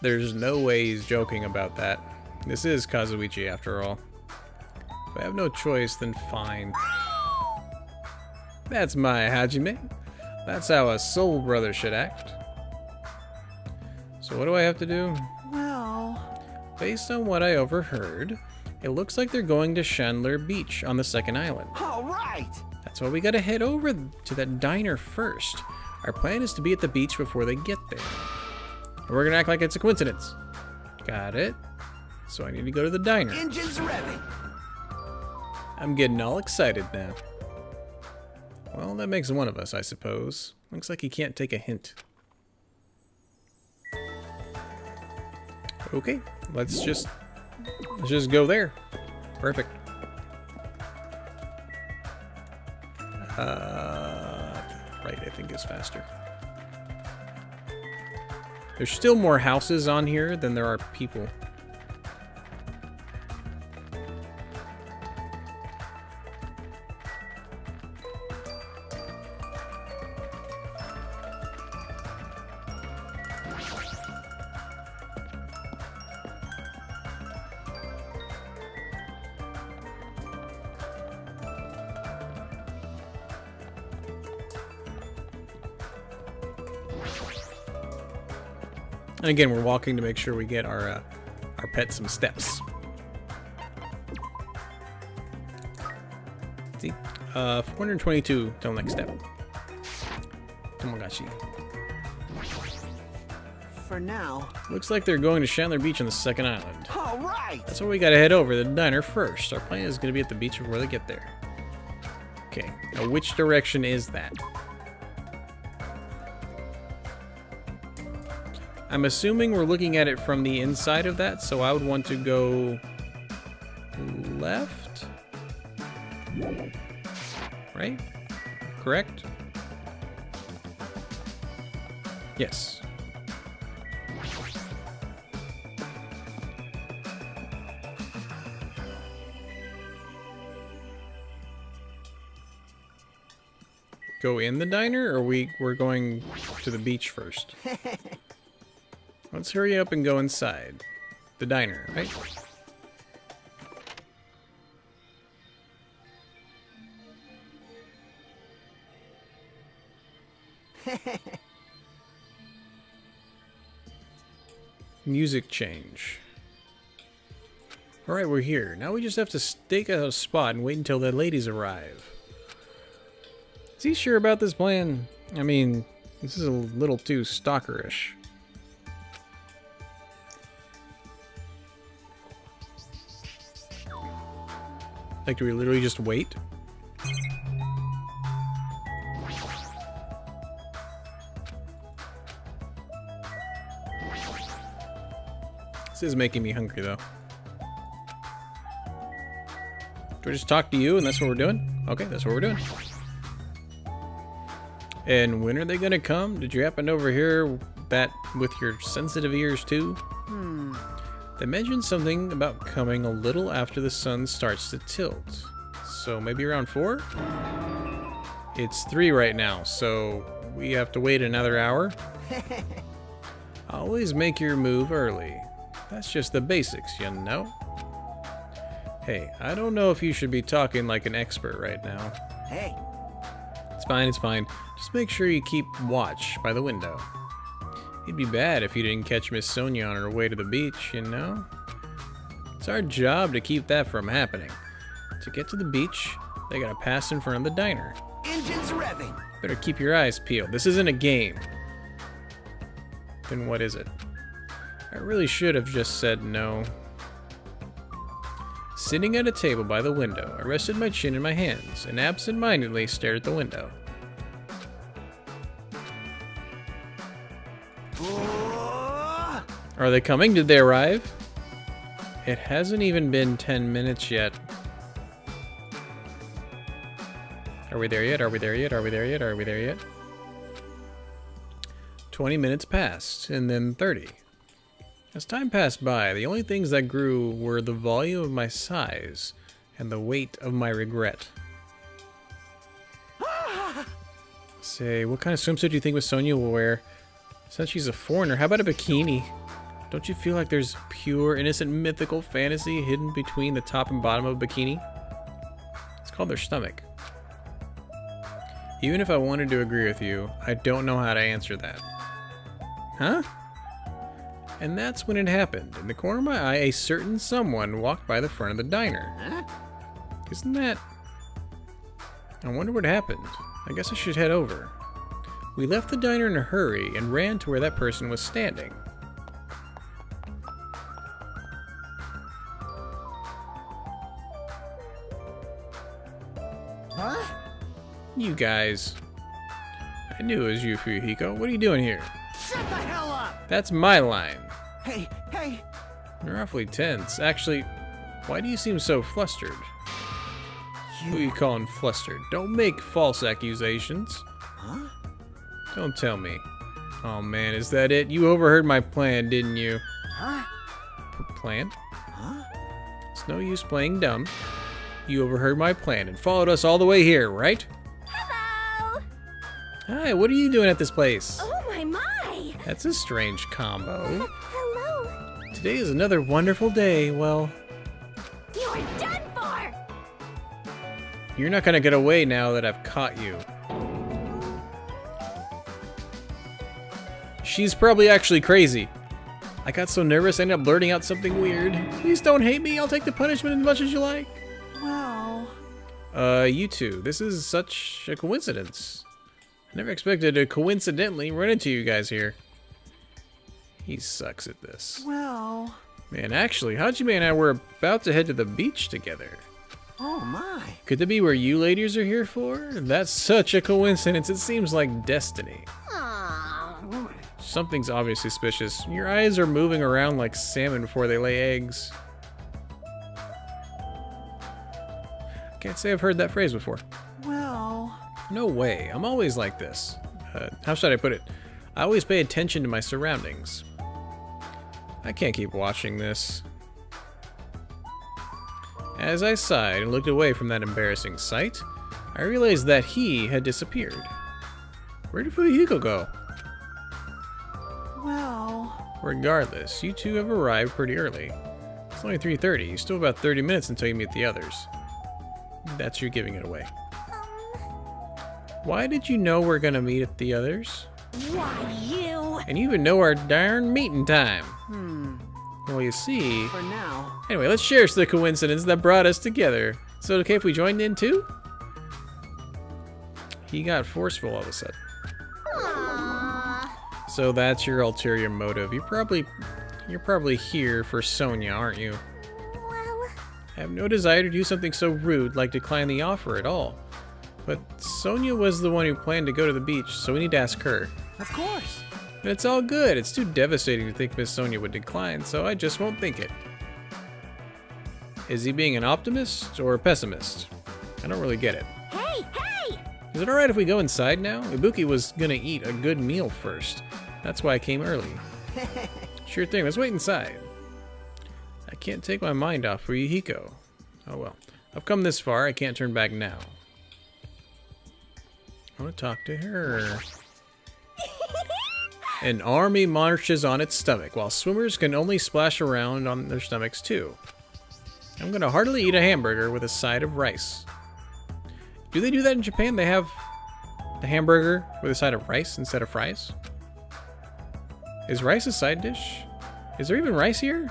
There's no way he's joking about that. This is Kazuichi after all. If I have no choice, then fine. That's my Hajime. That's how a soul brother should act. So what do I have to do? Well... Based on what I overheard, it looks like they're going to Chandler Beach on the second island. All right! That's why we gotta head over to that diner first. Our plan is to be at the beach before they get there. And we're gonna act like it's a coincidence. Got it. So I need to go to the diner. Engines revving! I'm getting all excited now. Well, that makes one of us, I suppose. Looks like he can't take a hint. Okay, let's just go there. Perfect. Right, I think is faster. There's still more houses on here than there are people. And again, we're walking to make sure we get our pet some steps. See? 422 till next step. Tomogashi. For now. Looks like they're going to Chandler Beach on the second island. All right! That's why we gotta head over to the diner first. Our plan is gonna be at the beach before they get there. Okay, now which direction is that? I'm assuming we're looking at it from the inside of that, so I would want to go left? Right? Correct? Yes. Go in the diner, or we're going to the beach first? Let's hurry up and go inside. The diner, right? Music change. Alright, we're here. Now we just have to stake out a spot and wait until the ladies arrive. Is he sure about this plan? I mean, this is a little too stalkerish. Like, do we literally just wait? This is making me hungry, though. Do I just talk to you and that's what we're doing? Okay, that's what we're doing. And when are they gonna come? Did you happen to overhear that with your sensitive ears, too? They mentioned something about coming a little after the sun starts to tilt. So maybe around 4? It's 3 right now, so we have to wait another hour? Always make your move early. That's just the basics, you know? Hey, I don't know if you should be talking like an expert right now. Hey. It's fine, it's fine. Just make sure you keep watch by the window. It'd be bad if you didn't catch Miss Sonia on her way to the beach, you know? It's our job to keep that from happening. To get to the beach, they gotta pass in front of the diner. Engines revving. Better keep your eyes peeled. This isn't a game. Then what is it? I really should have just said no. Sitting at a table by the window, I rested my chin in my hands and absent-mindedly stared at the window. Oh, Are they coming? Did they arrive? It hasn't even been 10 minutes yet. Are we there yet? Are we there yet? Are we there yet? Are we there yet? 20 minutes passed, and then 30. As time passed by, the only things that grew were the volume of my sighs and the weight of my regret. Say, what kind of swimsuit do you think Miss Sonia will wear? Since she's a foreigner, how about a bikini? Don't you feel like there's pure, innocent, mythical fantasy hidden between the top and bottom of a bikini? It's called their stomach. Even if I wanted to agree with you, I don't know how to answer that. Huh? And that's when it happened. In the corner of my eye, a certain someone walked by the front of the diner. huh? Isn't that... I wonder what happened. I guess I should head over. We left the diner in a hurry and ran to where that person was standing. Huh? You guys. I knew it was you, Fuyuhiko. What are you doing here? Shut the hell up! That's my line. Hey, hey! You're awfully tense. Actually, why do you seem so flustered? Who are you calling flustered? Don't make false accusations. Huh? Don't tell me. Oh man, is that it? You overheard my plan, didn't you? Huh? Plan? Huh? It's no use playing dumb. You overheard my plan and followed us all the way here, right? Hello! Hi, what are you doing at this place? Oh my! That's a strange combo. Hello! Today is another wonderful day. Well, You're done for! you're not gonna get away now that I've caught you. She's probably actually crazy. I got so nervous I ended up blurting out something weird. Please don't hate me. I'll take the punishment as much as you like. Well... You two, this is such a coincidence. I never expected to coincidentally run into you guys here. He sucks at this. Well... Man, actually, Hajime and I were about to head to the beach together. Oh my. Could that be where you ladies are here for? That's such a coincidence. It seems like destiny. Aww. Something's obviously suspicious. Your eyes are moving around like salmon before they lay eggs. Can't say I've heard that phrase before. Well... No way. I'm always like this. How should I put it? I always pay attention to my surroundings. I can't keep watching this. As I sighed and looked away from that embarrassing sight, I realized that he had disappeared. Where did Fuyuhiko go? Well... Regardless, you two have arrived pretty early. It's only 3:30. You still have about 30 minutes until you meet the others. That's you giving it away. Why did you know we're gonna meet at the others? Why, you? And you even know our darn meeting time. Well, you see... For now... Anyway, let's cherish the coincidence that brought us together. So, okay if we joined in too? He got forceful all of a sudden. Aww. So that's your ulterior motive. You're probably here for Sonia, aren't you? Well, I have no desire to do something so rude like decline the offer at all. But Sonia was the one who planned to go to the beach, so we need to ask her. Of course. But it's all good. It's too devastating to think Miss Sonia would decline, so I just won't think it. Is he being an optimist or a pessimist? I don't really get it. hey, hey! Is it alright if we go inside now? Ibuki was gonna eat a good meal first. That's why I came early. Sure thing, let's wait inside. I can't take my mind off Fuyuhiko. Oh well. I've come this far, I can't turn back now. I want to talk to her. An army marches on its stomach, while swimmers can only splash around on their stomachs too. I'm gonna heartily eat a hamburger with a side of rice. Do they do that in Japan? They have The hamburger with a side of rice instead of fries? Is rice a side dish? Is there even rice here?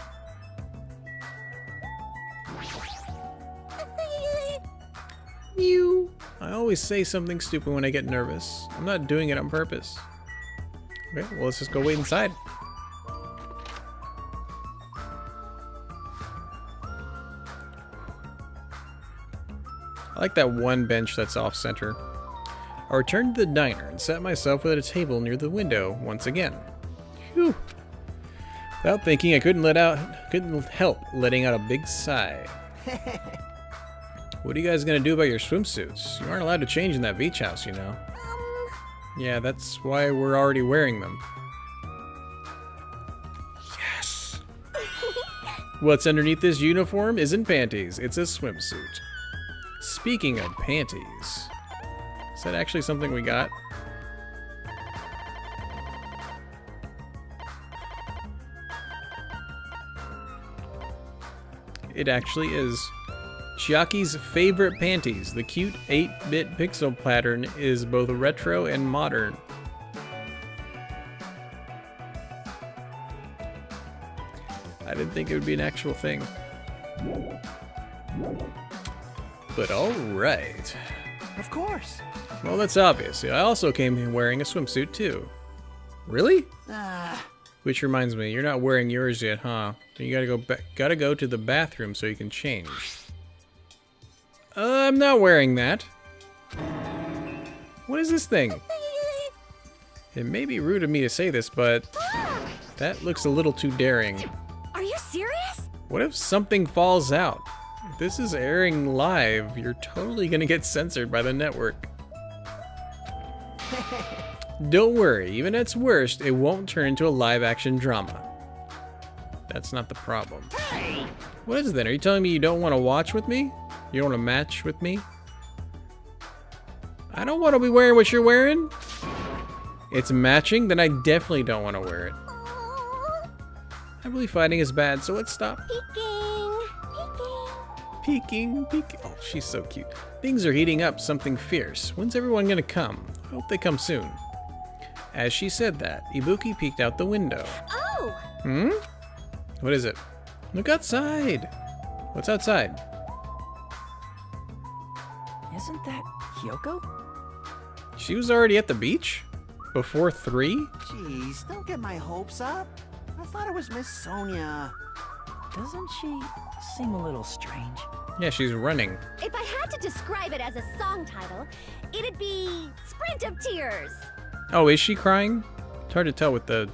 Mew. I always say something stupid when I get nervous. I'm not doing it on purpose. Okay, well, let's just go wait inside. I like that one bench that's off-center. I returned to the diner and sat myself at a table near the window once again. Phew. Without thinking, I couldn't help letting out a big sigh. What are you guys gonna do about your swimsuits? You aren't allowed to change in that beach house, you know. Yeah, that's why we're already wearing them. Yes! What's underneath this uniform isn't panties, it's a swimsuit. Speaking of panties, is that actually something we got? It actually is. Chiaki's favorite panties. The cute 8-bit pixel pattern is both retro and modern. I didn't think it would be an actual thing. But alright. Of course. Well, that's obvious. I also came here wearing a swimsuit too. Really? Which reminds me, you're not wearing yours yet, huh? You gotta go to the bathroom so you can change. I'm not wearing that. What is this thing? It may be rude of me to say this, but that looks a little too daring. Are you serious? What if something falls out? If this is airing live, you're totally gonna get censored by the network. Don't worry, even at its worst, it won't turn into a live-action drama. That's not the problem. What is it then? Are you telling me you don't want to watch with me? You don't want to match with me? I don't want to be wearing what you're wearing. It's matching? Then I definitely don't want to wear it. I believe fighting is bad, so let's stop. Peeking. Oh, she's so cute. Things are heating up something fierce. When's everyone gonna come? I hope they come soon. As she said that, Ibuki peeked out the window. Oh! Hmm? What is it? Look outside! What's outside? Isn't that Kyoko? She was already at the beach? Before 3? Jeez, don't get my hopes up. I thought it was Miss Sonia. Doesn't she seem a little strange? Yeah, she's running. If I had to describe it as a song title, it'd be Sprint of Tears. Oh, is she crying? It's hard to tell with the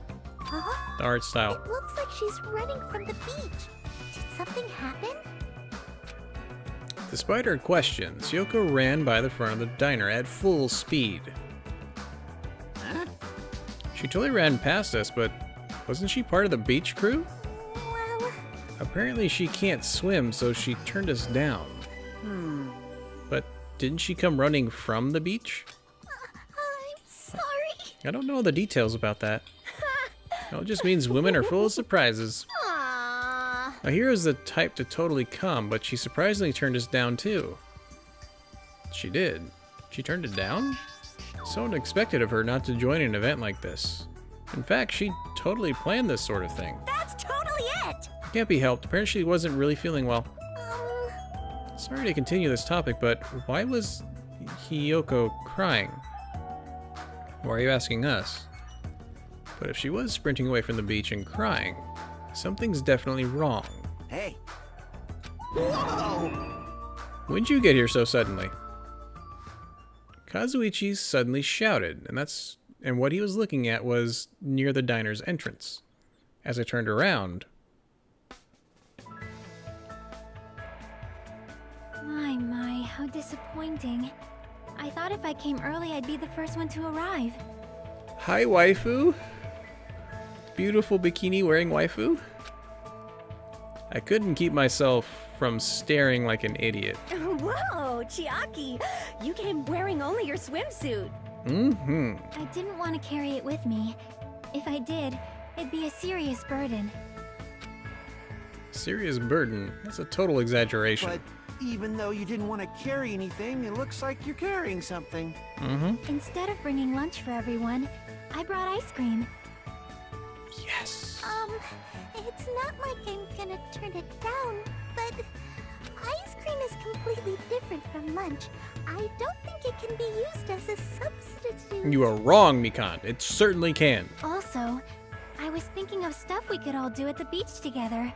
art style. It looks like she's running from the beach. Did something happen? Despite her questions, Yoko ran by the front of the diner at full speed. Huh? She totally ran past us, but wasn't she part of the beach crew? Well, Apparently she can't swim, so she turned us down. But didn't she come running from the beach? I'm sorry. I don't know the details about that. It just means women are full of surprises. Aww. A hero's the type to totally come, but she surprisingly turned us down too. She did. She turned it down? So unexpected of her not to join an event like this. In fact, she totally planned this sort of thing. That's totally it. Can't be helped. Apparently she wasn't really feeling well. Sorry to continue this topic, but why was Hiyoko crying? Why are you asking us? But if she was sprinting away from the beach and crying, something's definitely wrong. Hey. Whoa! When'd you get here so suddenly? Kazuichi suddenly shouted, and what he was looking at was near the diner's entrance. As I turned around... My, how disappointing. I thought if I came early, I'd be the first one to arrive. Hi, waifu. Beautiful bikini wearing waifu. I couldn't keep myself from staring like an idiot. Whoa, Chiaki! You came wearing only your swimsuit. Mm-hmm. I didn't want to carry it with me. If I did, it'd be a serious burden. Serious burden. That's a total exaggeration. But even though you didn't want to carry anything, it looks like you're carrying something. Mm-hmm. Instead of bringing lunch for everyone, I brought ice cream. Yes. It's not like I'm gonna turn it down, but ice cream is completely different from lunch. I don't think it can be used as a substitute. You are wrong, Mikan. It certainly can. Also, I was thinking of stuff we could all do at the beach together.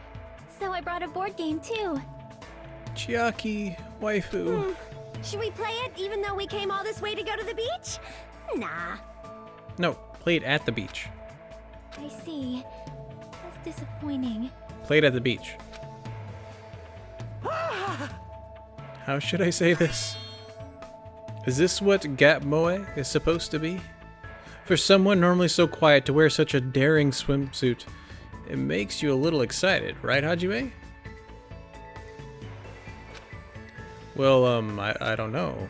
So I brought a board game too. Chiaki, waifu. Should we play it even though we came all this way to go to the beach? Nah. No, play it at the beach. I see. That's disappointing. Play it at the beach. How should I say this? Is this what Gap Moe is supposed to be? For someone normally so quiet to wear such a daring swimsuit, it makes you a little excited, right, Hajime? Well, I don't know.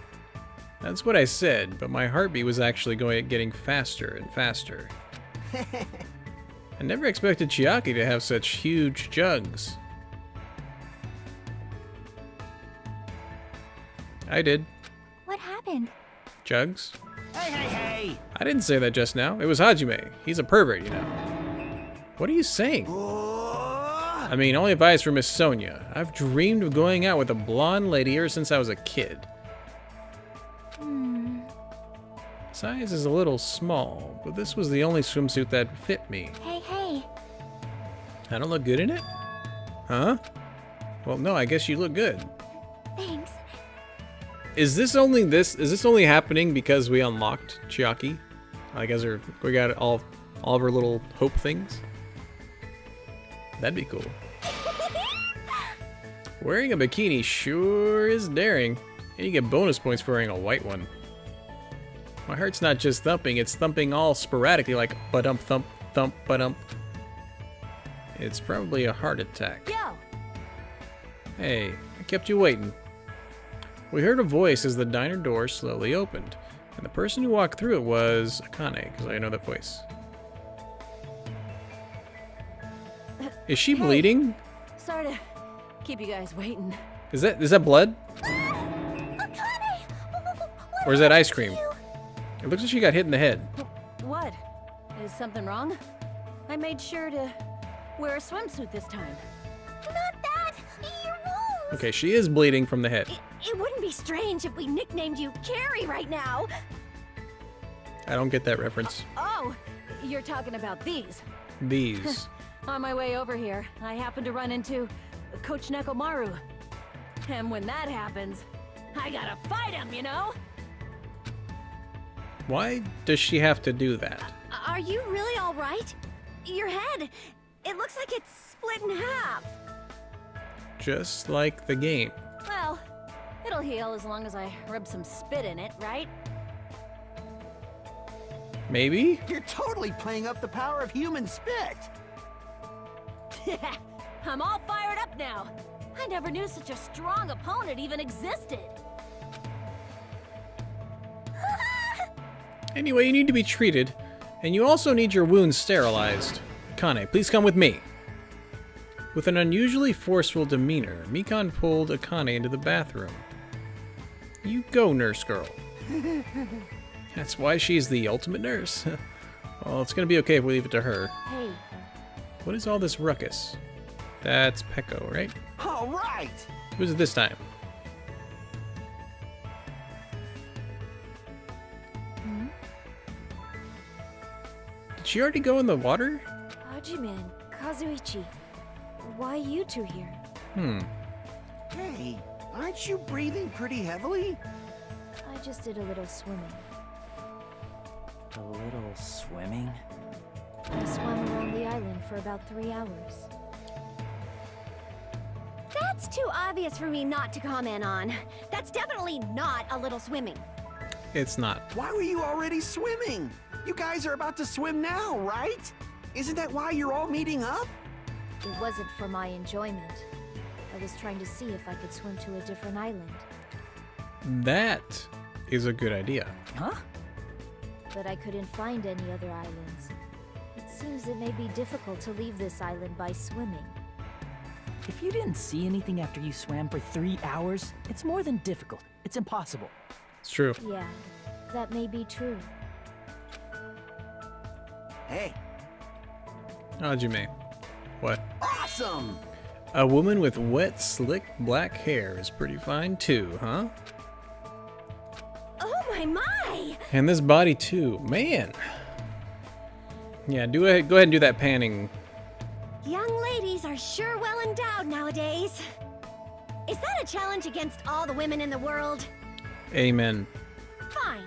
That's what I said, but my heartbeat was actually getting faster and faster. I never expected Chiaki to have such huge jugs. I did. What happened? Jugs? Hey, hey, hey! I didn't say that just now. It was Hajime. He's a pervert, you know. What are you saying? I mean, only advice for Miss Sonia. I've dreamed of going out with a blonde lady ever since I was a kid. Size is a little small, but this was the only swimsuit that fit me. Hey, hey. I don't look good in it? Huh? Well, no, I guess you look good. Thanks. Is this only happening because we unlocked Chiaki? Like, we got all of her little hope things? That'd be cool. Wearing a bikini sure is daring, and you get bonus points for wearing a white one. My heart's not just thumping, it's thumping all sporadically like ba-dump thump thump ba-dump. It's probably a heart attack. Yo! Hey, I kept you waiting. We heard a voice as the diner door slowly opened, and the person who walked through it was Akane, because I know that voice. Is she bleeding? Sorry to keep you guys waiting. Is that blood? Akane! Or is that ice cream? It looks like she got hit in the head. What? Is something wrong? I made sure to wear a swimsuit this time. Not that! Your wounds! Okay, she is bleeding from the head. It wouldn't be strange if we nicknamed you Carrie right now. I don't get that reference. Oh, you're talking about these. These. On my way over here, I happened to run into Coach Nekomaru. And when that happens, I gotta fight him, you know? Why does she have to do that? Are you really all right? Your head, it looks like it's split in half. Just like the game. Well, it'll heal as long as I rub some spit in it, right? Maybe? You're totally playing up the power of human spit. I'm all fired up now. I never knew such a strong opponent even existed. Anyway, you need to be treated, and you also need your wounds sterilized. Akane, please come with me. With an unusually forceful demeanor, Mikan pulled Akane into the bathroom. You go, nurse girl. That's why she's the ultimate nurse. Well, it's gonna be okay if we leave it to her. Hey, What is all this ruckus? That's Peko, right? All right! Who's it this time? Did she already go in the water? Hajime and Kazuichi, why you two here? Hey, aren't you breathing pretty heavily? I just did a little swimming. A little swimming? I swam around the island for about 3 hours. That's too obvious for me not to comment on. That's definitely not a little swimming. It's not. Why were you already swimming? You guys are about to swim now, right? Isn't that why you're all meeting up? It wasn't for my enjoyment. I was trying to see if I could swim to a different island. That is a good idea. Huh? But I couldn't find any other islands. It seems it may be difficult to leave this island by swimming. If you didn't see anything after you swam for 3 hours, it's more than difficult. It's impossible. It's true. Yeah, that may be true. Hey, Hajime. What? awesome! A woman with wet, slick black hair is pretty fine too, huh? Oh my! And this body too, man. Yeah, go ahead and do that panning. Young ladies are sure well endowed nowadays. Is that a challenge against all the women in the world? Amen. Fine.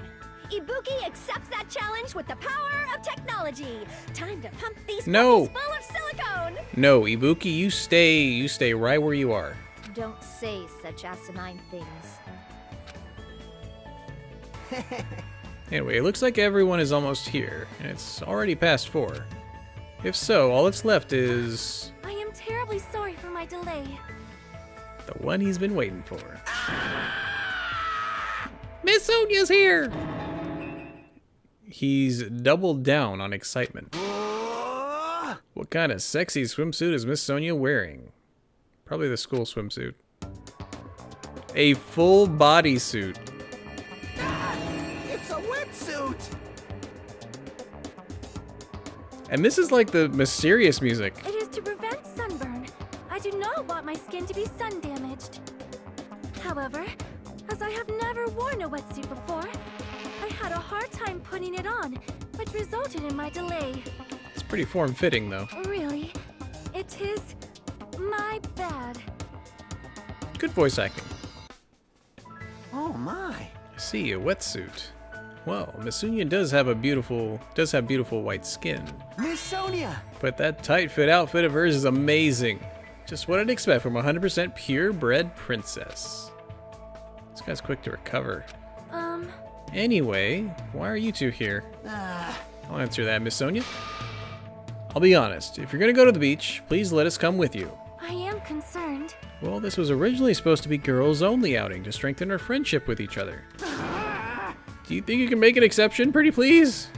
Ibuki accepts that challenge with the power of technology. Time to pump these No. puppies full of silicone. No, Ibuki, you stay right where you are. Don't say such asinine things. Anyway, it looks like everyone is almost here, and it's already past 4. If so, all that's left is I am terribly sorry for my delay. the one he's been waiting for. Miss Sonia's here! He's doubled down on excitement. What kind of sexy swimsuit is Miss Sonia wearing? Probably the school swimsuit. A full bodysuit. It's a wetsuit! And this is like the mysterious music. It is to prevent sunburn. I do not want my skin to be sun damaged. However, as I have never worn a wetsuit before, I had a hard time putting it on, which resulted in my delay. It's pretty form-fitting, though. Really? It is my bad. Good voice acting. Oh my. I see, a wetsuit. Well, Miss Sonia does have beautiful white skin. Miss Sonia! But that tight-fit outfit of hers is amazing. Just what I'd expect from a 100% purebred princess. This guy's quick to recover. Anyway, why are you two here? I'll answer that, Miss Sonia. I'll be honest, if you're gonna go to the beach, please let us come with you. I am concerned. Well, this was originally supposed to be girls-only outing to strengthen our friendship with each other. Do you think you can make an exception, pretty please?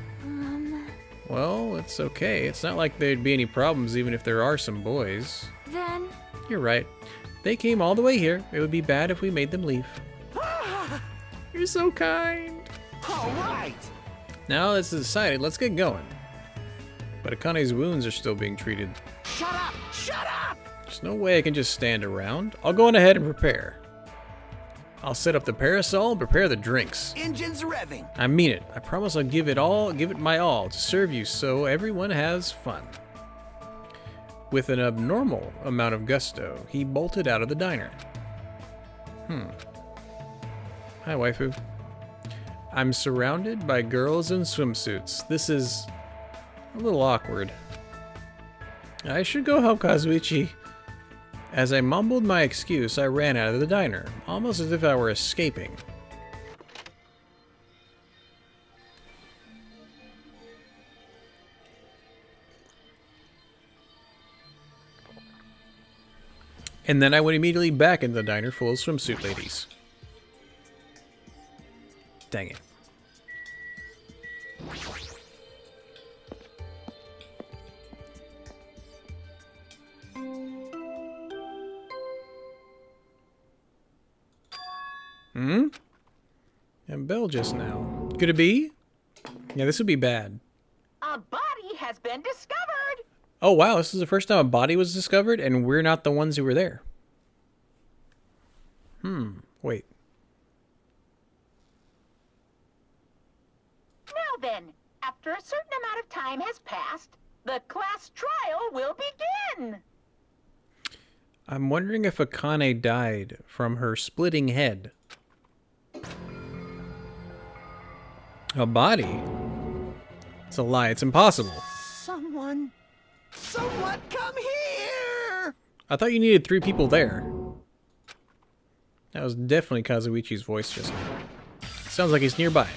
Well, it's okay. It's not like there'd be any problems even if there are some boys. Then, You're right. They came all the way here. It would be bad if we made them leave. You're so kind. All right! Now that's decided, let's get going. But Akane's wounds are still being treated. Shut up! Shut up! There's no way I can just stand around. I'll go on ahead and prepare. I'll set up the parasol and prepare the drinks. Engines revving. I mean it. I promise I'll give it my all to serve you so everyone has fun. With an abnormal amount of gusto, he bolted out of the diner. Hi, waifu. I'm surrounded by girls in swimsuits. This is a little awkward. I should go help Kazuichi. As I mumbled my excuse, I ran out of the diner, almost as if I were escaping. And then I went immediately back into the diner full of swimsuit ladies. Dang it. And bell just now. Could it be? Yeah, this would be bad. A body has been discovered. Oh wow, this is the first time a body was discovered and we're not the ones who were there. Wait. Now then, after a certain amount of time has passed, the class trial will begin. I'm wondering if Akane died from her splitting head. A body? It's a lie. It's impossible. Someone come here! I thought you needed 3 people there. That was definitely Kazuichi's voice just now. Sounds like he's nearby.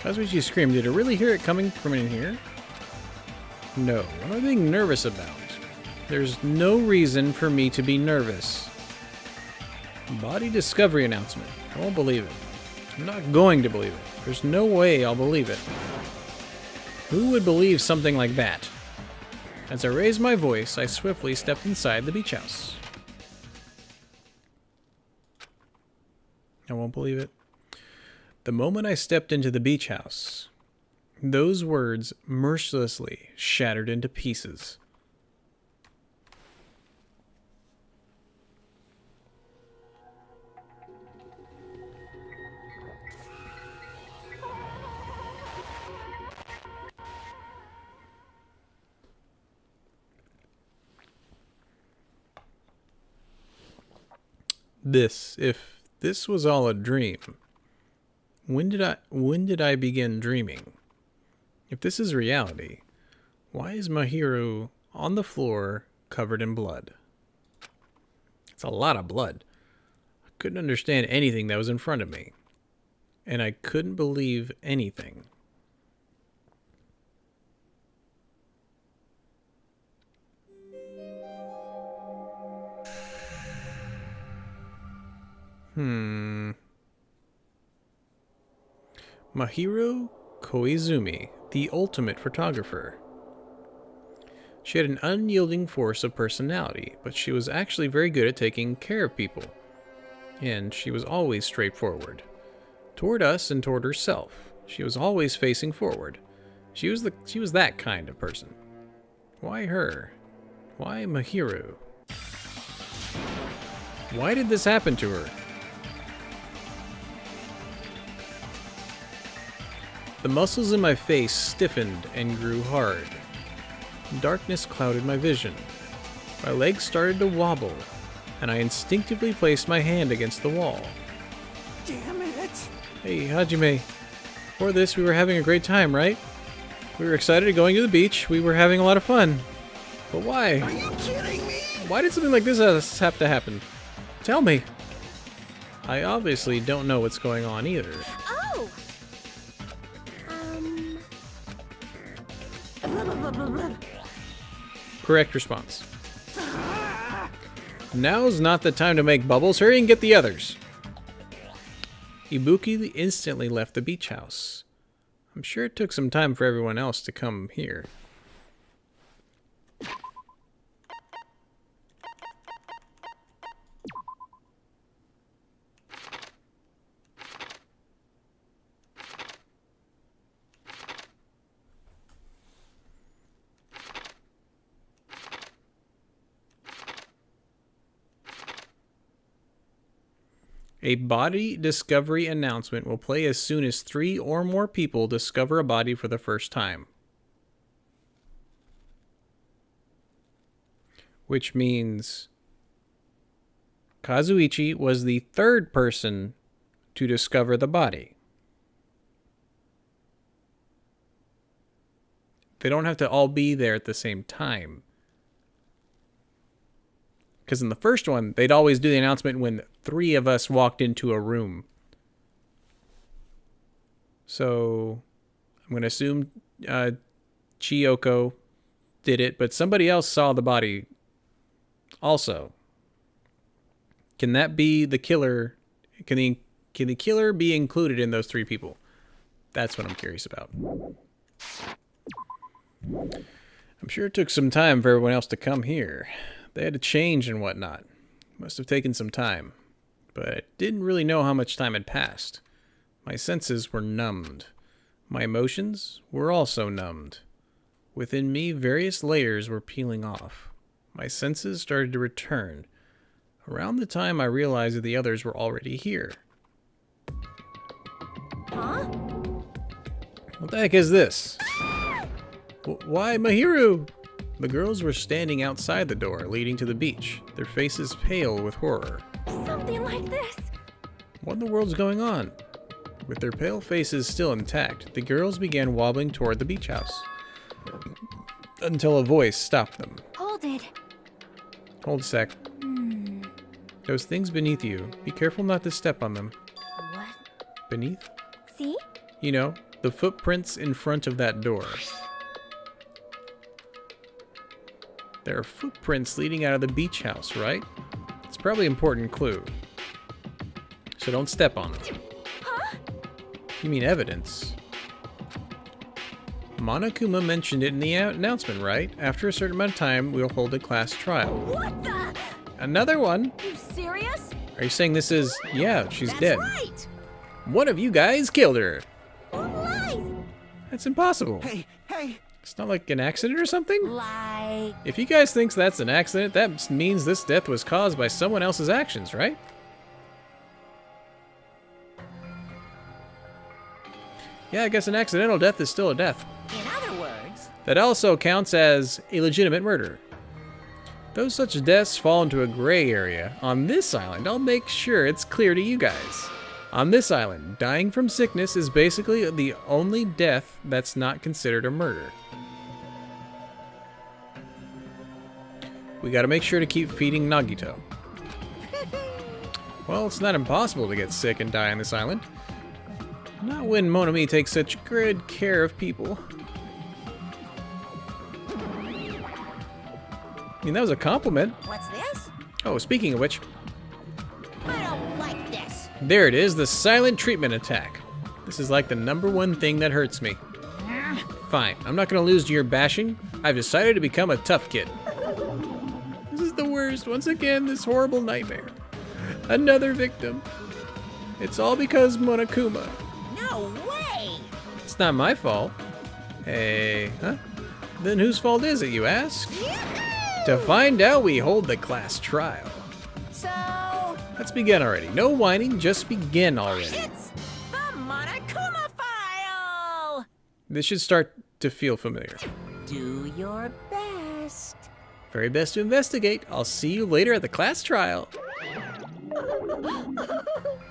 Kazuichi screamed. Did I really hear it coming from in here? No. What am I being nervous about? There's no reason for me to be nervous. Body discovery announcement. I won't believe it. I'm not going to believe it. There's no way I'll believe it. Who would believe something like that? As I raised my voice, I swiftly stepped inside the beach house. I won't believe it. The moment I stepped into the beach house, those words mercilessly shattered into pieces. If this was all a dream, when did I begin dreaming? If this is reality, why is Mahiru on the floor covered in blood? It's a lot of blood. I couldn't understand anything that was in front of me, and I couldn't believe anything. Mahiru Koizumi, the ultimate photographer. She had an unyielding force of personality, but she was actually very good at taking care of people. And she was always straightforward. Toward us and toward herself. She was always facing forward. She was that kind of person. Why her? Why Mahiru? Why did this happen to her? The muscles in my face stiffened and grew hard. Darkness clouded my vision. My legs started to wobble, and I instinctively placed my hand against the wall. Damn it! Hey, Hajime. Before this, we were having a great time, right? We were excited at going to the beach. We were having a lot of fun. But why? Are you kidding me? Why did something like this have to happen? Tell me. I obviously don't know what's going on either. Oh! Correct response. Now's not the time to make bubbles. Hurry and get the others. Ibuki instantly left the beach house. I'm sure it took some time for everyone else to come here. A body discovery announcement will play as soon as 3 or more people discover a body for the first time. Which means Kazuichi was the 3rd person to discover the body. They don't have to all be there at the same time. Because in the first one, they'd always do the announcement when 3 of us walked into a room. So, I'm going to assume Chiyoko did it, but somebody else saw the body also. Can that be the killer? Can the killer be included in those 3 people? That's what I'm curious about. I'm sure it took some time for everyone else to come here. They had to change and whatnot. Must have taken some time. But I didn't really know how much time had passed. My senses were numbed. My emotions were also numbed. Within me, various layers were peeling off. My senses started to return. Around the time I realized that the others were already here. Huh? What the heck is this? Why, Mahiru? The girls were standing outside the door leading to the beach, their faces pale with horror. Something like this. What in the world's going on? With their pale faces still intact, the girls began wobbling toward the beach house. Until a voice stopped them. Hold it. Hold a sec. Those things beneath you, be careful not to step on them. What? Beneath? See? You know, the footprints in front of that door. There are footprints leading out of the beach house, right? It's probably an important clue. so don't step on them. Huh? You mean evidence? Monokuma mentioned it in the announcement, right? After a certain amount of time, we'll hold a class trial. What the? Another one? You serious? Are you saying this is... Yeah, she's That's dead. right. One of you guys killed her. Who lies? That's impossible. Hey, hey, It's not like an accident or something? Like... If you guys think that's an accident, that means this death was caused by someone else's actions, right? Yeah, I guess an accidental death is still a death. In other words, That also counts as a legitimate murder. Though such deaths fall into a gray area, on this island, I'll make sure it's clear to you guys. On this island, dying from sickness is basically the only death that's not considered a murder. We gotta make sure to keep feeding Nagito. Well, it's not impossible to get sick and die on this island. Not when Monami takes such good care of people. I mean, that was a compliment. what's this? Oh, speaking of which, I don't like this. there it is, the silent treatment attack. This is like the #1 thing that hurts me. Fine, I'm not gonna lose to your bashing. I've decided to become a tough kid. This is the worst. Once again, this horrible nightmare. Another victim. It's all because Monokuma. No way! It's not my fault. Hey, huh? Then whose fault is it, you ask? To find out, we hold the class trial. So, Let's begin already. No whining, just begin already. it's the Monokuma file! This should start to feel familiar. Do your best. Very best to investigate. I'll see you later at the class trial.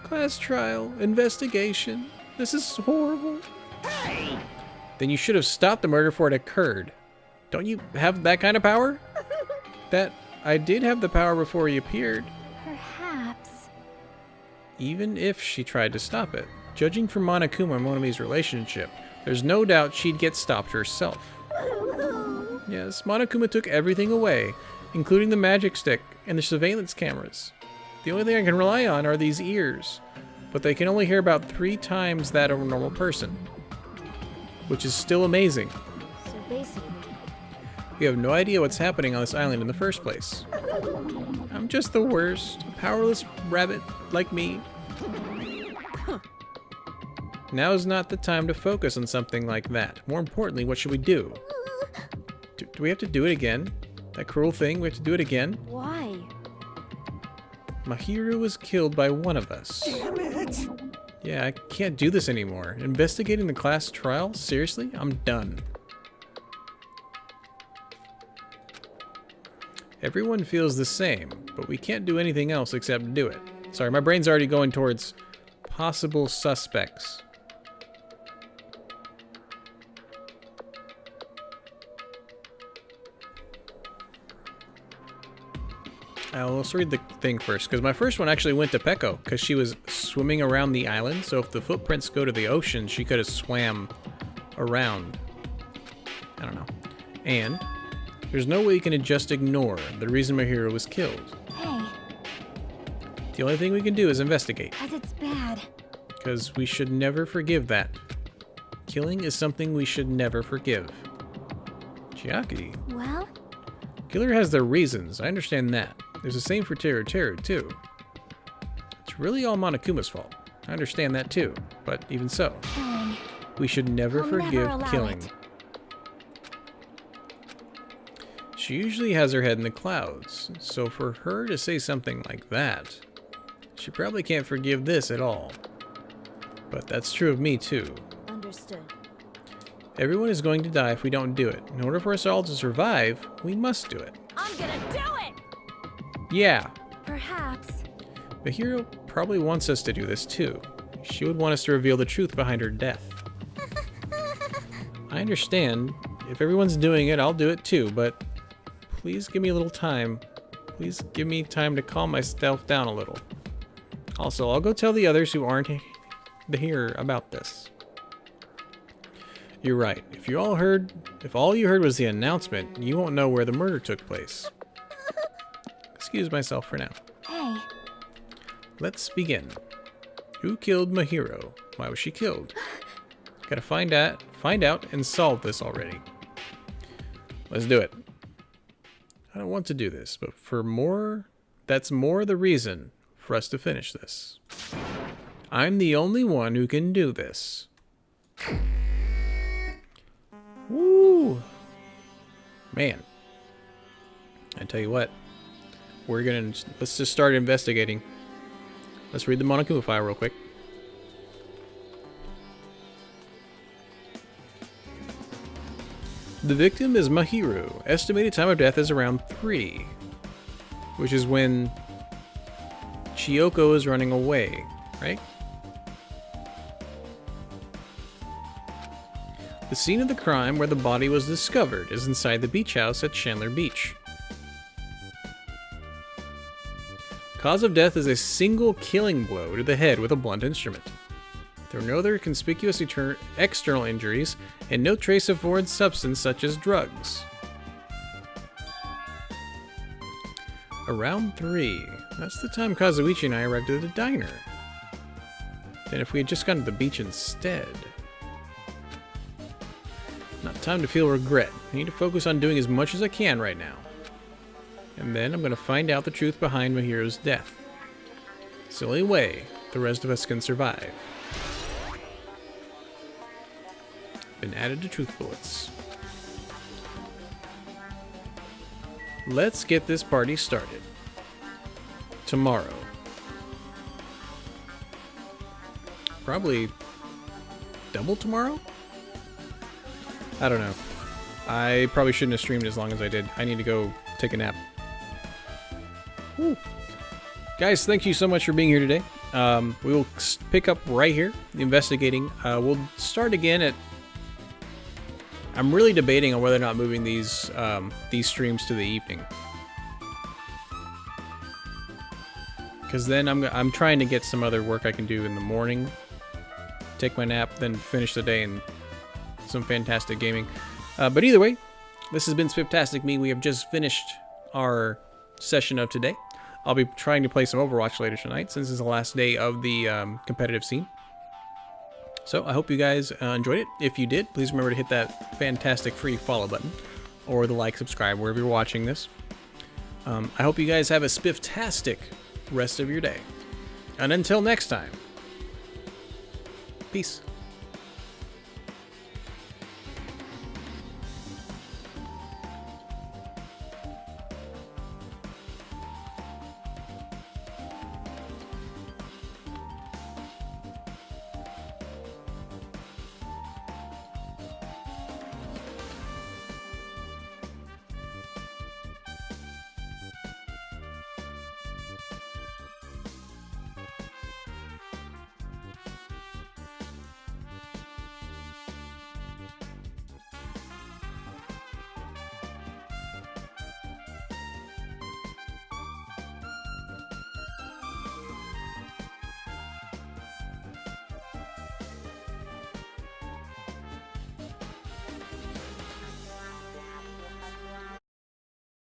Class trial, investigation. This is horrible. Hey! Then you should have stopped the murder before it occurred. Don't you have that kind of power? That I did have the power before he appeared. Perhaps. Even if she tried to stop it. Judging from Monokuma and Monami's relationship, there's no doubt she'd get stopped herself. Yes, Monokuma took everything away, including the magic stick and the surveillance cameras. The only thing I can rely on are these ears, but they can only hear about 3 times that of a normal person, which is still amazing. So basically, We have no idea what's happening on this island in the first place. I'm just the worst, a powerless rabbit like me. Now is not the time to focus on something like that. More importantly, what should we do? Do we have to do it again? That cruel thing, we have to do it again? why? Mahiru was killed by one of us. damn it. Yeah, I can't do this anymore. Investigating the class trial? Seriously? I'm done. Everyone feels the same, but we can't do anything else except do it. Sorry, my brain's already going towards possible suspects. Let's read the thing first, because my first one actually went to Peko, because she was swimming around the island, so if the footprints go to the ocean, she could have swam around. I don't know. And there's no way you can just ignore the reason my hero was killed. Hey, The only thing we can do is investigate, as it's bad. because we should never forgive that. Killing is something we should never forgive. Chiaki. Well, Killer has their reasons, I understand that. There's the same for Teru Teru, too. It's really all Monokuma's fault. I understand that, too. But even so, killing. we should never I'll forgive never allow killing. it. She usually has her head in the clouds, so for her to say something like that, she probably can't forgive this at all. But that's true of me, too. Understood. Everyone is going to die if we don't do it. In order for us all to survive, we must do it. I'm gonna do it! Yeah, Perhaps. the hero probably wants us to do this too. She would want us to reveal the truth behind her death. I understand. If everyone's doing it, I'll do it too, but please give me a little time. Please give me time to calm myself down a little. Also, I'll go tell the others who aren't here about this. You're right. If all you heard was the announcement, you won't know where the murder took place. Excuse myself for now. Hey, Let's begin. Who killed Mahiro? Why was she killed? Gotta find out, and solve this already. Let's do it. I don't want to do this, but that's more the reason for us to finish this. I'm the only one who can do this. Woo! Man. I tell you what. Let's just start investigating. Let's read the Monokuma file real quick. The victim is Mahiro. Estimated time of death is around 3, which is when Chiyoko is running away, right? The scene of the crime where the body was discovered is inside the beach house at Chandler Beach. Cause of death is a single killing blow to the head with a blunt instrument. There are no other conspicuous external injuries, and no trace of foreign substance such as drugs. Around 3. That's the time Kazuichi and I arrived at the diner. Then if we had just gone to the beach instead. Not time to feel regret. I need to focus on doing as much as I can right now. And then I'm going to find out the truth behind Mahiro's death. It's the only way the rest of us can survive. Been added to truth bullets. Let's get this party started. Tomorrow. Probably double tomorrow? I don't know. I probably shouldn't have streamed as long as I did. I need to go take a nap. Woo. Guys, thank you so much for being here today. We will pick up right here, investigating. We'll start again at... I'm really debating on whether or not moving these streams to the evening. Because then I'm trying to get some other work I can do in the morning. Take my nap, then finish the day and some fantastic gaming. But either way, this has been SpifftasticMe. We have just finished our session of today. I'll be trying to play some Overwatch later tonight, since it's the last day of the competitive scene. So I hope you guys enjoyed it. If you did, please remember to hit that fantastic free follow button, or the like, subscribe, wherever you're watching this. I hope you guys have a spifftastic rest of your day. And until next time, peace.